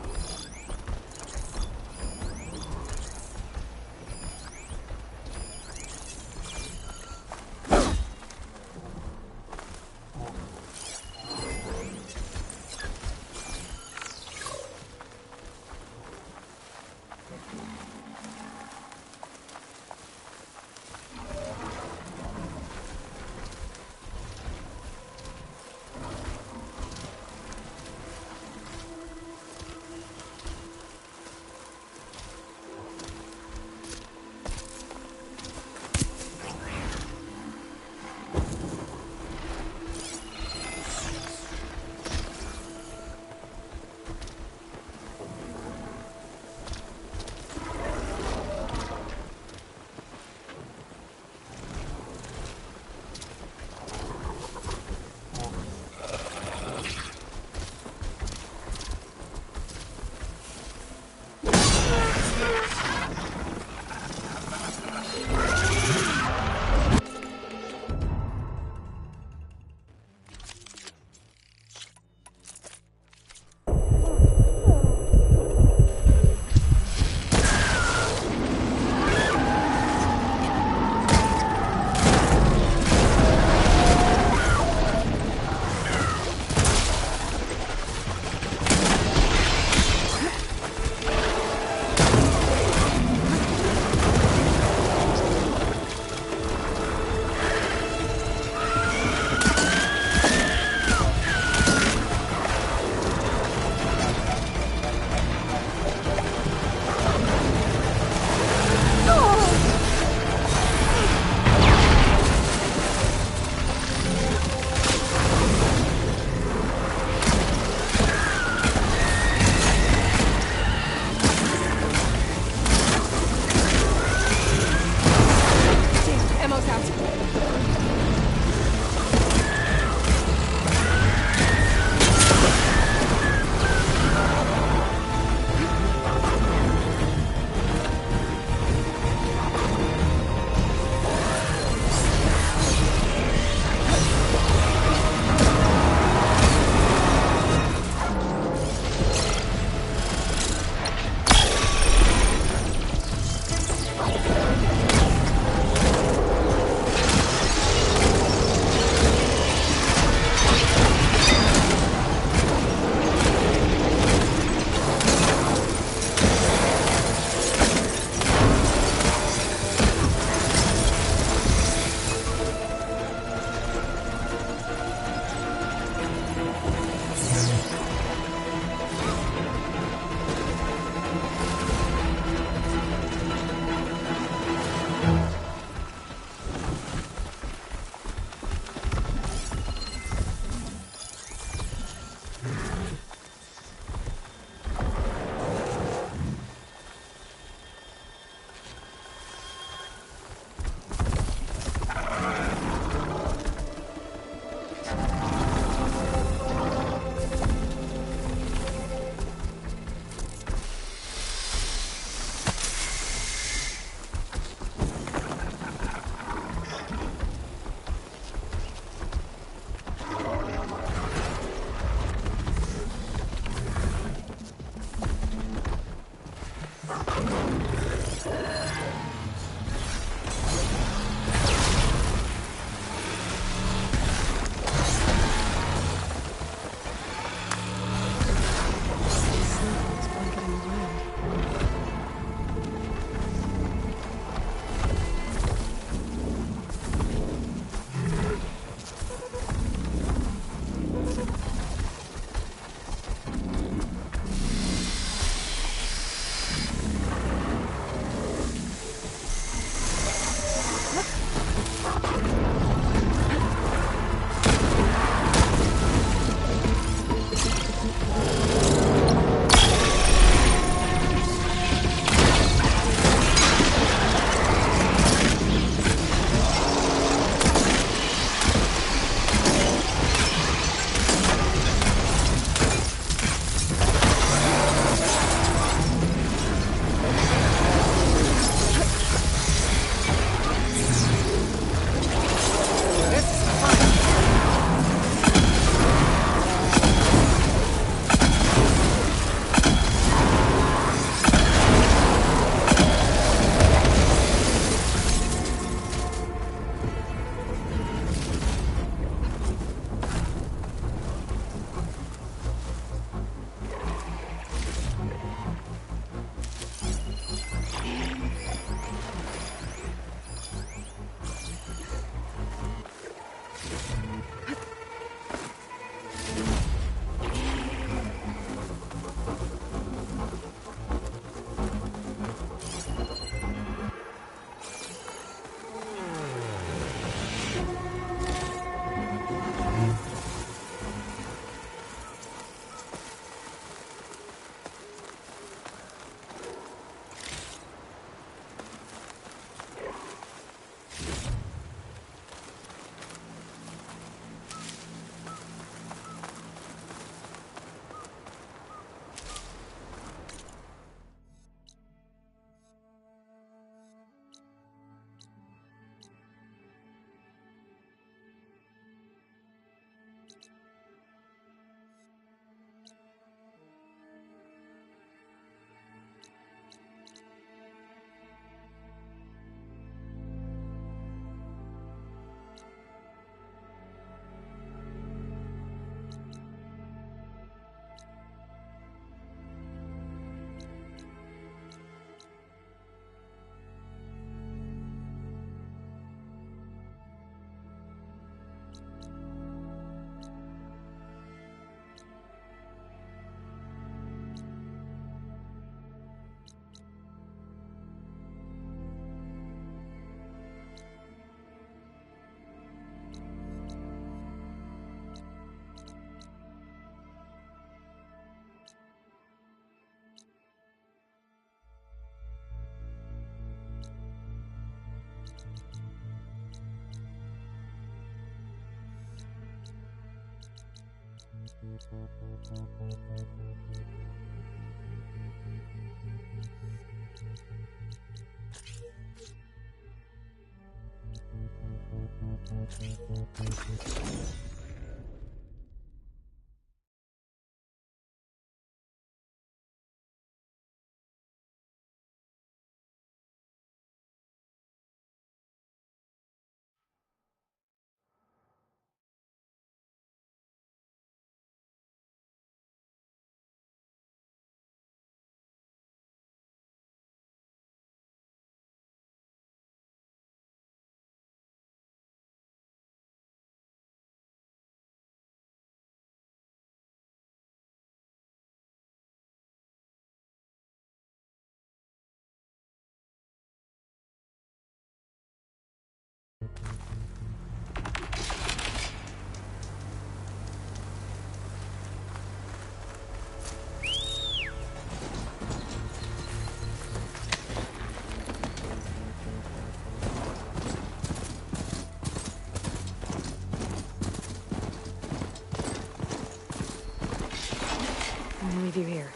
I'll leave you here.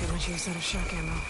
Get much use out of shock ammo.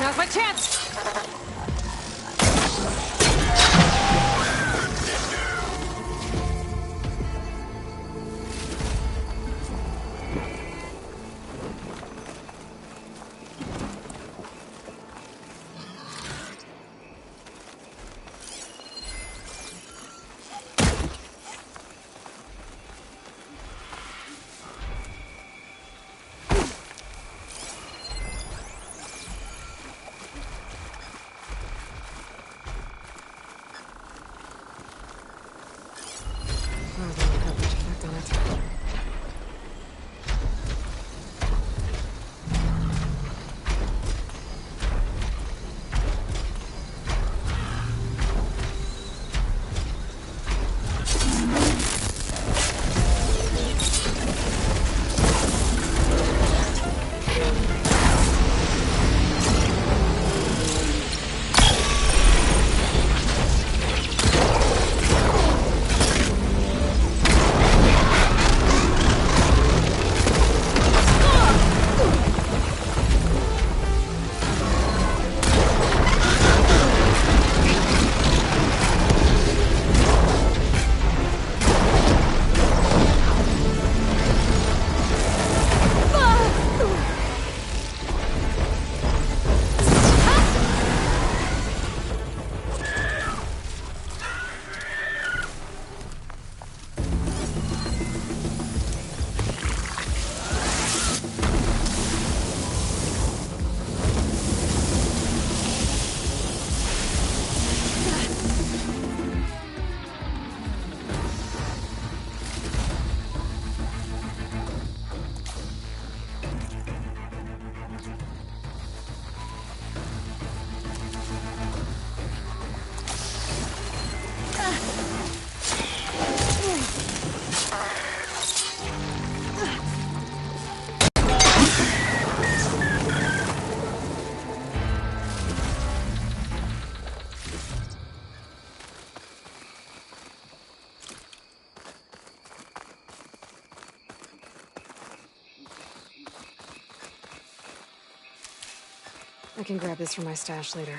Now's my chance! I can grab this from my stash later.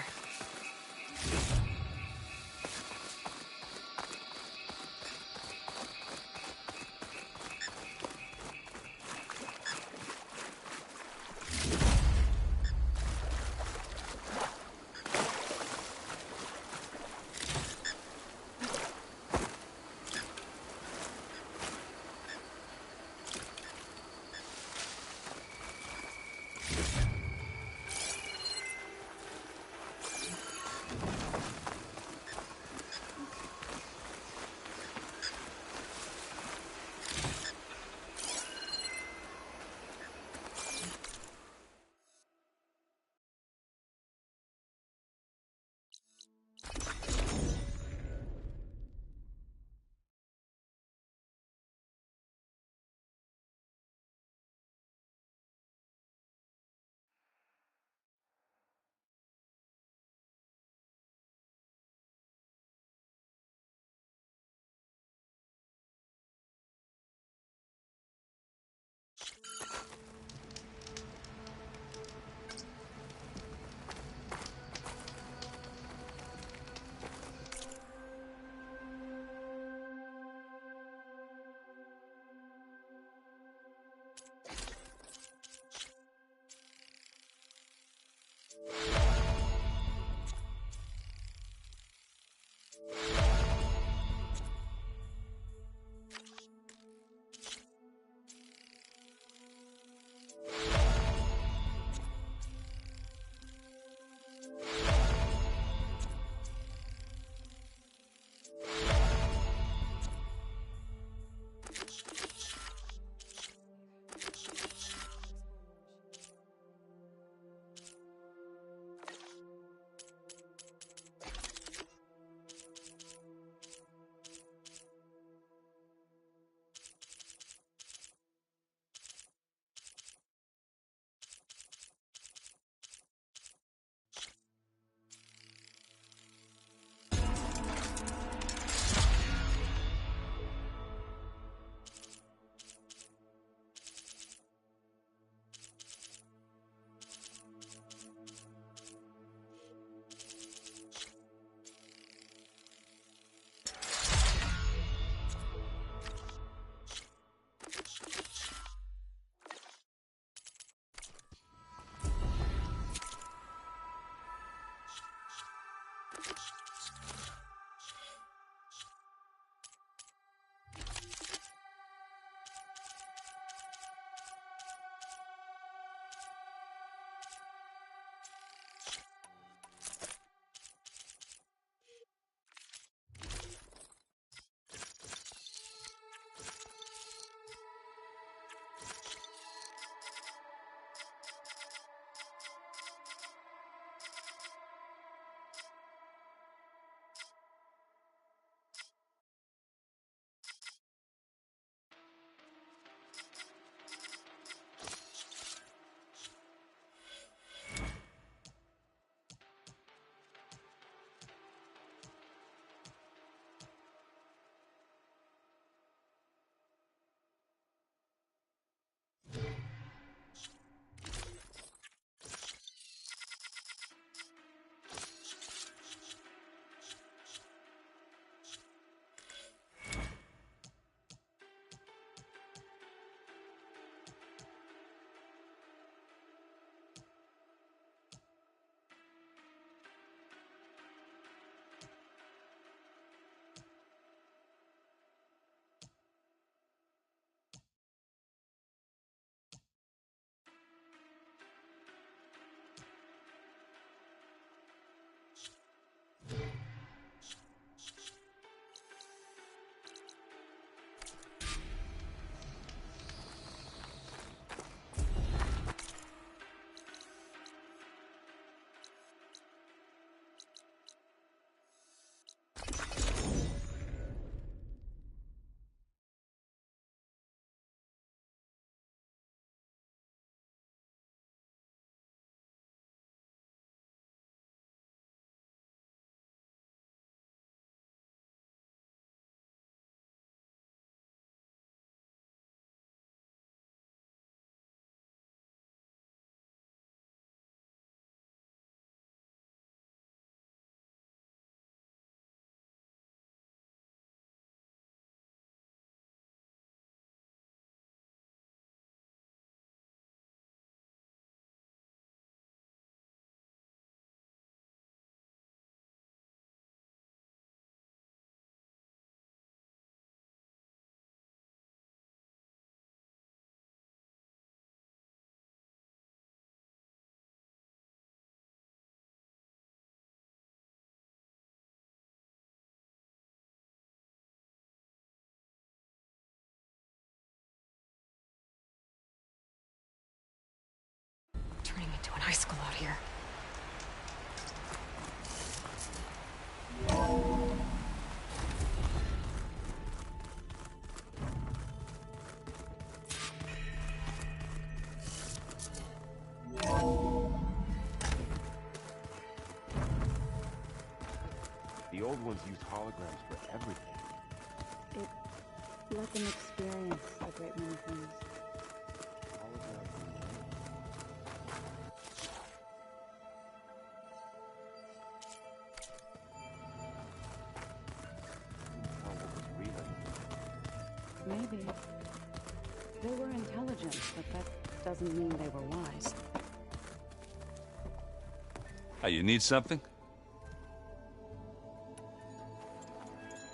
high school out here. The old ones used holograms for everything. It let them experience a great many things. Maybe. They were intelligent, but that doesn't mean they were wise. Hey, you need something?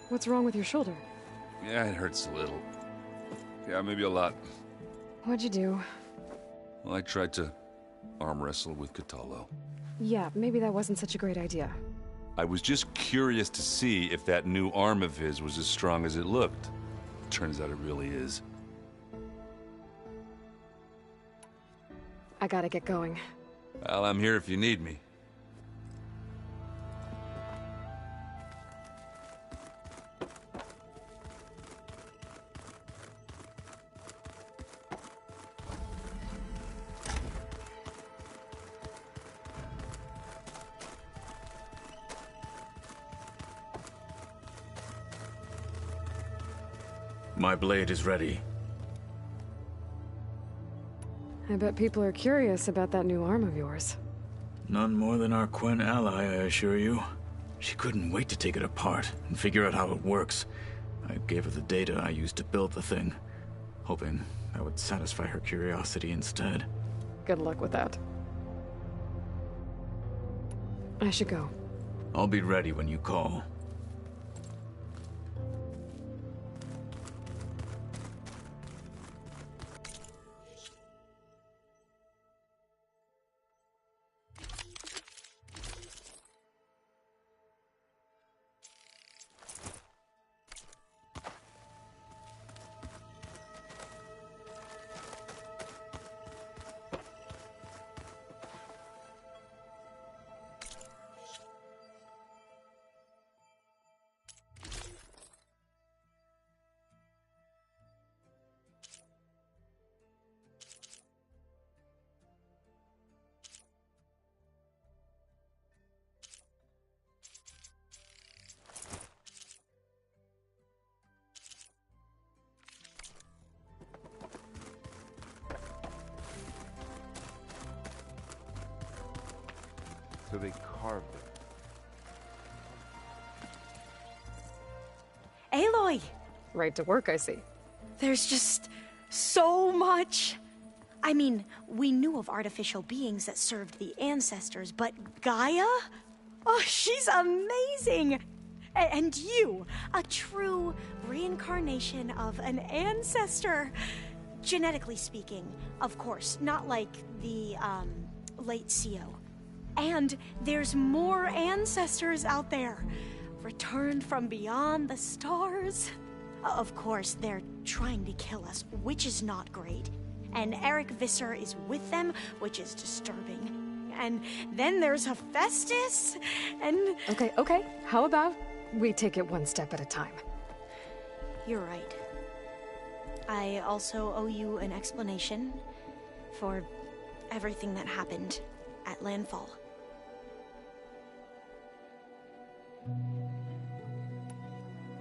What's wrong with your shoulder? Yeah, it hurts a little. Yeah, maybe a lot. What'd you do? Well, I tried to arm wrestle with Catallo. Yeah, maybe that wasn't such a great idea. I was just curious to see if that new arm of his was as strong as it looked. Turns out it really is. I gotta get going. Well, I'm here if you need me. My blade is ready. I bet people are curious about that new arm of yours. None more than our Quen ally, I assure you. She couldn't wait to take it apart and figure out how it works. I gave her the data I used to build the thing, hoping that would satisfy her curiosity instead. Good luck with that. I should go. I'll be ready when you call. So they carved it. Aloy! Right to work, I see. There's just so much. I mean, we knew of artificial beings that served the ancestors, but Gaia? Oh, she's amazing! And you, a true reincarnation of an ancestor. Genetically speaking, of course, not like the, late CO. And there's more ancestors out there, returned from beyond the stars. Of course, they're trying to kill us, which is not great. And Eric Visser is with them, which is disturbing. And then there's Hephaestus, and... Okay. How about we take it one step at a time? You're right. I also owe you an explanation for everything that happened at Landfall.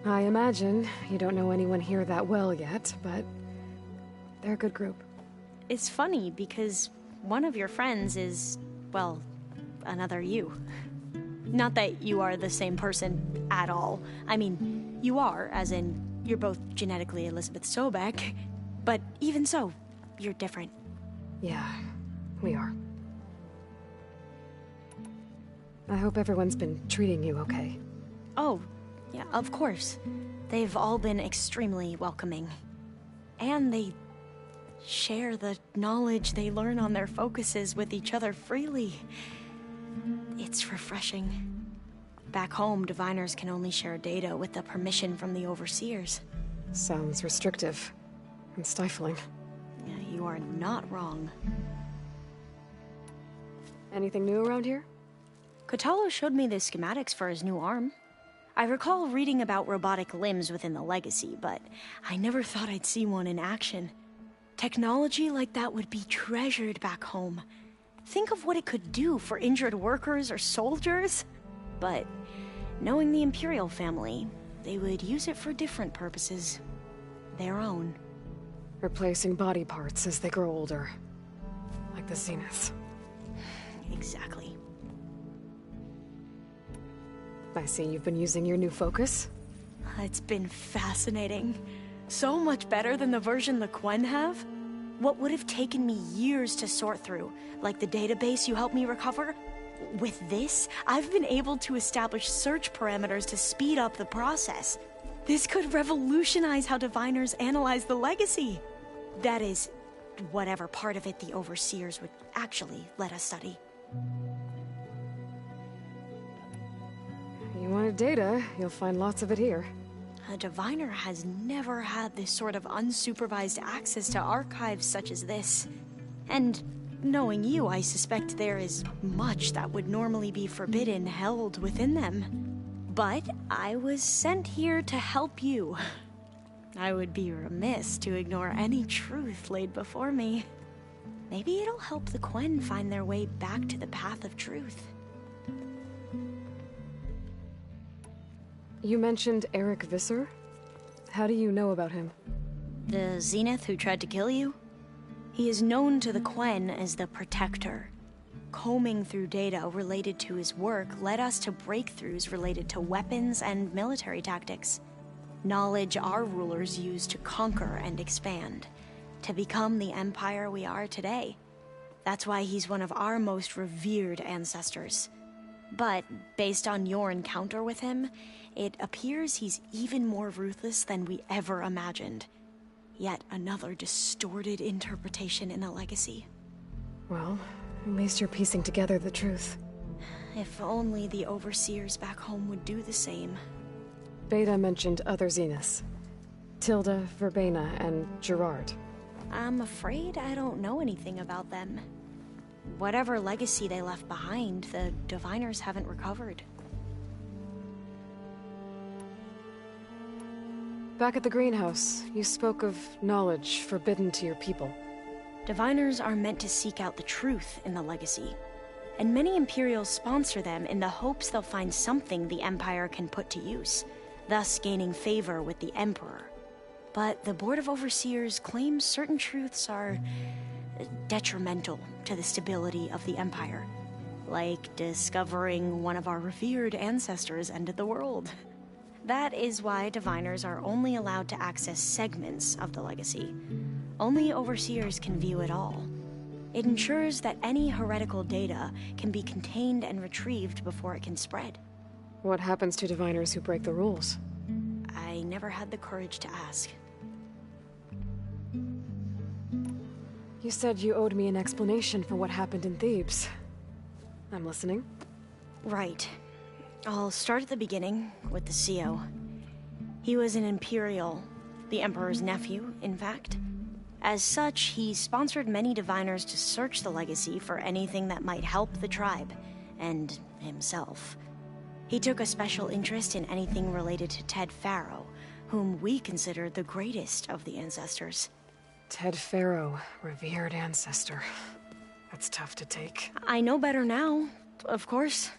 I imagine you don't know anyone here that well yet, but they're a good group. It's funny because one of your friends is, well, another you. Not that you are the same person at all. I mean, you are, as in, you're both genetically Elizabeth Sobek, but even so, you're different. Yeah, we are. I hope everyone's been treating you okay. Oh, yeah, of course. They've all been extremely welcoming. And they share the knowledge they learn on their focuses with each other freely. It's refreshing. Back home, diviners can only share data with the permission from the overseers. Sounds restrictive and stifling. Yeah, you are not wrong. Anything new around here? Kotalo showed me the schematics for his new arm. I recall reading about robotic limbs within the Legacy, but I never thought I'd see one in action. Technology like that would be treasured back home. Think of what it could do for injured workers or soldiers. But knowing the Imperial family, they would use it for different purposes. Their own. Replacing body parts as they grow older. Like the Zenith. Exactly. I see you've been using your new focus. It's been fascinating. So much better than the version the Quen have. What would have taken me years to sort through, like the database you helped me recover, with this, I've been able to establish search parameters to speed up the process. This could revolutionize how diviners analyze the Legacy. That is, whatever part of it the Overseers would actually let us study. You wanted data, you'll find lots of it here. A diviner has never had this sort of unsupervised access to archives such as this. And knowing you, I suspect there is much that would normally be forbidden held within them. But I was sent here to help you. I would be remiss to ignore any truth laid before me. Maybe it'll help the Quen find their way back to the path of truth. You mentioned Eric Visser? How do you know about him? The Zenith who tried to kill you? He is known to the Quen as the Protector. Combing through data related to his work led us to breakthroughs related to weapons and military tactics. Knowledge our rulers used to conquer and expand, to become the empire we are today. That's why he's one of our most revered ancestors. But based on your encounter with him, it appears he's even more ruthless than we ever imagined. Yet another distorted interpretation in the Legacy. Well, at least you're piecing together the truth. If only the Overseers back home would do the same. Beta mentioned other Zeniths. Tilda, Verbena, and Gerard. I'm afraid I don't know anything about them. Whatever legacy they left behind, the diviners haven't recovered. Back at the greenhouse, you spoke of knowledge forbidden to your people. Diviners are meant to seek out the truth in the Legacy, and many Imperials sponsor them in the hopes they'll find something the Empire can put to use, thus gaining favor with the Emperor. But the Board of Overseers claims certain truths are detrimental to the stability of the Empire, like discovering one of our revered ancestors ended the world. That is why diviners are only allowed to access segments of the Legacy. Only Overseers can view it all. It ensures that any heretical data can be contained and retrieved before it can spread. What happens to diviners who break the rules? I never had the courage to ask. You said you owed me an explanation for what happened in Thebes. I'm listening. Right. I'll start at the beginning, with the CO. He was an Imperial, the Emperor's nephew, in fact. As such, he sponsored many diviners to search the Legacy for anything that might help the tribe, and himself. He took a special interest in anything related to Ted Faro, whom we consider the greatest of the ancestors. Ted Faro, revered ancestor. That's tough to take. I know better now, of course.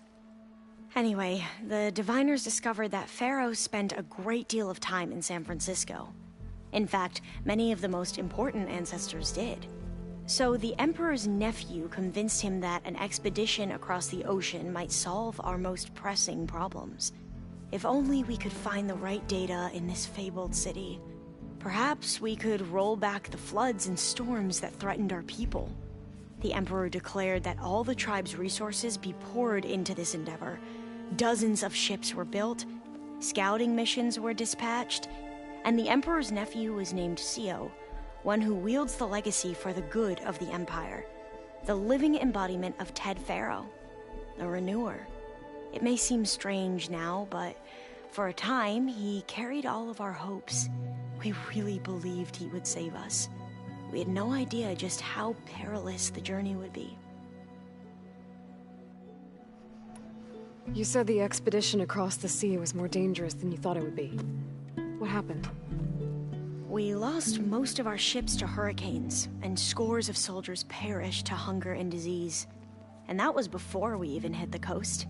Anyway, the diviners discovered that Faro spent a great deal of time in San Francisco. In fact, many of the most important ancestors did. So the Emperor's nephew convinced him that an expedition across the ocean might solve our most pressing problems. If only we could find the right data in this fabled city. Perhaps we could roll back the floods and storms that threatened our people. The Emperor declared that all the tribe's resources be poured into this endeavor. Dozens of ships were built, scouting missions were dispatched, and the Emperor's nephew was named CO, one who wields the Legacy for the good of the Empire. The living embodiment of Ted Faro, the Renewer. It may seem strange now, but for a time, he carried all of our hopes. We really believed he would save us. We had no idea just how perilous the journey would be. You said the expedition across the sea was more dangerous than you thought it would be. What happened? We lost most of our ships to hurricanes, and scores of soldiers perished to hunger and disease. And that was before we even hit the coast.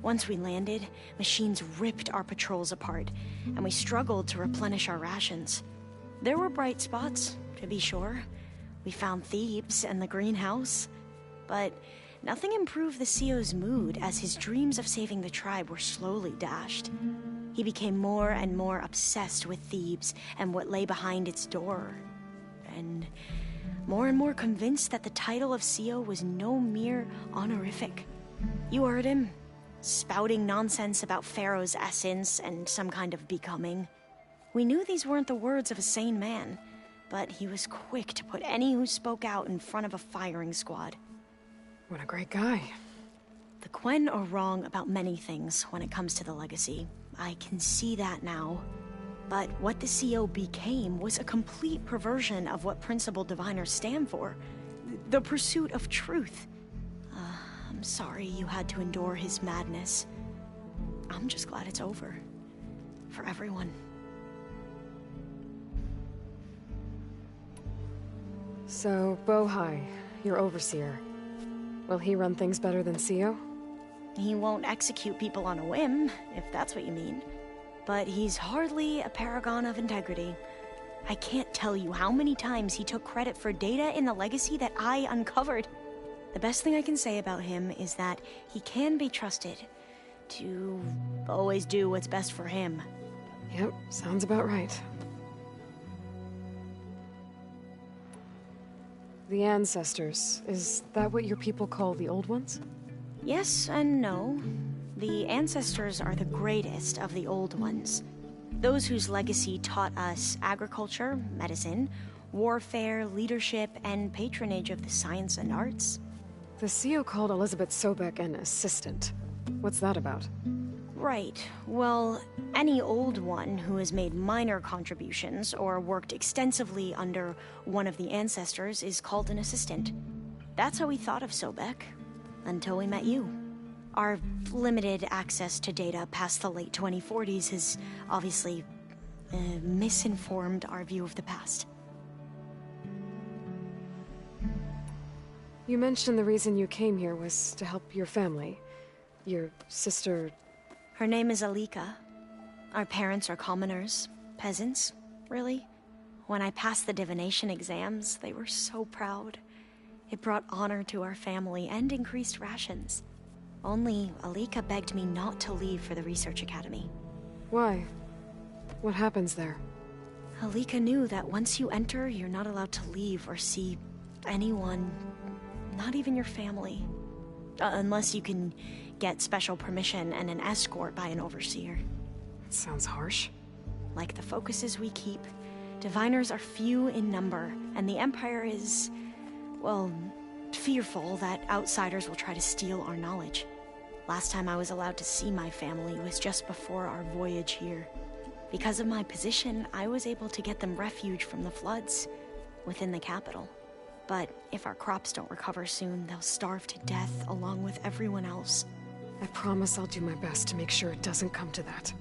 Once we landed, machines ripped our patrols apart, and we struggled to replenish our rations. There were bright spots, to be sure. We found Thebes and the greenhouse, but nothing improved the CEO's mood as his dreams of saving the tribe were slowly dashed. He became more and more obsessed with Thebes and what lay behind its door, and more convinced that the title of CEO was no mere honorific. You heard him, spouting nonsense about Pharaoh's essence and some kind of becoming. We knew these weren't the words of a sane man, but he was quick to put any who spoke out in front of a firing squad. What a great guy. The Quen are wrong about many things when it comes to the legacy. I can see that now. But what the CO became was a complete perversion of what principal diviners stand for. The pursuit of truth. I'm sorry you had to endure his madness. I'm just glad it's over. For everyone. So, Bohai, your overseer. Will he run things better than CEO? He won't execute people on a whim, if that's what you mean. But he's hardly a paragon of integrity. I can't tell you how many times he took credit for data in the legacy that I uncovered. The best thing I can say about him is that he can be trusted to always do what's best for him. Yep, sounds about right. The ancestors, is that what your people call the old ones? Yes and no. The ancestors are the greatest of the old ones. Those whose legacy taught us agriculture, medicine, warfare, leadership, and patronage of the science and arts. The CEO called Elizabeth Sobek an assistant. What's that about? Right. Well, any old one who has made minor contributions or worked extensively under one of the ancestors is called an assistant. That's how we thought of Sobek. Until we met you. Our limited access to data past the late 2040s has obviously misinformed our view of the past. You mentioned the reason you came here was to help your family. Your sister... Her name is Alika. Our parents are commoners. Peasants, really. When I passed the divination exams, they were so proud. It brought honor to our family and increased rations. Only Alika begged me not to leave for the research academy. Why? What happens there? Alika knew that once you enter, you're not allowed to leave or see anyone, not even your family. Unless you can get special permission and an escort by an overseer. That sounds harsh. Like the focuses we keep, diviners are few in number, and the Empire is... well, fearful that outsiders will try to steal our knowledge. Last time I was allowed to see my family was just before our voyage here. Because of my position, I was able to get them refuge from the floods within the capital. But if our crops don't recover soon, they'll starve to death along with everyone else. I promise I'll do my best to make sure it doesn't come to that.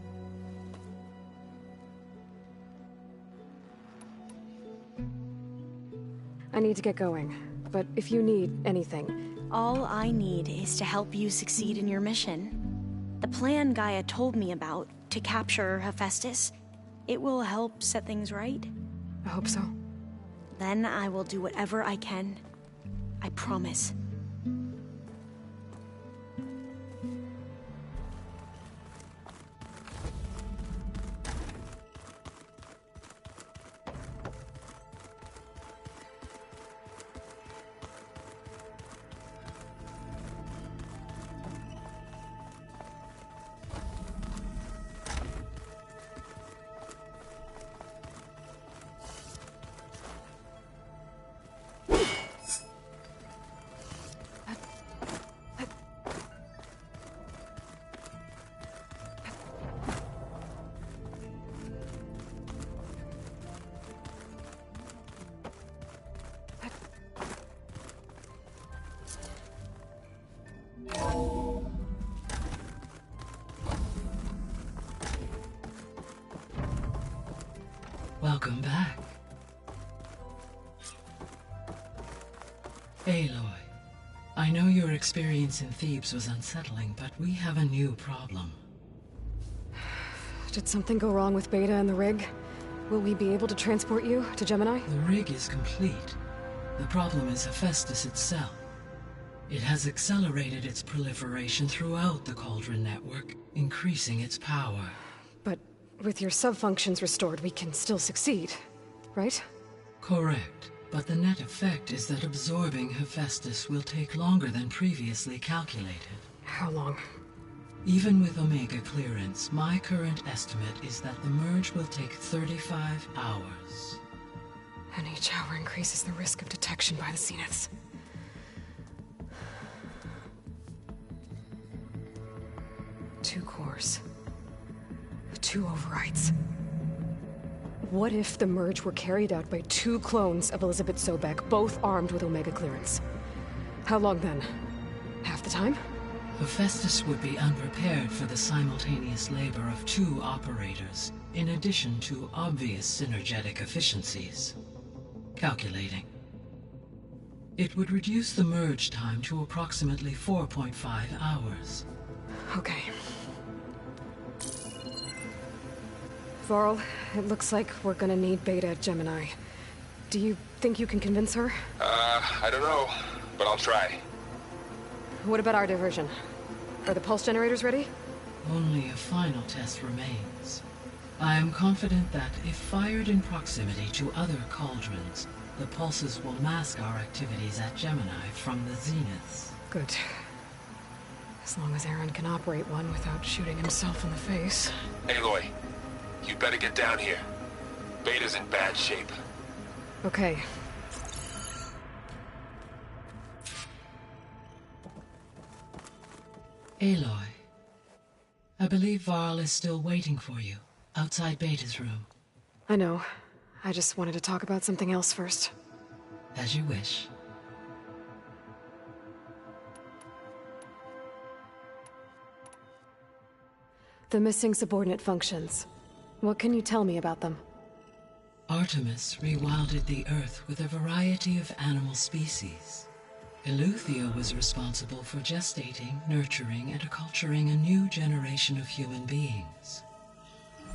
I need to get going, but if you need anything... All I need is to help you succeed in your mission. The plan Gaia told me about, to capture Hephaestus, it will help set things right. I hope so. Then I will do whatever I can. I promise. Welcome back. Aloy, I know your experience in Thebes was unsettling, but we have a new problem. Did something go wrong with Beta and the rig? Will we be able to transport you to Gemini? The rig is complete. The problem is Hephaestus itself. It has accelerated its proliferation throughout the Cauldron network, increasing its power. But with your sub-functions restored, we can still succeed, right? Correct. But the net effect is that absorbing Hephaestus will take longer than previously calculated. How long? Even with Omega clearance, my current estimate is that the merge will take 35 hours. And each hour increases the risk of detection by the Zeniths. Two cores. 2 overrides. What if the merge were carried out by 2 clones of Elizabeth Sobek, both armed with Omega clearance? How long then? Half the time? Hephaestus would be unprepared for the simultaneous labor of 2 operators, in addition to obvious synergetic efficiencies. Calculating. It would reduce the merge time to approximately 4.5 hours. Okay. Varl, it looks like we're gonna need Beta at Gemini. Do you think you can convince her? I don't know, but I'll try. What about our diversion? Are the pulse generators ready? Only a final test remains. I am confident that if fired in proximity to other cauldrons, the pulses will mask our activities at Gemini from the Zeniths. Good. As long as Aaron can operate one without shooting himself in the face. Aloy, you better get down here. Beta's in bad shape. Okay. Aloy, I believe Varl is still waiting for you, outside Beta's room. I know. I just wanted to talk about something else first. As you wish. The missing subordinate functions. What can you tell me about them? Artemis rewilded the Earth with a variety of animal species. Eleuthia was responsible for gestating, nurturing, and acculturating a new generation of human beings.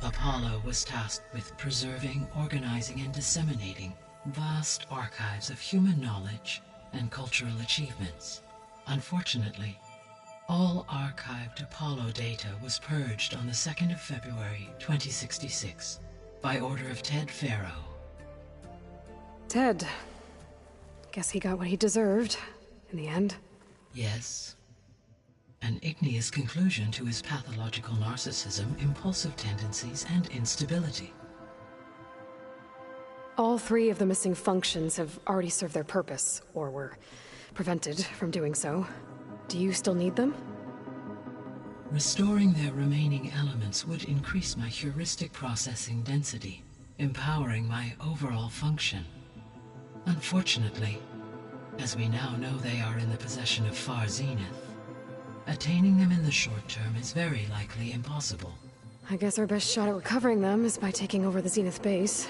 Apollo was tasked with preserving, organizing, and disseminating vast archives of human knowledge and cultural achievements. Unfortunately, all archived Apollo data was purged on the 2nd of February, 2066, by order of Ted Farrow. Ted. Guess he got what he deserved, in the end. Yes. An igneous conclusion to his pathological narcissism, impulsive tendencies, and instability. All 3 of the missing functions have already served their purpose, or were prevented from doing so. Do you still need them? Restoring their remaining elements would increase my heuristic processing density, empowering my overall function. Unfortunately, as we now know they are in the possession of Far Zenith, attaining them in the short term is very likely impossible. I guess our best shot at recovering them is by taking over the Zenith base.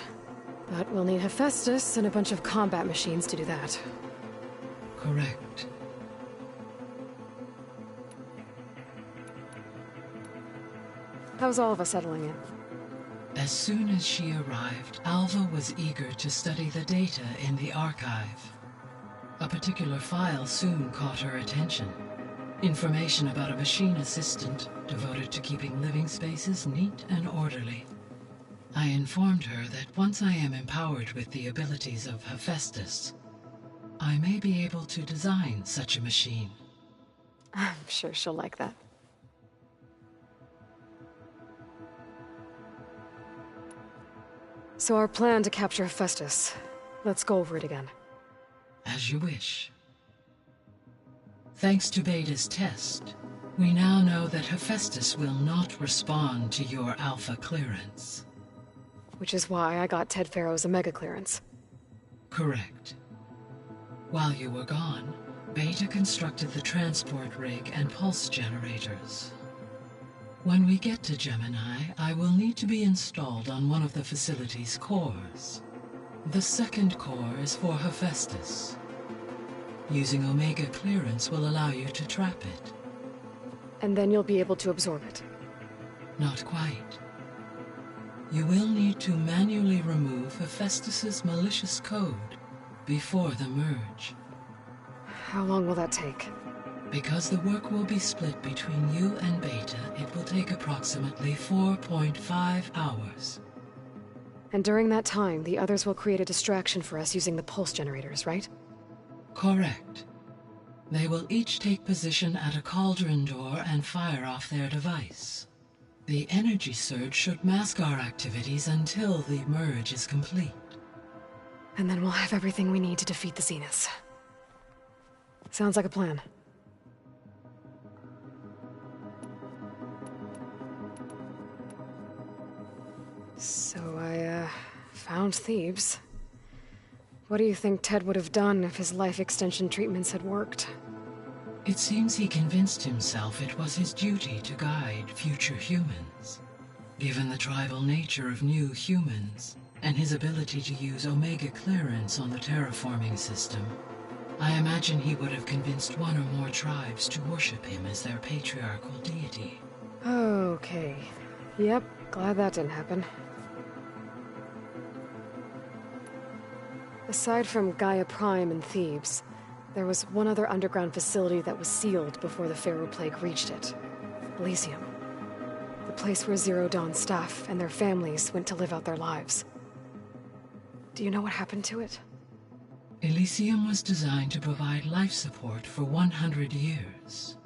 But we'll need Hephaestus and a bunch of combat machines to do that. Correct. How's Alva settling in? As soon as she arrived, Alva was eager to study the data in the archive. A particular file soon caught her attention. Information about a machine assistant devoted to keeping living spaces neat and orderly. I informed her that once I am empowered with the abilities of Hephaestus, I may be able to design such a machine. I'm sure she'll like that. So our plan to capture Hephaestus. Let's go over it again. As you wish. Thanks to Beta's test, we now know that Hephaestus will not respond to your Alpha clearance. Which is why I got Ted Farrow's Omega clearance. Correct. While you were gone, Beta constructed the transport rig and pulse generators. When we get to Gemini, I will need to be installed on one of the facility's cores. The second core is for Hephaestus. Using Omega clearance will allow you to trap it. And then you'll be able to absorb it. Not quite. You will need to manually remove Hephaestus's malicious code before the merge. How long will that take? Because the work will be split between you and Beta, it will take approximately 4.5 hours. And during that time, the others will create a distraction for us using the pulse generators, right? Correct. They will each take position at a cauldron door and fire off their device. The energy surge should mask our activities until the merge is complete. And then we'll have everything we need to defeat the Zeniths. Sounds like a plan. So I, found Thebes. What do you think Ted would have done if his life extension treatments had worked? It seems he convinced himself it was his duty to guide future humans. Given the tribal nature of new humans, and his ability to use Omega clearance on the terraforming system, I imagine he would have convinced one or more tribes to worship him as their patriarchal deity. Okay. Yep, glad that didn't happen. Aside from Gaia Prime and Thebes, there was one other underground facility that was sealed before the Pharaoh Plague reached it. Elysium. The place where Zero Dawn staff and their families went to live out their lives. Do you know what happened to it? Elysium was designed to provide life support for 100 years.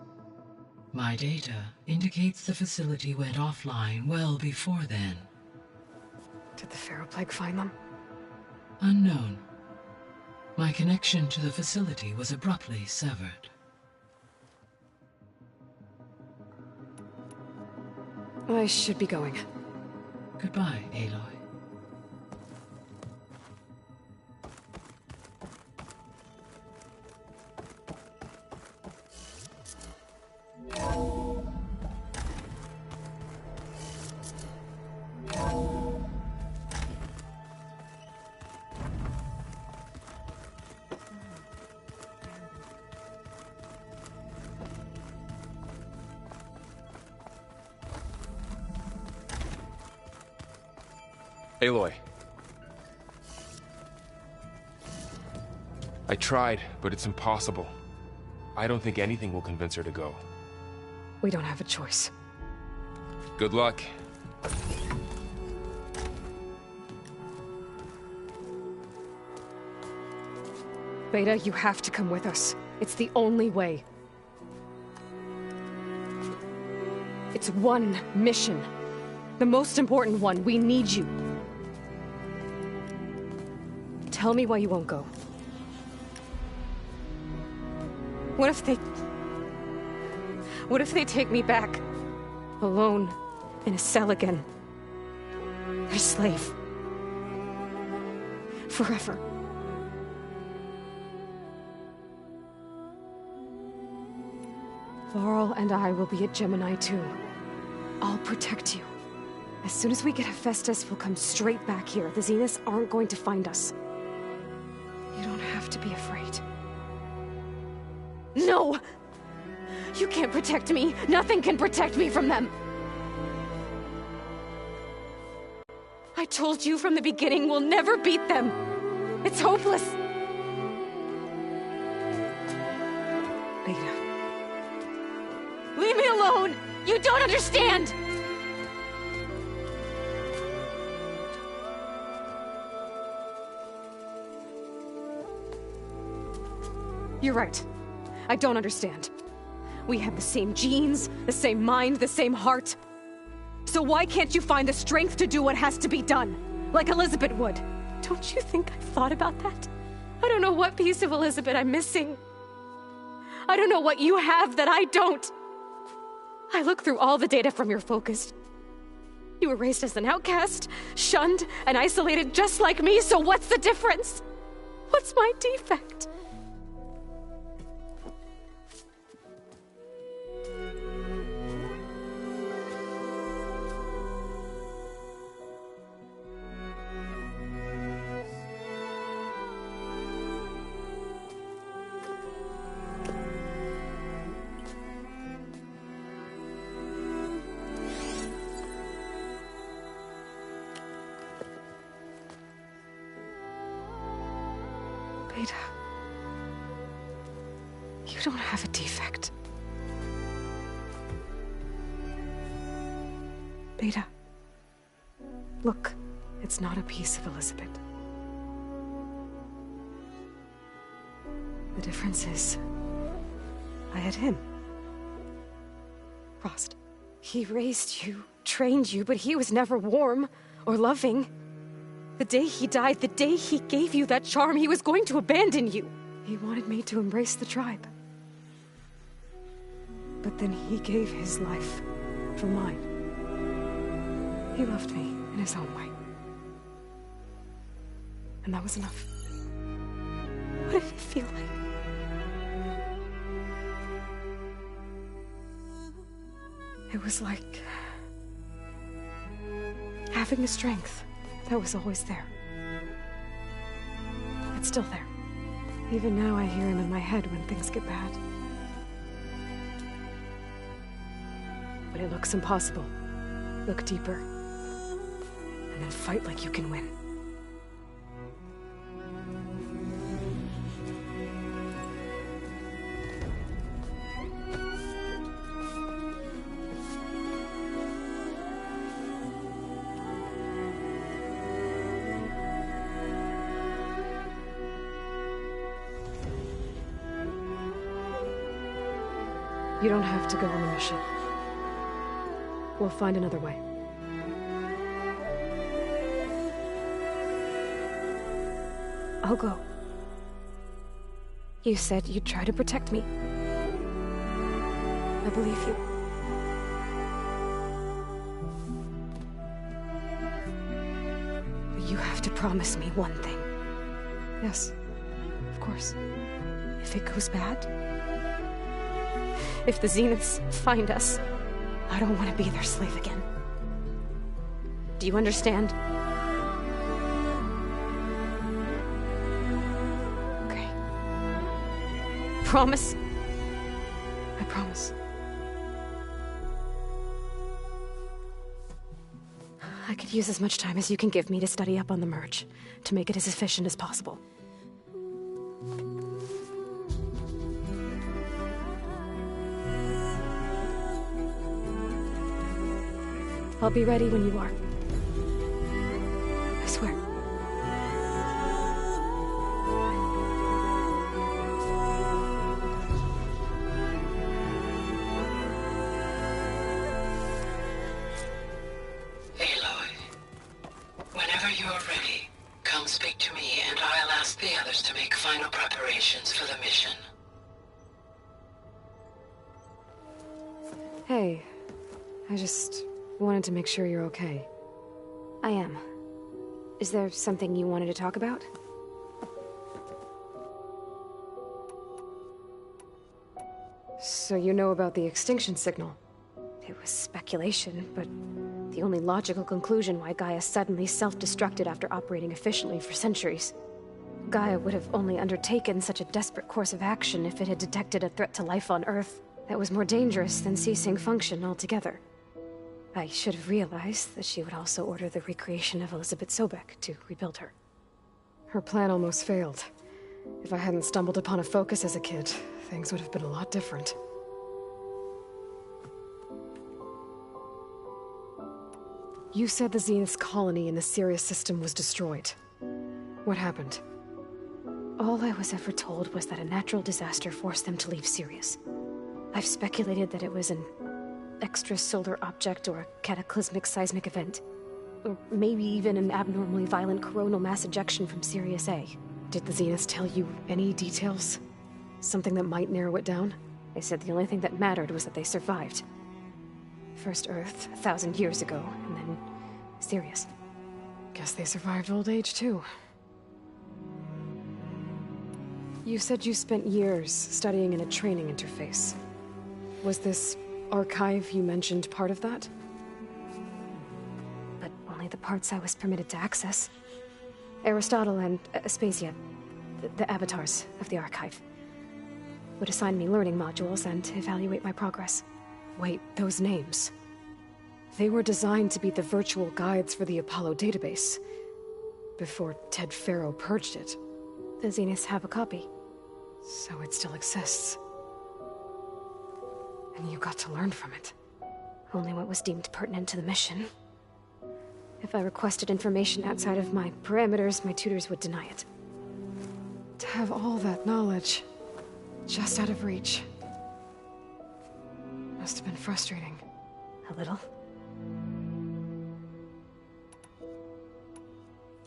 My data indicates the facility went offline well before then. Did the Pharaoh Plague find them? Unknown. My connection to the facility was abruptly severed. I should be going. Goodbye, Aloy. Aloy. I tried, but it's impossible. I don't think anything will convince her to go. We don't have a choice. Good luck. Beta, you have to come with us. It's the only way. It's one mission. The most important one. We need you. Tell me why you won't go. What if they take me back? Alone, in a cell again. A slave. Forever. Varl and I will be at Gemini too. I'll protect you. As soon as we get Hephaestus, we'll come straight back here. The Zeniths aren't going to find us. You don't have to be afraid. No! You can't protect me. Nothing can protect me from them. I told you from the beginning we'll never beat them. It's hopeless. Beta. Leave me alone! You don't understand! You're right. I don't understand. We have the same genes, the same mind, the same heart. So why can't you find the strength to do what has to be done? Like Elizabeth would. Don't you think I've thought about that? I don't know what piece of Elizabeth I'm missing. I don't know what you have that I don't. I look through all the data from your focus. You were raised as an outcast, shunned, and isolated just like me, so what's the difference? What's my defect? You don't have a defect. Beta. Look, it's not a piece of Elizabeth. The difference is, I had him. Frost. He raised you, trained you, but he was never warm or loving. The day he died, the day he gave you that charm, he was going to abandon you. He wanted me to embrace the tribe. But then he gave his life for mine. He loved me in his own way. And that was enough. What did it feel like? It was like having a strength that was always there. It's still there. Even now I hear him in my head when things get bad. When it looks impossible, look deeper. And then fight like you can win. You don't have to go on the mission. We'll find another way. I'll go. You said you'd try to protect me. I believe you. But you have to promise me one thing. Yes, of course. If it goes bad, if the Zeniths find us, I don't want to be their slave again. Do you understand? Okay. Promise? I promise. I could use as much time as you can give me to study up on the merge, to make it as efficient as possible. I'll be ready when you are. I swear. Aloy, whenever you're ready, come speak to me and I'll ask the others to make final preparations for the mission. Hey, I just wanted to make sure you're okay. I am. Is there something you wanted to talk about? So you know about the extinction signal? It was speculation, but the only logical conclusion why Gaia suddenly self-destructed after operating efficiently for centuries. Gaia would have only undertaken such a desperate course of action if it had detected a threat to life on Earth that was more dangerous than ceasing function altogether. I should have realized that she would also order the recreation of Elizabeth Sobek to rebuild her. Her plan almost failed. If I hadn't stumbled upon a focus as a kid, things would have been a lot different. You said the Zenith's colony in the Sirius system was destroyed. What happened? All I was ever told was that a natural disaster forced them to leave Sirius. I've speculated that it was an extrasolar object or a cataclysmic seismic event. Or maybe even an abnormally violent coronal mass ejection from Sirius A. Did the Zeniths tell you any details? Something that might narrow it down? They said the only thing that mattered was that they survived. First Earth, 1,000 years ago, and then Sirius. Guess they survived old age, too. You said you spent years studying in a training interface. Was this archive you mentioned part of that? But only the parts I was permitted to access. Aristotle and Aspasia, the avatars of the archive, would assign me learning modules and evaluate my progress. Wait, those names. They were designed to be the virtual guides for the Apollo database, before Ted Faro purged it. The Zeniths have a copy, so it still exists. and you got to learn from it. Only what was deemed pertinent to the mission. If I requested information outside of my parameters, my tutors would deny it. To have all that knowledge, just out of reach. Must have been frustrating. A little.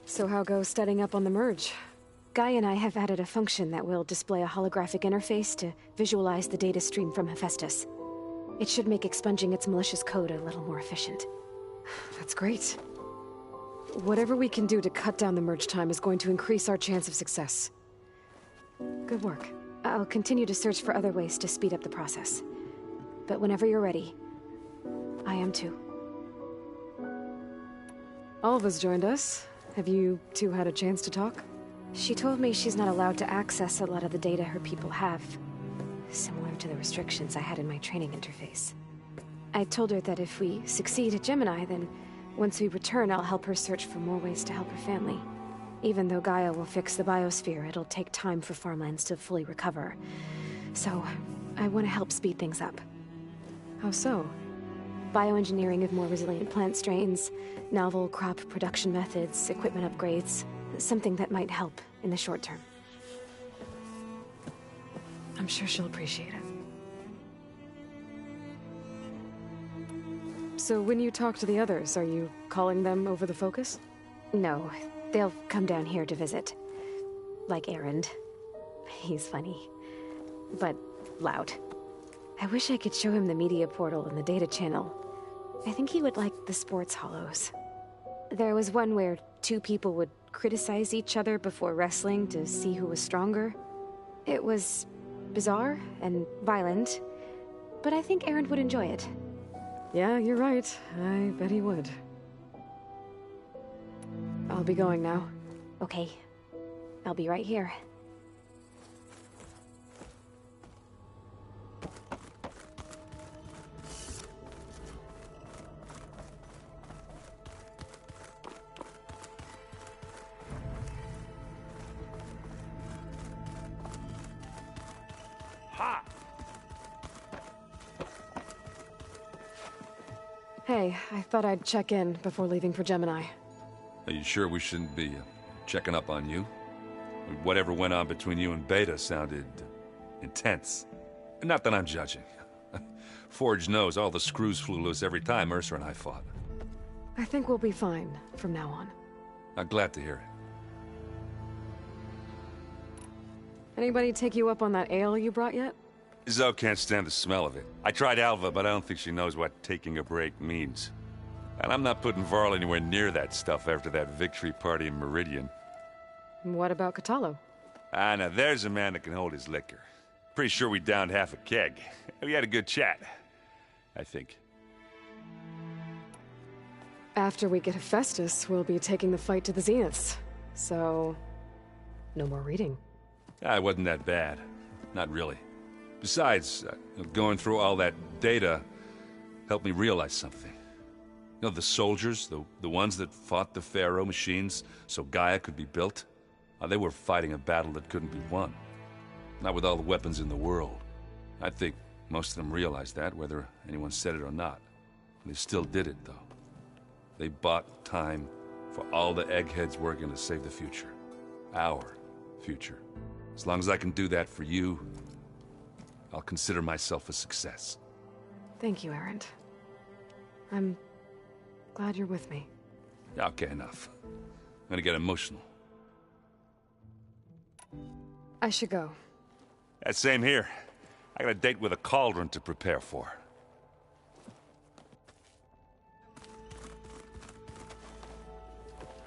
So how goes studying up on the merge? Guy and I have added a function that will display a holographic interface to visualize the data stream from Hephaestus. It should make expunging its malicious code a little more efficient. That's great. Whatever we can do to cut down the merge time is going to increase our chance of success. Good work. I'll continue to search for other ways to speed up the process. But whenever you're ready, I am too. Alva's joined us. Have you two had a chance to talk? She told me she's not allowed to access a lot of the data her people have. Similar to the restrictions I had in my training interface. I told her that if we succeed at Gemini, then once we return, I'll help her search for more ways to help her family. Even though Gaia will fix the biosphere, it'll take time for farmlands to fully recover. So, I want to help speed things up. How so? Bioengineering of more resilient plant strains, novel crop production methods, equipment upgrades. Something that might help in the short term. I'm sure she'll appreciate it. So when you talk to the others, are you calling them over the focus? No, they'll come down here to visit. Like Erend. He's funny. But loud. I wish I could show him the media portal and the data channel. I think he would like the sports hollows. There was one where two people would criticize each other before wrestling to see who was stronger. It was bizarre and violent, but I think Erend would enjoy it. Yeah, you're right. I bet he would. I'll be going now. Okay. I'll be right here. Hey, I thought I'd check in before leaving for Gemini. Are you sure we shouldn't be checking up on you? Whatever went on between you and Beta sounded intense. Not that I'm judging. Forge knows all the screws flew loose every time Mercer and I fought. I think we'll be fine from now on. I'm glad to hear it. Anybody take you up on that ale you brought yet? Zoe can't stand the smell of it. I tried Alva, but I don't think she knows what taking a break means. And I'm not putting Varl anywhere near that stuff after that victory party in Meridian. What about Catalo? Ah, now there's a man that can hold his liquor. Pretty sure we downed half a keg. We had a good chat, I think. After we get Hephaestus, we'll be taking the fight to the Zeniths. So, no more reading. Ah, it wasn't that bad. Not really. Besides, going through all that data helped me realize something. You know, the soldiers, the ones that fought the Pharaoh machines so Gaia could be built, they were fighting a battle that couldn't be won. Not with all the weapons in the world. I think most of them realized that, whether anyone said it or not. They still did it, though. They bought time for all the eggheads working to save the future. Our future. As long as I can do that for you, I'll consider myself a success. Thank you, Erend. I'm glad you're with me. Okay, enough. I'm gonna get emotional. I should go. Same here. I got a date with a cauldron to prepare for.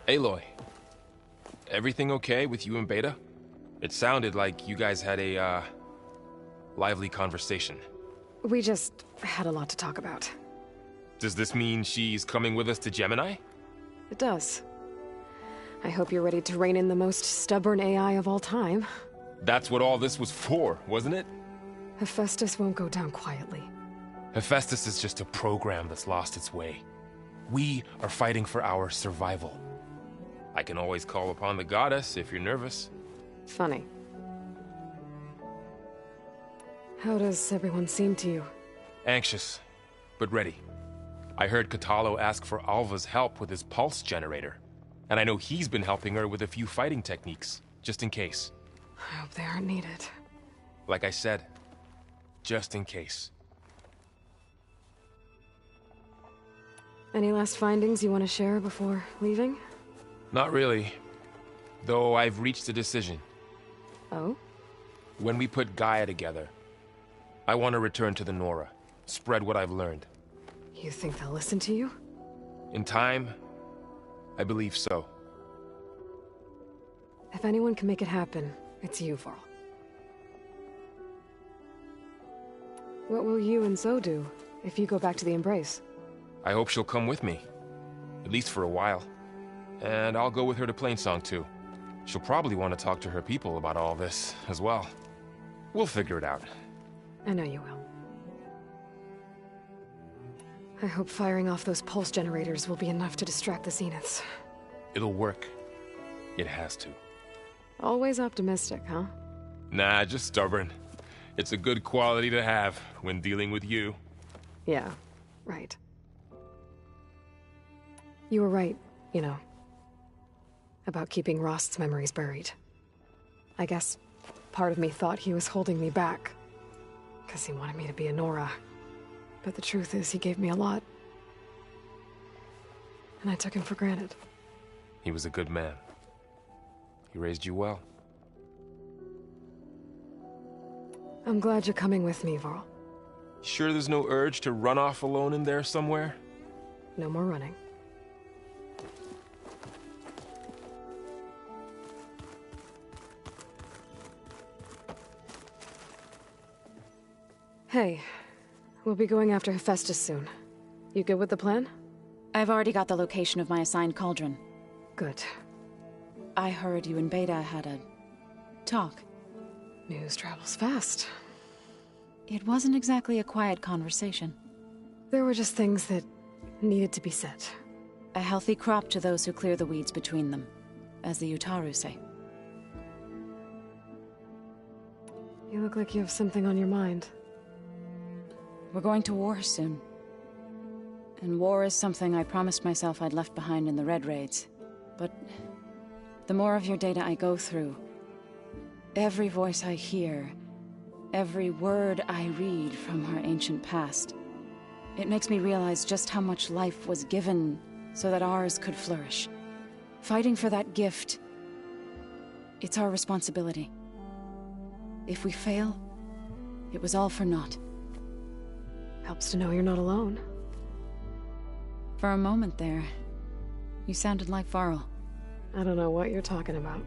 Aloy, everything okay with you and Beta? It sounded like you guys had a, lively conversation. We just had a lot to talk about. Does this mean she's coming with us to Gemini? It does. I hope you're ready to rein in the most stubborn AI of all time. That's what all this was for, wasn't it? Hephaestus won't go down quietly. Hephaestus is just a program that's lost its way. We are fighting for our survival. I can always call upon the goddess if you're nervous. Funny. How does everyone seem to you? Anxious, but ready. I heard Katalo ask for Alva's help with his pulse generator. And I know he's been helping her with a few fighting techniques, just in case. I hope they aren't needed. Like I said, just in case. Any last findings you want to share before leaving? Not really. Though I've reached a decision. Oh? When we put Gaia together, I want to return to the Nora. Spread what I've learned. You think they'll listen to you? In time, I believe so. If anyone can make it happen, it's you, Varl. What will you and Zoe do if you go back to the Embrace? I hope she'll come with me. At least for a while. And I'll go with her to Plainsong too. She'll probably want to talk to her people about all this as well. We'll figure it out. I know you will. I hope firing off those pulse generators will be enough to distract the Zeniths. It'll work. It has to. Always optimistic, huh? Nah, just stubborn. It's a good quality to have when dealing with you. Yeah, right. You were right, you know. About keeping Rost's memories buried. I guess part of me thought he was holding me back. Because he wanted me to be a Nora. But the truth is, he gave me a lot. And I took him for granted. He was a good man. He raised you well. I'm glad you're coming with me, Varl. Sure there's no urge to run off alone in there somewhere? No more running. Hey, we'll be going after Hephaestus soon. You good with the plan? I've already got the location of my assigned cauldron. Good. I heard you and Beta had a talk. News travels fast. It wasn't exactly a quiet conversation. There were just things that needed to be said. A healthy crop to those who clear the weeds between them, as the Utaru say. You look like you have something on your mind. We're going to war soon. And war is something I promised myself I'd left behind in the Red Raids. But the more of your data I go through, every voice I hear, every word I read from our ancient past, it makes me realize just how much life was given so that ours could flourish. Fighting for that gift, it's our responsibility. If we fail, it was all for naught. Helps to know you're not alone. For a moment there, you sounded like Varl. I don't know what you're talking about.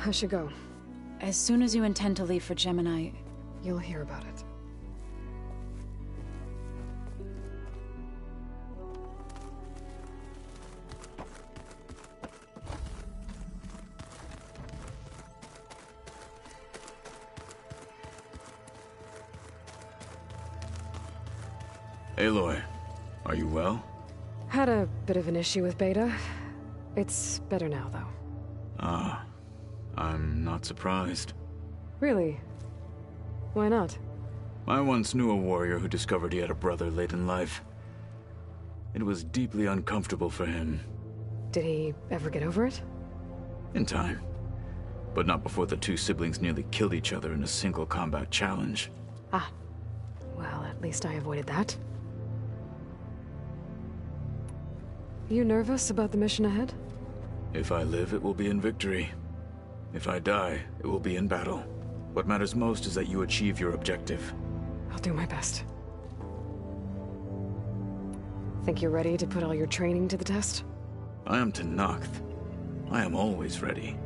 I should go. As soon as you intend to leave for Gemini, you'll hear about it. Aloy, are you well? Had a bit of an issue with Beta. It's better now, though. Ah, I'm not surprised. Really? Why not? I once knew a warrior who discovered he had a brother late in life. It was deeply uncomfortable for him. Did he ever get over it? In time. But not before the two siblings nearly killed each other in a single combat challenge. Ah. Well, at least I avoided that. You nervous about the mission ahead? If I live, it will be in victory. If I die, it will be in battle. What matters most is that you achieve your objective. I'll do my best. Think you're ready to put all your training to the test? I am Tenakth. I am always ready.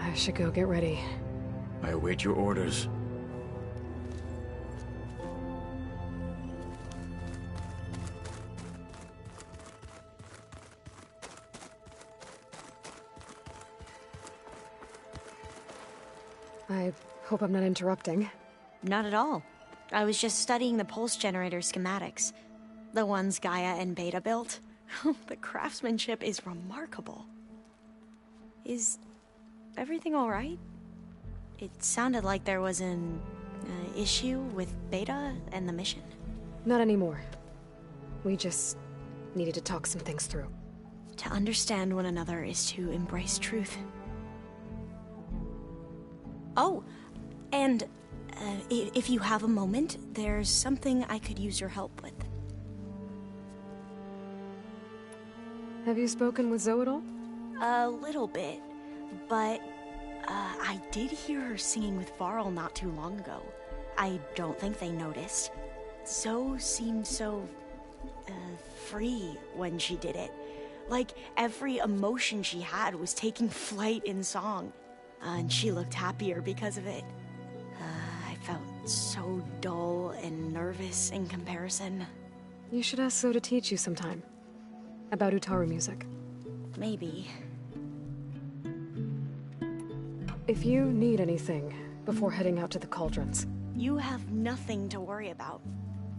I should go get ready. I await your orders. I hope I'm not interrupting. Not at all. I was just studying the pulse generator schematics. The ones Gaia and Beta built. The craftsmanship is remarkable. Is everything all right? It sounded like there was an issue with Beta and the mission. Not anymore. We just needed to talk some things through. To understand one another is to embrace truth. Oh, and if you have a moment, there's something I could use your help with. Have you spoken with Zoe at all? A little bit, but I did hear her singing with Varl not too long ago. I don't think they noticed. Zoe seemed so free when she did it. Like every emotion she had was taking flight in song. And she looked happier because of it. I felt so dull and nervous in comparison. You should ask Zoe to teach you sometime. About Utaru music. Maybe. If you need anything before heading out to the cauldrons. You have nothing to worry about.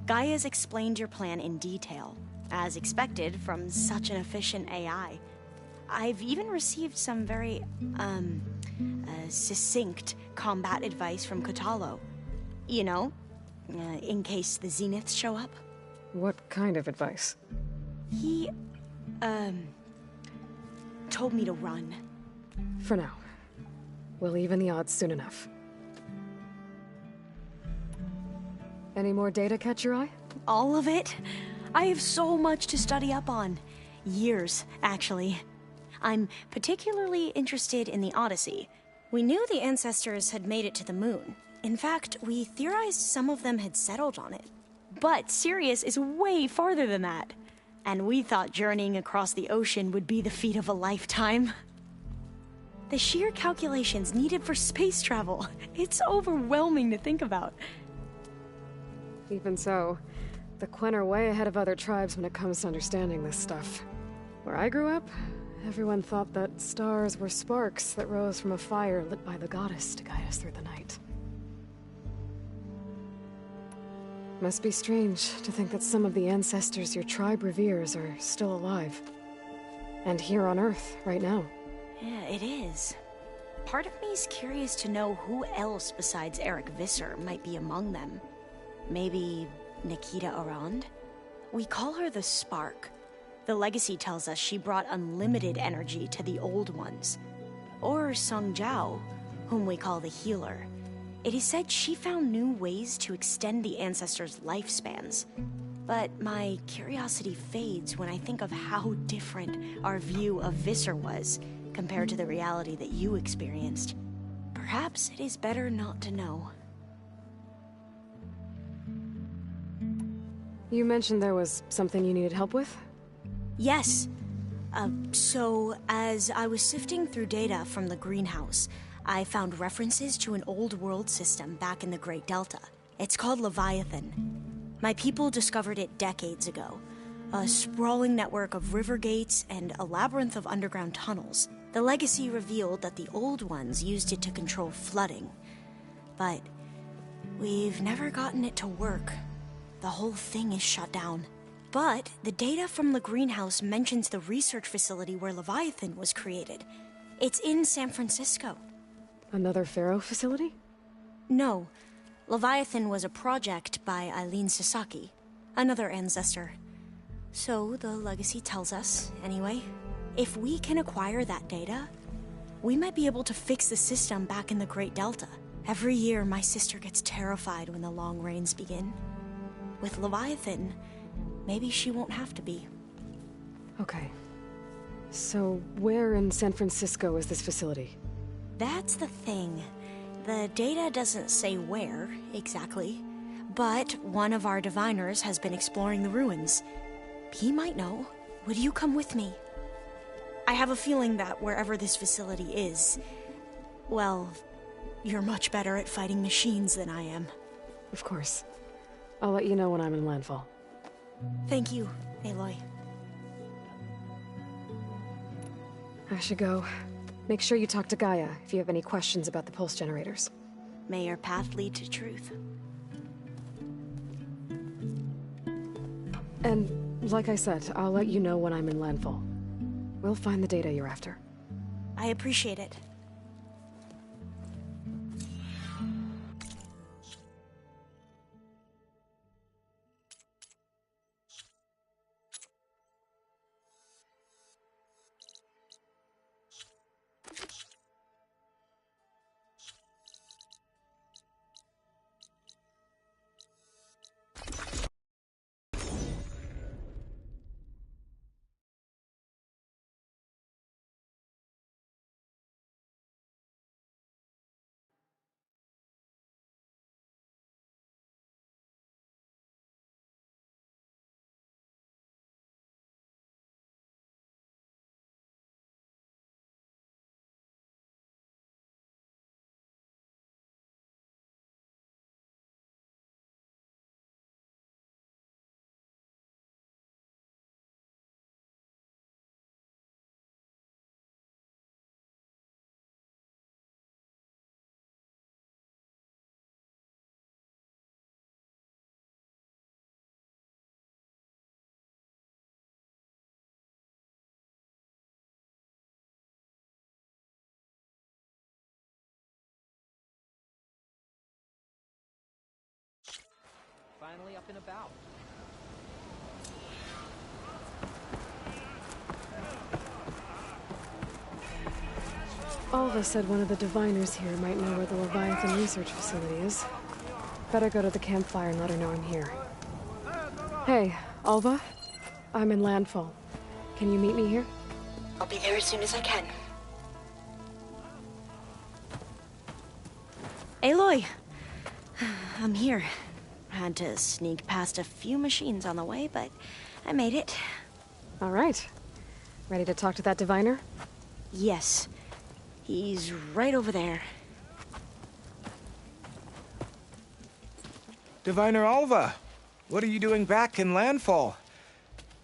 Gaia's explained your plan in detail, as expected from such an efficient AI. I've even received some very, succinct combat advice from Kotalo. You know, in case the Zeniths show up. What kind of advice? He, told me to run. For now. We'll even the odds soon enough. Any more data catch your eye? All of it? I have so much to study up on. Years, actually. I'm particularly interested in the Odyssey. We knew the ancestors had made it to the moon. In fact, we theorized some of them had settled on it. But Sirius is way farther than that. And we thought journeying across the ocean would be the feat of a lifetime. The sheer calculations needed for space travel. It's overwhelming to think about. Even so, the Quen are way ahead of other tribes when it comes to understanding this stuff. Where I grew up, everyone thought that stars were sparks that rose from a fire lit by the goddess to guide us through the night. Must be strange to think that some of the ancestors your tribe reveres are still alive. And here on Earth, right now. Yeah, it is. Part of me's curious to know who else besides Eric Visser might be among them. Maybe Nikita Arand? We call her the Spark. The legacy tells us she brought unlimited energy to the old ones. Or Sung Jiao, whom we call the Healer. It is said she found new ways to extend the ancestors' lifespans. But my curiosity fades when I think of how different our view of Visser was compared to the reality that you experienced. Perhaps it is better not to know. You mentioned there was something you needed help with? Yes. So, as I was sifting through data from the greenhouse, I found references to an old world system back in the Great Delta. It's called Leviathan. My people discovered it decades ago. A sprawling network of river gates and a labyrinth of underground tunnels. The legacy revealed that the old ones used it to control flooding. But we've never gotten it to work. The whole thing is shut down. But the data from the greenhouse mentions the research facility where Leviathan was created. It's in San Francisco. Another Pharaoh facility? No. Leviathan was a project by Eileen Sasaki, another ancestor. So the legacy tells us, anyway. If we can acquire that data, we might be able to fix the system back in the Great Delta. Every year, my sister gets terrified when the long rains begin. With Leviathan, maybe she won't have to be. Okay. So, where in San Francisco is this facility? That's the thing. The data doesn't say where, exactly. But one of our diviners has been exploring the ruins. He might know. Would you come with me? I have a feeling that wherever this facility is, well, you're much better at fighting machines than I am. Of course. I'll let you know when I'm in landfall. Thank you, Aloy. I should go. Make sure you talk to Gaia if you have any questions about the pulse generators. May your path lead to truth. And, like I said, I'll let you know when I'm in landfall. We'll find the data you're after. I appreciate it. Finally up and about. Alva said one of the diviners here might know where the Leviathan research facility is. Better go to the campfire and let her know I'm here. Hey, Alva? I'm in Landfall. Can you meet me here? I'll be there as soon as I can. Aloy! I'm here. Had to sneak past a few machines on the way, but I made it. All right. Ready to talk to that diviner? Yes. He's right over there. Diviner Alva, what are you doing back in Landfall?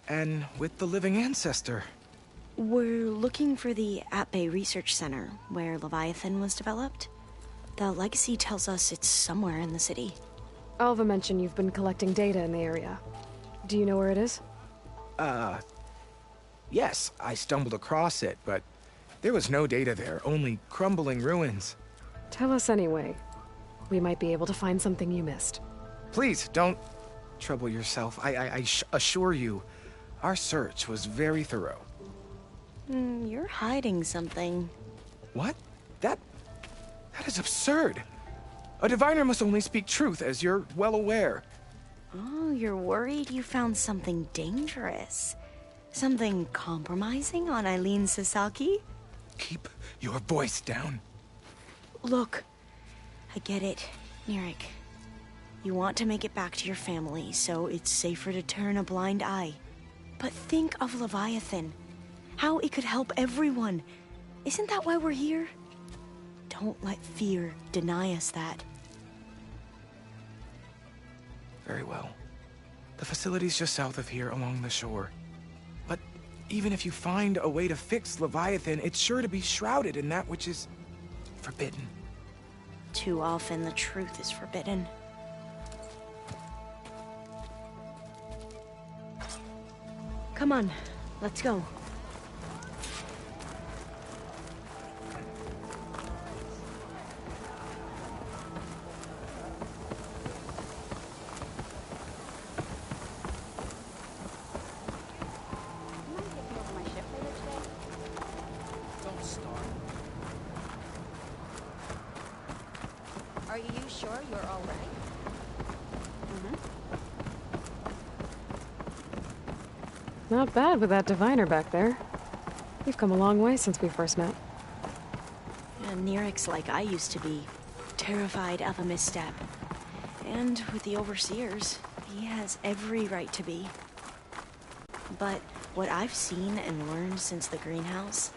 And with the living ancestor? We're looking for the At-Bay Research Center, where Leviathan was developed. The legacy tells us it's somewhere in the city. Alva mentioned you've been collecting data in the area. Do you know where it is? Yes, I stumbled across it, but there was no data there, only crumbling ruins. Tell us anyway. We might be able to find something you missed. Please, don't trouble yourself. I assure you, our search was very thorough. You're hiding something. What? That is absurd. A diviner must only speak truth, as you're well aware. Oh, you're worried you found something dangerous? Something compromising on Eileen Sasaki? Keep your voice down. Look, I get it, Nirik. You want to make it back to your family, so it's safer to turn a blind eye. But think of Leviathan. How it could help everyone. Isn't that why we're here? Don't let fear deny us that. Very well. The facility's just south of here, along the shore. But even if you find a way to fix Leviathan, it's sure to be shrouded in that which is forbidden. Too often the truth is forbidden. Come on, let's go. Are you sure you're all right? Not bad with that diviner back there. We've come a long way since we first met. And Nirik's like I used to be, terrified of a misstep. And with the Overseers, he has every right to be. But what I've seen and learned since the greenhouse,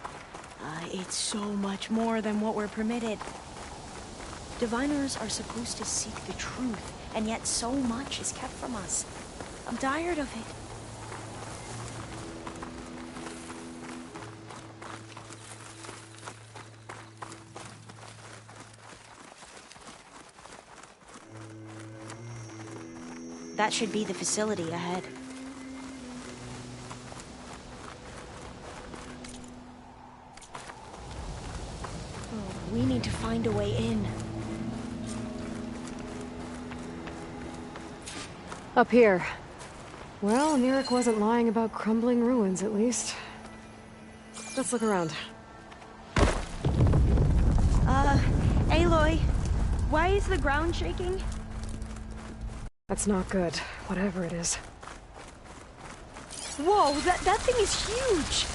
it's so much more than what we're permitted. Diviners are supposed to seek the truth, and yet so much is kept from us. I'm tired of it. That should be the facility ahead. to find a way in. Up here. Well, Mirik wasn't lying about crumbling ruins, at least. Let's look around. Aloy, why is the ground shaking? That's not good, whatever it is. Whoa, that thing is huge!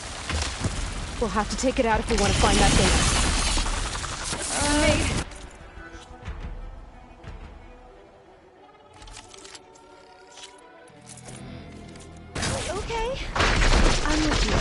We'll have to take it out if we want to find that thing. Okay, I'm with you.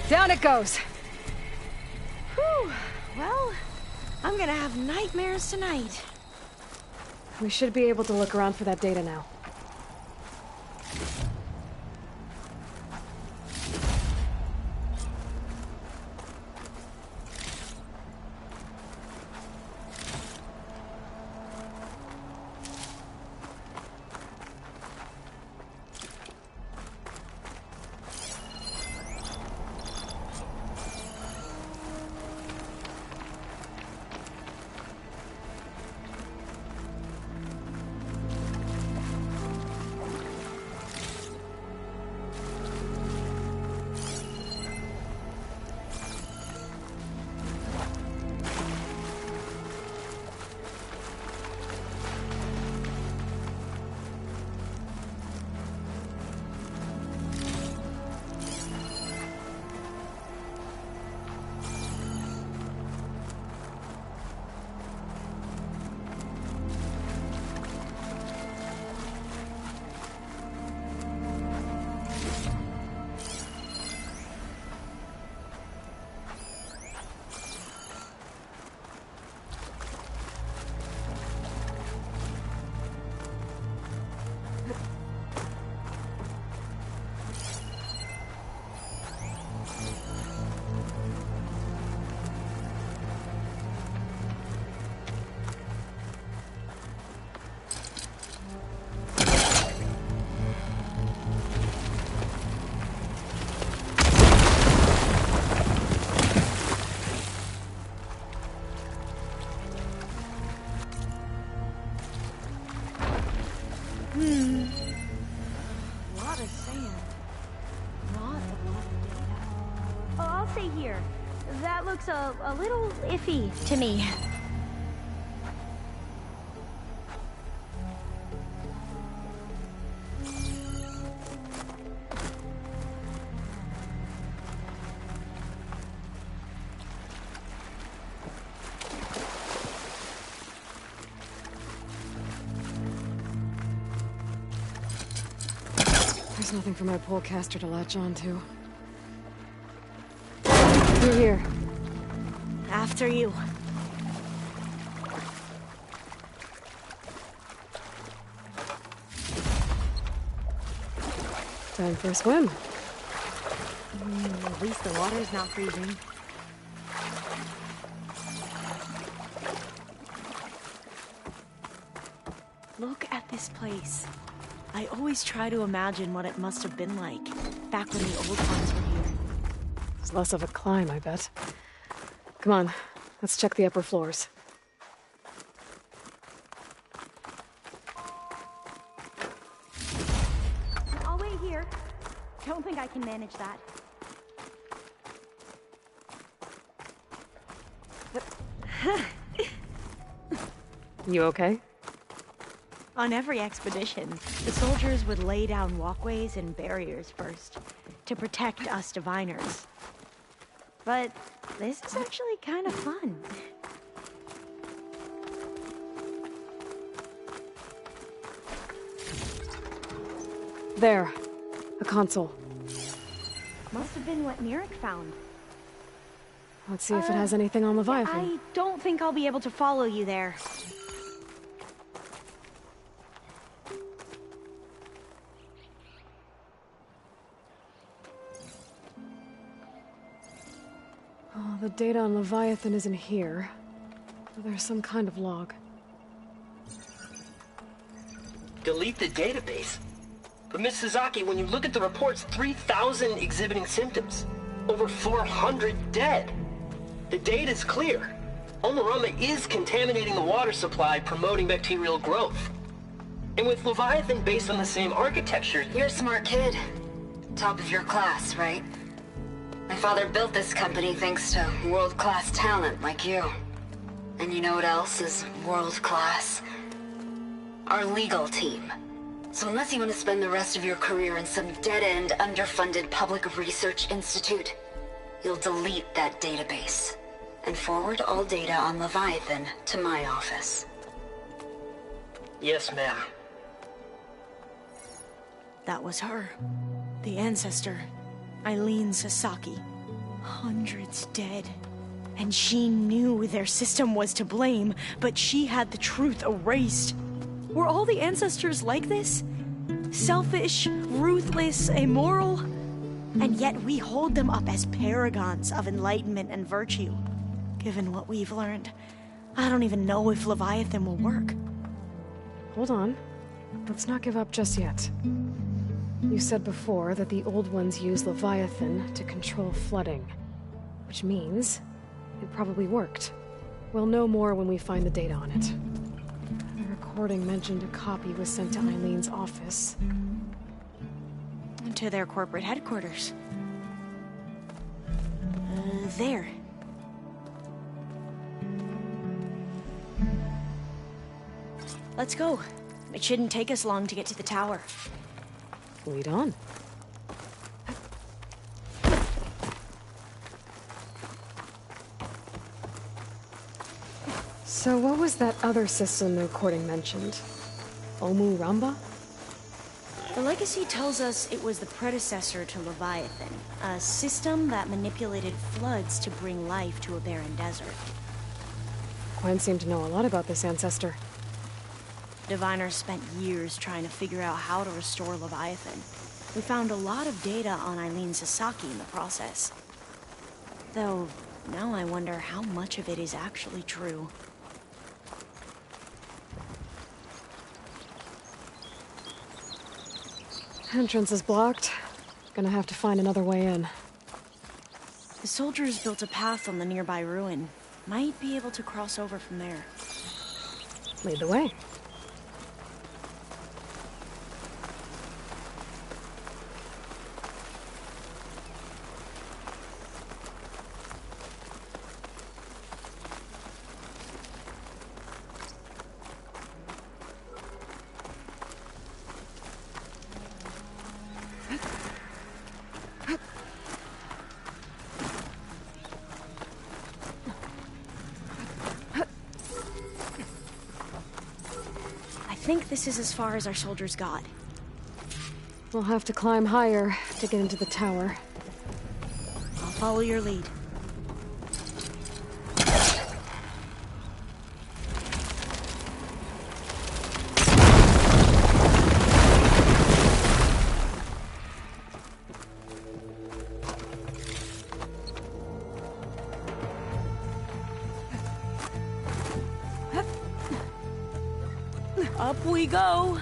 Down it goes! Whew. Well, I'm gonna have nightmares tonight. We should be able to look around for that data now. Lot of sand. Not a lot of data. Oh, I'll stay here. That looks a little iffy to me. There's nothing for my polecaster to latch onto. Through here. After you. Time for a swim. At least the water's not freezing. Look at this place. I always try to imagine what it must have been like back when the old ones were here. It's less of a climb, I bet. Come on, let's check the upper floors. I'll wait here. Don't think I can manage that. You okay? On every expedition, the soldiers would lay down walkways and barriers first to protect us diviners. But this is actually kind of fun. There. A console. Must have been what Nirek found. Let's see if it has anything on Leviathan. I don't think I'll be able to follow you there. Oh, the data on Leviathan isn't here. There's some kind of log. Delete the database? But Miss Sasaki, when you look at the reports, 3,000 exhibiting symptoms. Over 400 dead. The data's clear. Omarama is contaminating the water supply, promoting bacterial growth. And with Leviathan based on the same architecture... You're a smart kid. Top of your class, right? My father built this company thanks to world-class talent like you. And you know what else is world-class? Our legal team. So unless you want to spend the rest of your career in some dead-end, underfunded public research institute, you'll delete that database and forward all data on Leviathan to my office. Yes, ma'am. That was her. The ancestor. Eileen Sasaki. Hundreds dead. And she knew their system was to blame, but she had the truth erased. Were all the ancestors like this? Selfish, ruthless, immoral? And yet we hold them up as paragons of enlightenment and virtue. Given what we've learned, I don't even know if Leviathan will work. Hold on. Let's not give up just yet. You said before that the old ones use Leviathan to control flooding. Which means it probably worked. We'll know more when we find the data on it. The recording mentioned a copy was sent to Eileen's office. To their corporate headquarters. There. Let's go. It shouldn't take us long to get to the tower. Lead on. So what was that other system the recording mentioned? Omu Ramba? The legacy tells us it was the predecessor to Leviathan, a system that manipulated floods to bring life to a barren desert. Quen seemed to know a lot about this ancestor. Diviners spent years trying to figure out how to restore Leviathan. We found a lot of data on Eileen Sasaki in the process. Though, now I wonder how much of it is actually true. Entrance is blocked. Gonna have to find another way in. The soldiers built a path on the nearby ruin. Might be able to cross over from there. Lead the way. I think this is as far as our soldiers got. We'll have to climb higher to get into the tower. I'll follow your lead. Up we go!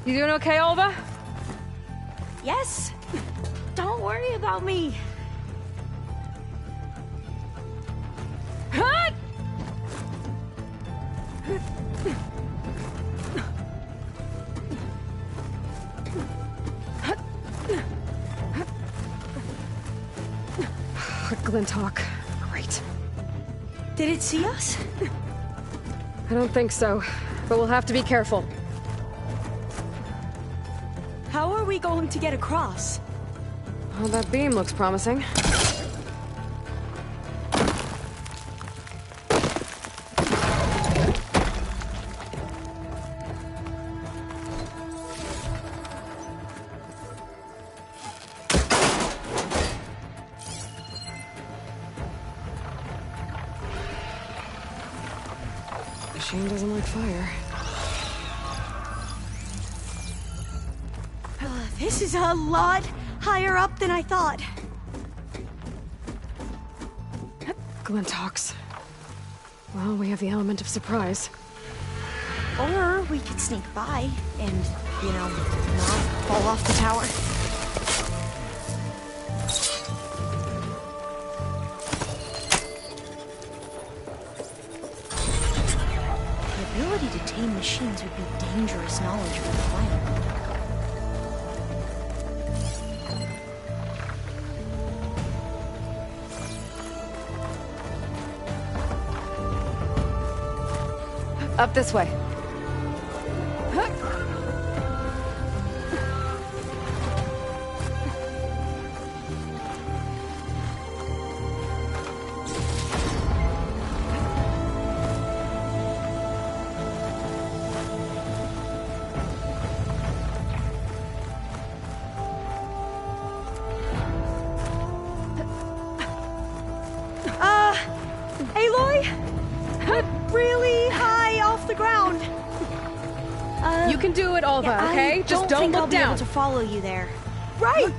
You doing okay, Olva? Yes! Don't worry about me! Glinthawk. Great. Did it see us? I don't think so, but we'll have to be careful. How are we going to get across? Well, that beam looks promising. Machine doesn't like fire. This is a lot higher up than I thought. Glinthawks. Well, we have the element of surprise. Or we could sneak by and, not fall off the tower. The ability to tame machines would be dangerous knowledge for the planet. Up this way. Aloy? Really high off the ground. You can do it, Alva, yeah, okay? Just don't think look I'll down. Be able to follow you there. Right!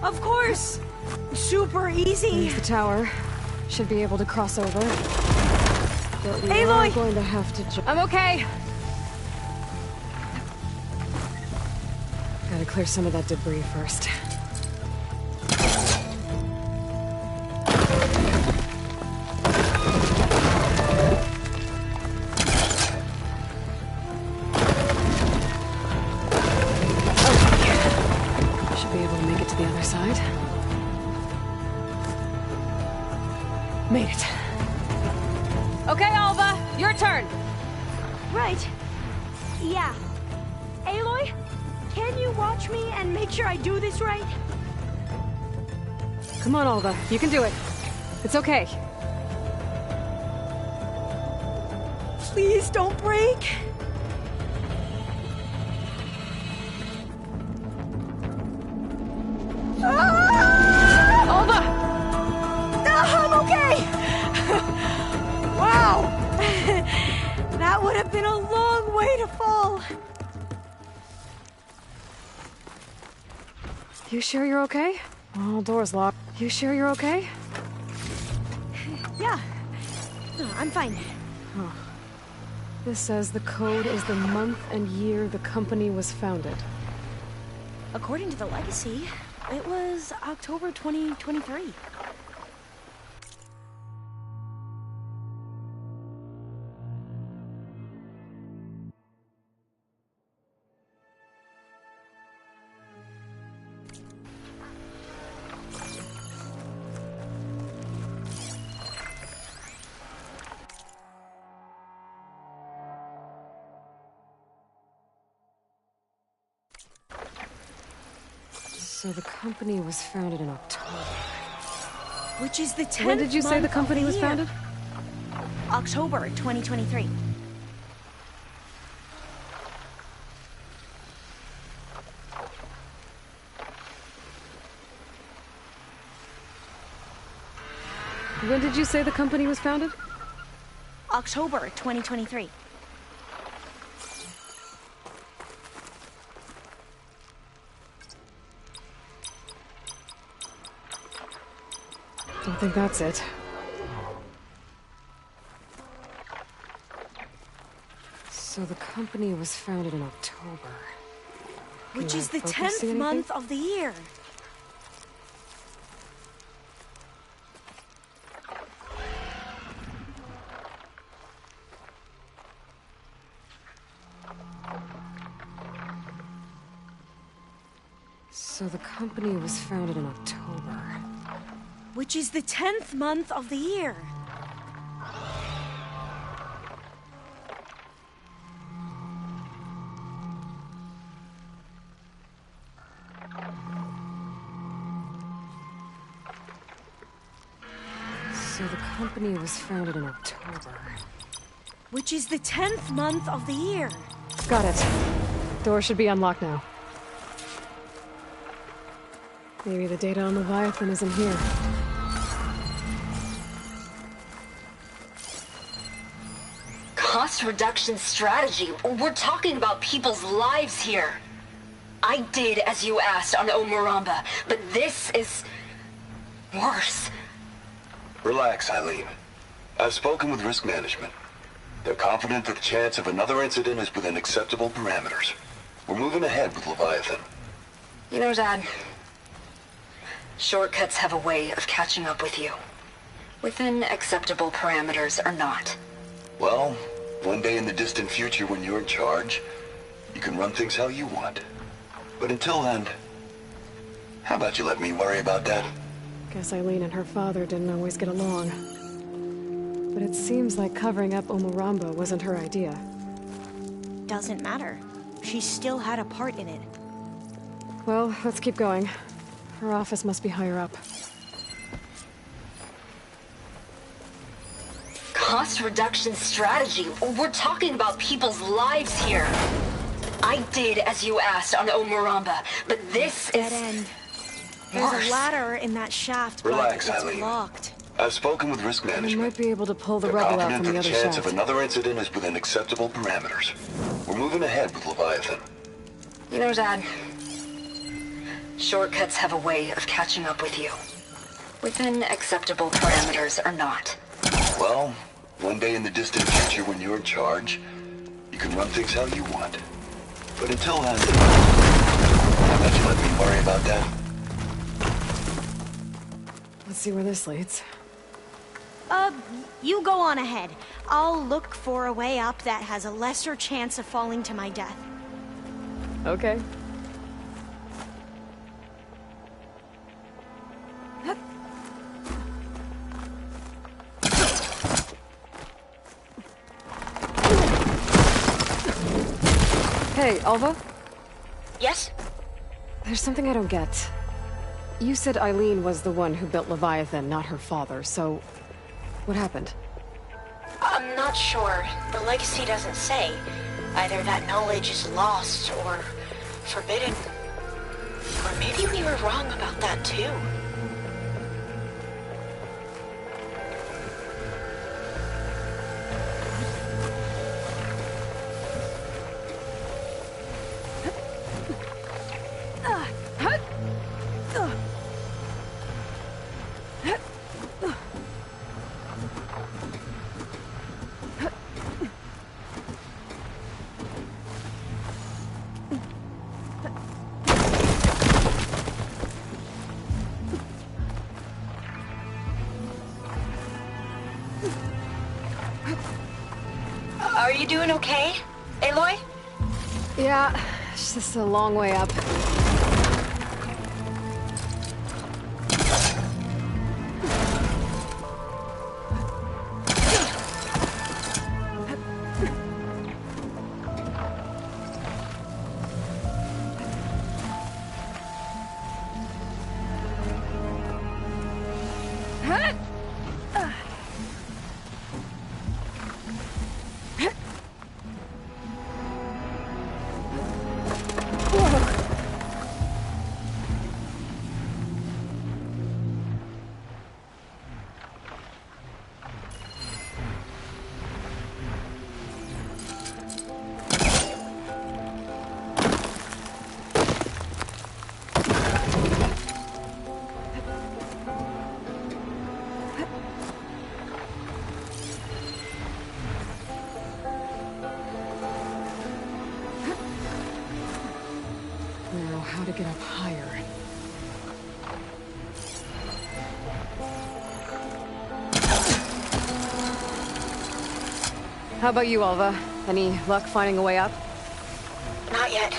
Of course! Super easy. There's the tower. Should be able to cross over. But we Aloy! are going to have to jump. I'm okay! Gotta clear some of that debris first. Made it. Okay, Alva, your turn. Right. Yeah. Aloy, can you watch me and make sure I do this right? Come on, Alva. You can do it. It's okay. Please don't break. Alva! I'm okay! Wow! That would have been a long way to fall. You sure you're okay? Oh, door's locked. You sure you're okay? Yeah. No, I'm fine. Oh. This says the code is the month and year the company was founded. According to the legacy, it was October 2023. So the company was founded in October. Which is the 10th When did you say the company was founded? October 2023. When did you say the company was founded? October 2023. Don't think that's it. So the company was founded in October. Which is the focus see 10th anything? month of the year. So the company was founded in October. Which is the 10th month of the year. So the company was founded in October. Which is the 10th month of the year. Got it. Door should be unlocked now. Maybe the data on Leviathan isn't here. Cost reduction strategy? We're talking about people's lives here. I did as you asked on Omuramba, but this is worse. Relax, Eileen. I've spoken with risk management. They're confident that the chance of another incident is within acceptable parameters. We're moving ahead with Leviathan. You know, Dad, shortcuts have a way of catching up with you. Within acceptable parameters or not. Well, one day in the distant future when you're in charge, you can run things how you want. But until then, how about you let me worry about that? Guess Eileen and her father didn't always get along. But it seems like covering up Omuramba wasn't her idea. Doesn't matter. She still had a part in it. Well, let's keep going. Her office must be higher up. Cost reduction strategy? We're talking about people's lives here. I did as you asked on Omuramba, but this is... Dead end. There's a ladder in that shaft, Relax, but it's Eileen. blocked. I've spoken with risk We management. might be able to pull the They're rubble out confident from that the the other chance shaft. of another incident is within acceptable parameters. We're moving ahead with Leviathan. You know, Dad, shortcuts have a way of catching up with you. Within acceptable parameters or not. Well, one day in the distant future when you're in charge, you can run things how you want. But until then, how about you let me worry about that? Let's see where this leads. You go on ahead. I'll look for a way up that has a lesser chance of falling to my death. Okay. Hey, Alva? Yes? There's something I don't get. You said Eileen was the one who built Leviathan, not her father, so... what happened? I'm not sure. The legacy doesn't say. Either that knowledge is lost or forbidden. Or maybe we were wrong about that too. Are you doing okay, Aloy? Yeah, it's just a long way up. Now, how to get up higher? How about you, Alva? Any luck finding a way up? Not yet.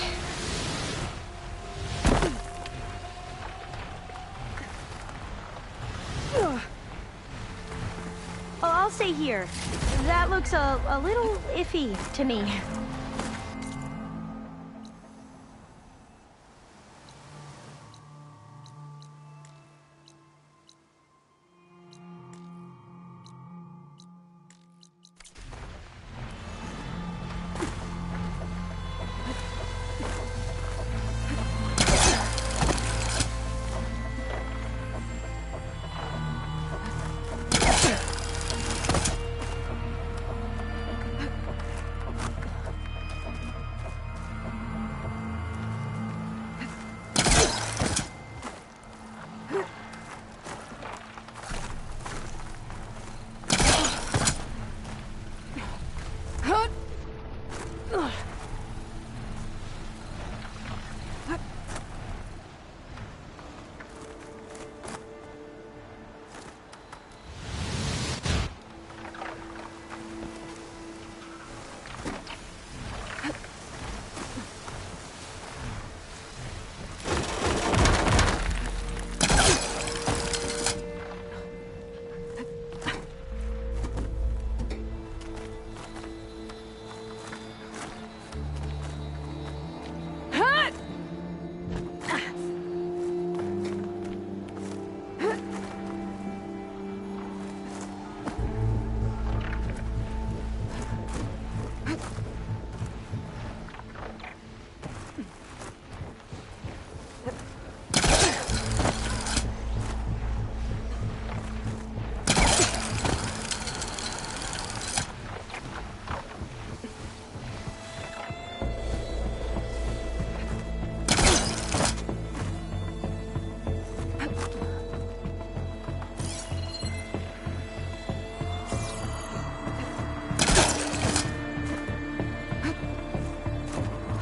say here, that looks a little iffy to me.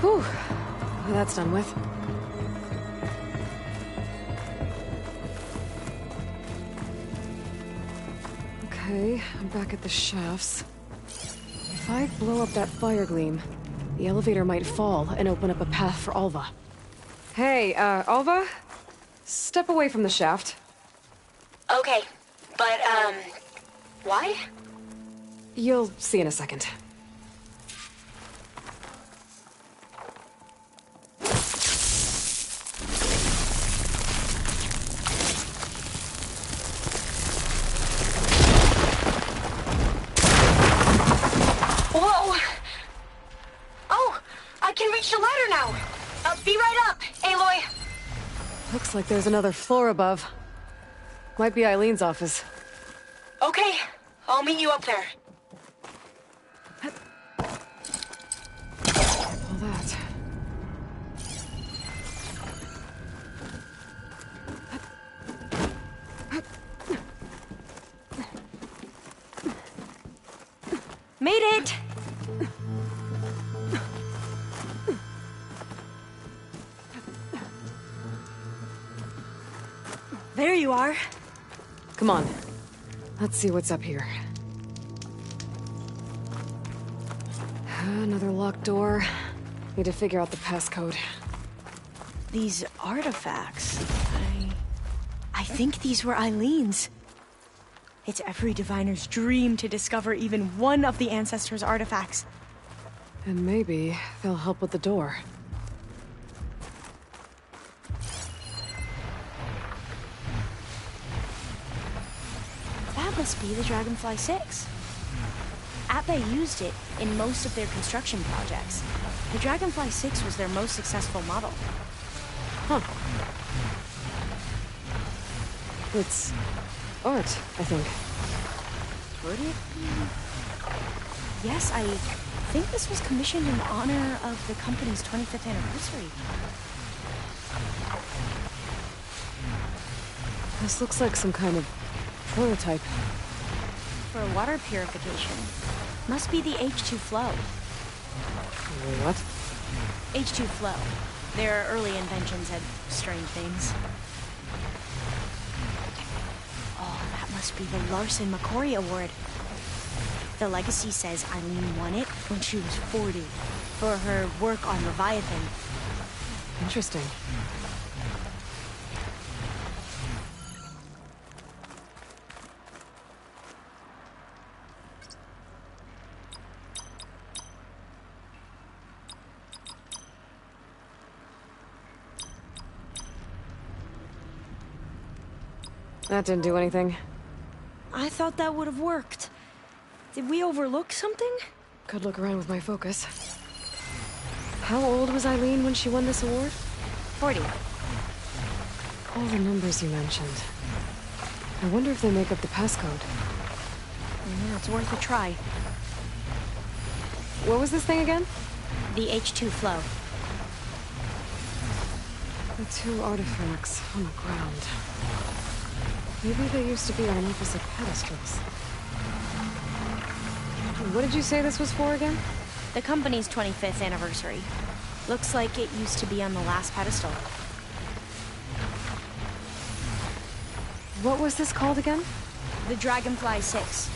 Whew. Well, that's done with. Okay, I'm back at the shafts. If I blow up that fire gleam, the elevator might fall and open up a path for Alva. Hey, Alva? Step away from the shaft. Okay, but, why? You'll see in a second. Whoa! Oh, I can reach the ladder now. Be right up, Aloy. Looks like there's another floor above. Might be Eileen's office. Okay, I'll meet you up there. All that. Made it! There you are. Come on. Let's see what's up here. Another locked door. Need to figure out the passcode. These artifacts, I think these were Eileen's. It's every diviner's dream to discover even one of the ancestors' artifacts. And maybe they'll help with the door. That must be the Dragonfly 6. Atbay used it in most of their construction projects. The Dragonfly 6 was their most successful model. Huh. It's art, I think. Would it be? Yes, I think this was commissioned in honor of the company's 25th anniversary. This looks like some kind of prototype. For water purification. Must be the H2 flow. What? H2 flow. Their early inventions had strange things. Oh, that must be the Larson McCory Award. The legacy says Eileen won it when she was 40 for her work on Leviathan. Interesting. That didn't do anything. I thought that would have worked. Did we overlook something? Could look around with my focus. How old was Eileen when she won this award? 40. All the numbers you mentioned. I wonder if they make up the passcode. Yeah, it's worth a try. What was this thing again? The H2 flow. The two artifacts on the ground. Maybe they used to be on opposite pedestals. What did you say this was for again? The company's 25th anniversary. Looks like it used to be on the last pedestal. What was this called again? The Dragonfly 6.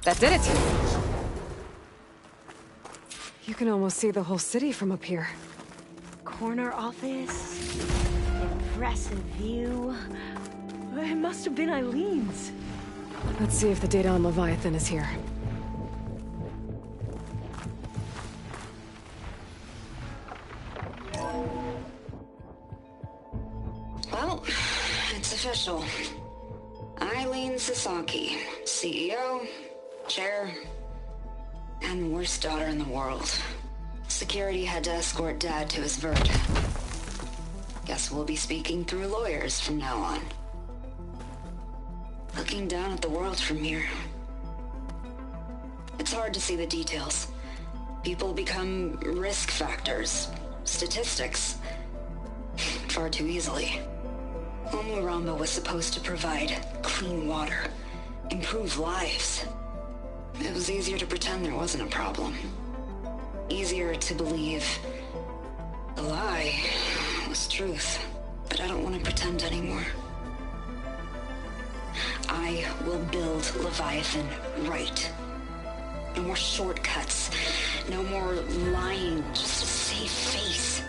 That did it! You can almost see the whole city from up here. Corner office. Impressive view. It must have been Eileen's. Let's see if the data on Leviathan is here. Well, it's official. Eileen Sasaki, CEO, chair, and the worst daughter in the world. Security had to escort Dad to his vert. Guess we'll be speaking through lawyers from now on. Looking down at the world from here. It's hard to see the details. People become risk factors, statistics, far too easily. Omuramba was supposed to provide clean water, improve lives. It was easier to pretend there wasn't a problem. Easier to believe the lie was truth. But I don't want to pretend anymore. I will build Leviathan right. No more shortcuts. No more lying just to save face.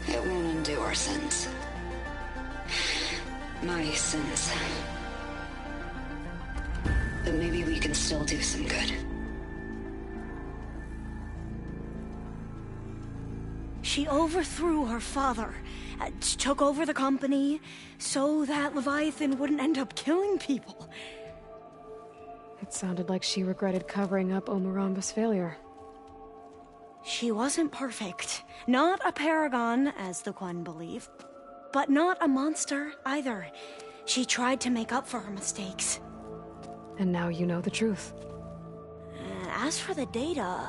It won't undo our sins. My sins. But maybe we can still do some good. She overthrew her father, took over the company, so that Leviathan wouldn't end up killing people. It sounded like she regretted covering up Omuramba's failure. She wasn't perfect. Not a paragon, as the Quan believe. But not a monster, either. She tried to make up for her mistakes. And now you know the truth. As for the data...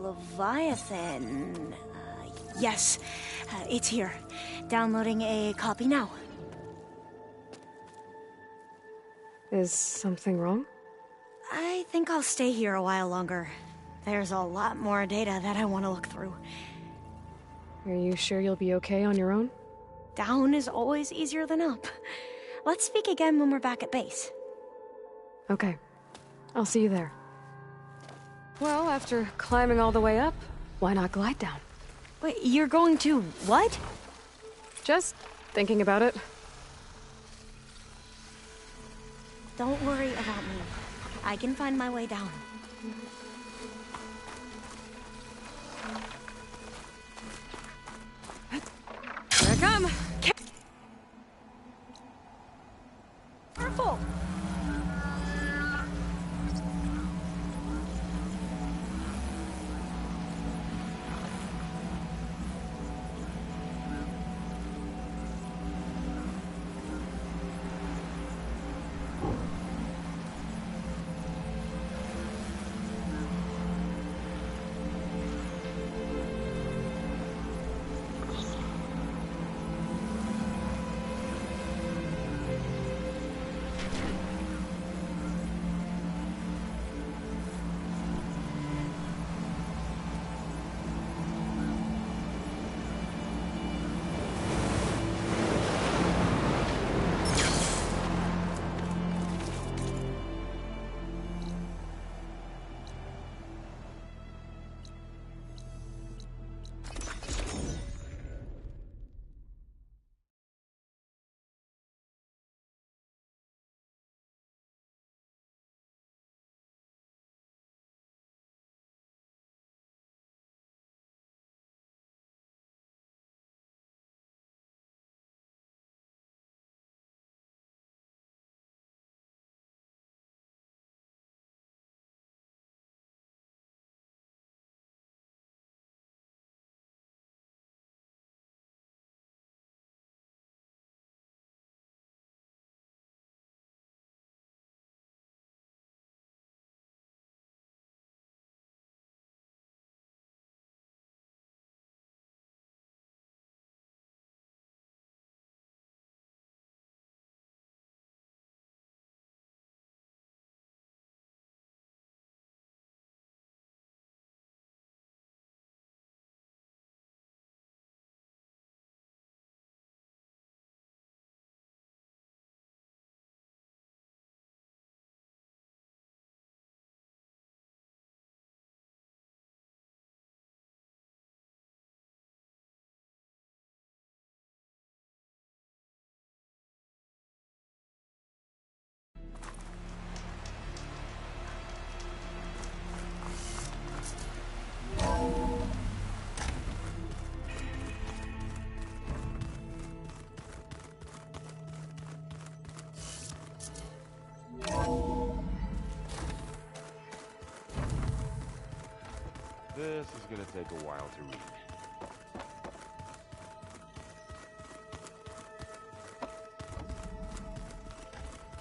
Leviathan... yes, it's here. Downloading a copy now. Is something wrong? I think I'll stay here a while longer. There's a lot more data that I want to look through. Are you sure you'll be okay on your own? Down is always easier than up. Let's speak again when we're back at base. Okay. I'll see you there. Well, after climbing all the way up, why not glide down? Wait, you're going to what? Just thinking about it. Don't worry about me. I can find my way down. Here I come! Careful! This is gonna take a while to read.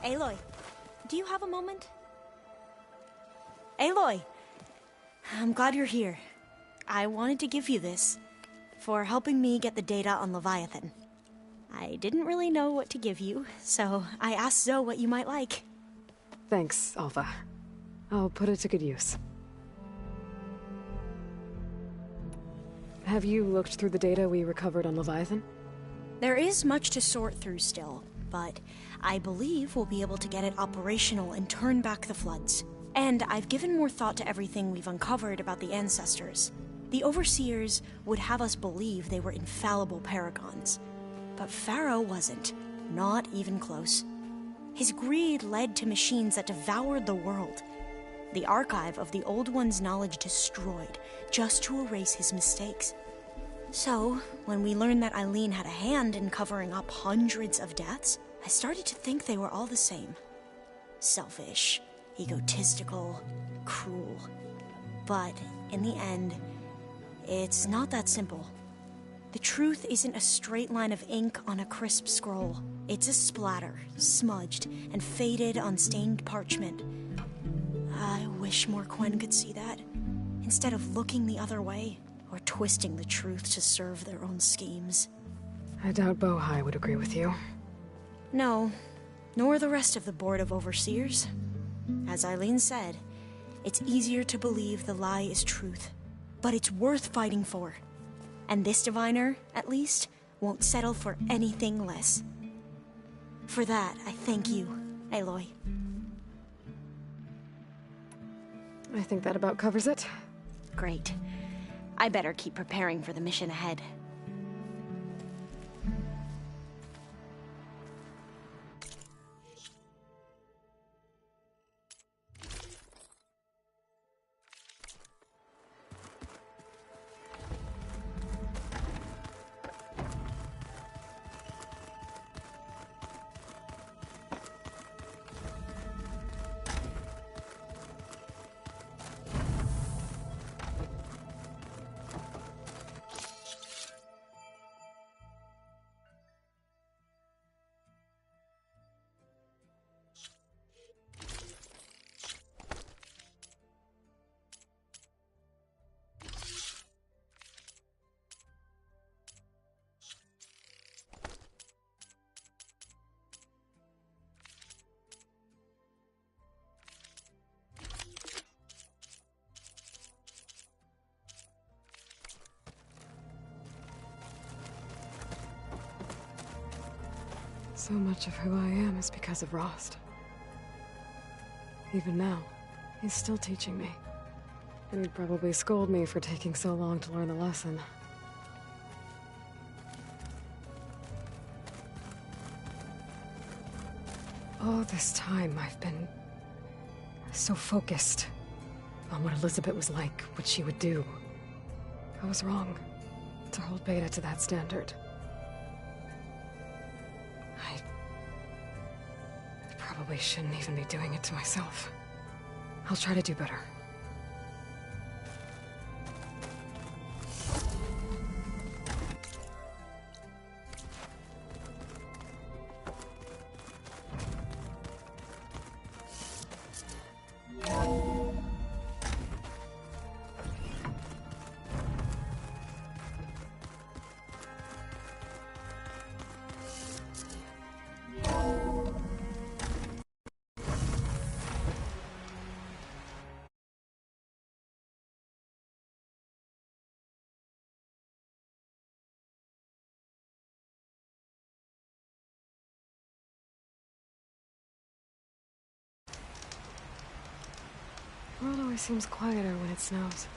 Aloy, do you have a moment? Aloy! I'm glad you're here. I wanted to give you this for helping me get the data on Leviathan. I didn't really know what to give you, so I asked Zoe what you might like. Thanks, Alpha. I'll put it to good use. Have you looked through the data we recovered on Leviathan? There is much to sort through still, but I believe we'll be able to get it operational and turn back the floods. And I've given more thought to everything we've uncovered about the ancestors. The Overseers would have us believe they were infallible paragons. But Pharaoh wasn't. Not even close. His greed led to machines that devoured the world. The archive of the Old One's knowledge destroyed, just to erase his mistakes. So, when we learned that Eileen had a hand in covering up hundreds of deaths, I started to think they were all the same. Selfish, egotistical, cruel. But, in the end, it's not that simple. The truth isn't a straight line of ink on a crisp scroll. It's a splatter, smudged and faded on stained parchment. I wish more Quen could see that, instead of looking the other way, or twisting the truth to serve their own schemes. I doubt Bohai would agree with you. No, nor the rest of the Board of Overseers. As Eileen said, it's easier to believe the lie is truth, but it's worth fighting for. And this diviner, at least, won't settle for anything less. For that, I thank you, Aloy. I think that about covers it. Great. I better keep preparing for the mission ahead. So much of who I am is because of Rost. Even now, he's still teaching me. And he'd probably scold me for taking so long to learn the lesson. All this time, I've been so focused on what Elizabeth was like, what she would do. I was wrong to hold Beta to that standard. I probably shouldn't even be doing it to myself. I'll try to do better. The world always seems quieter when it snows.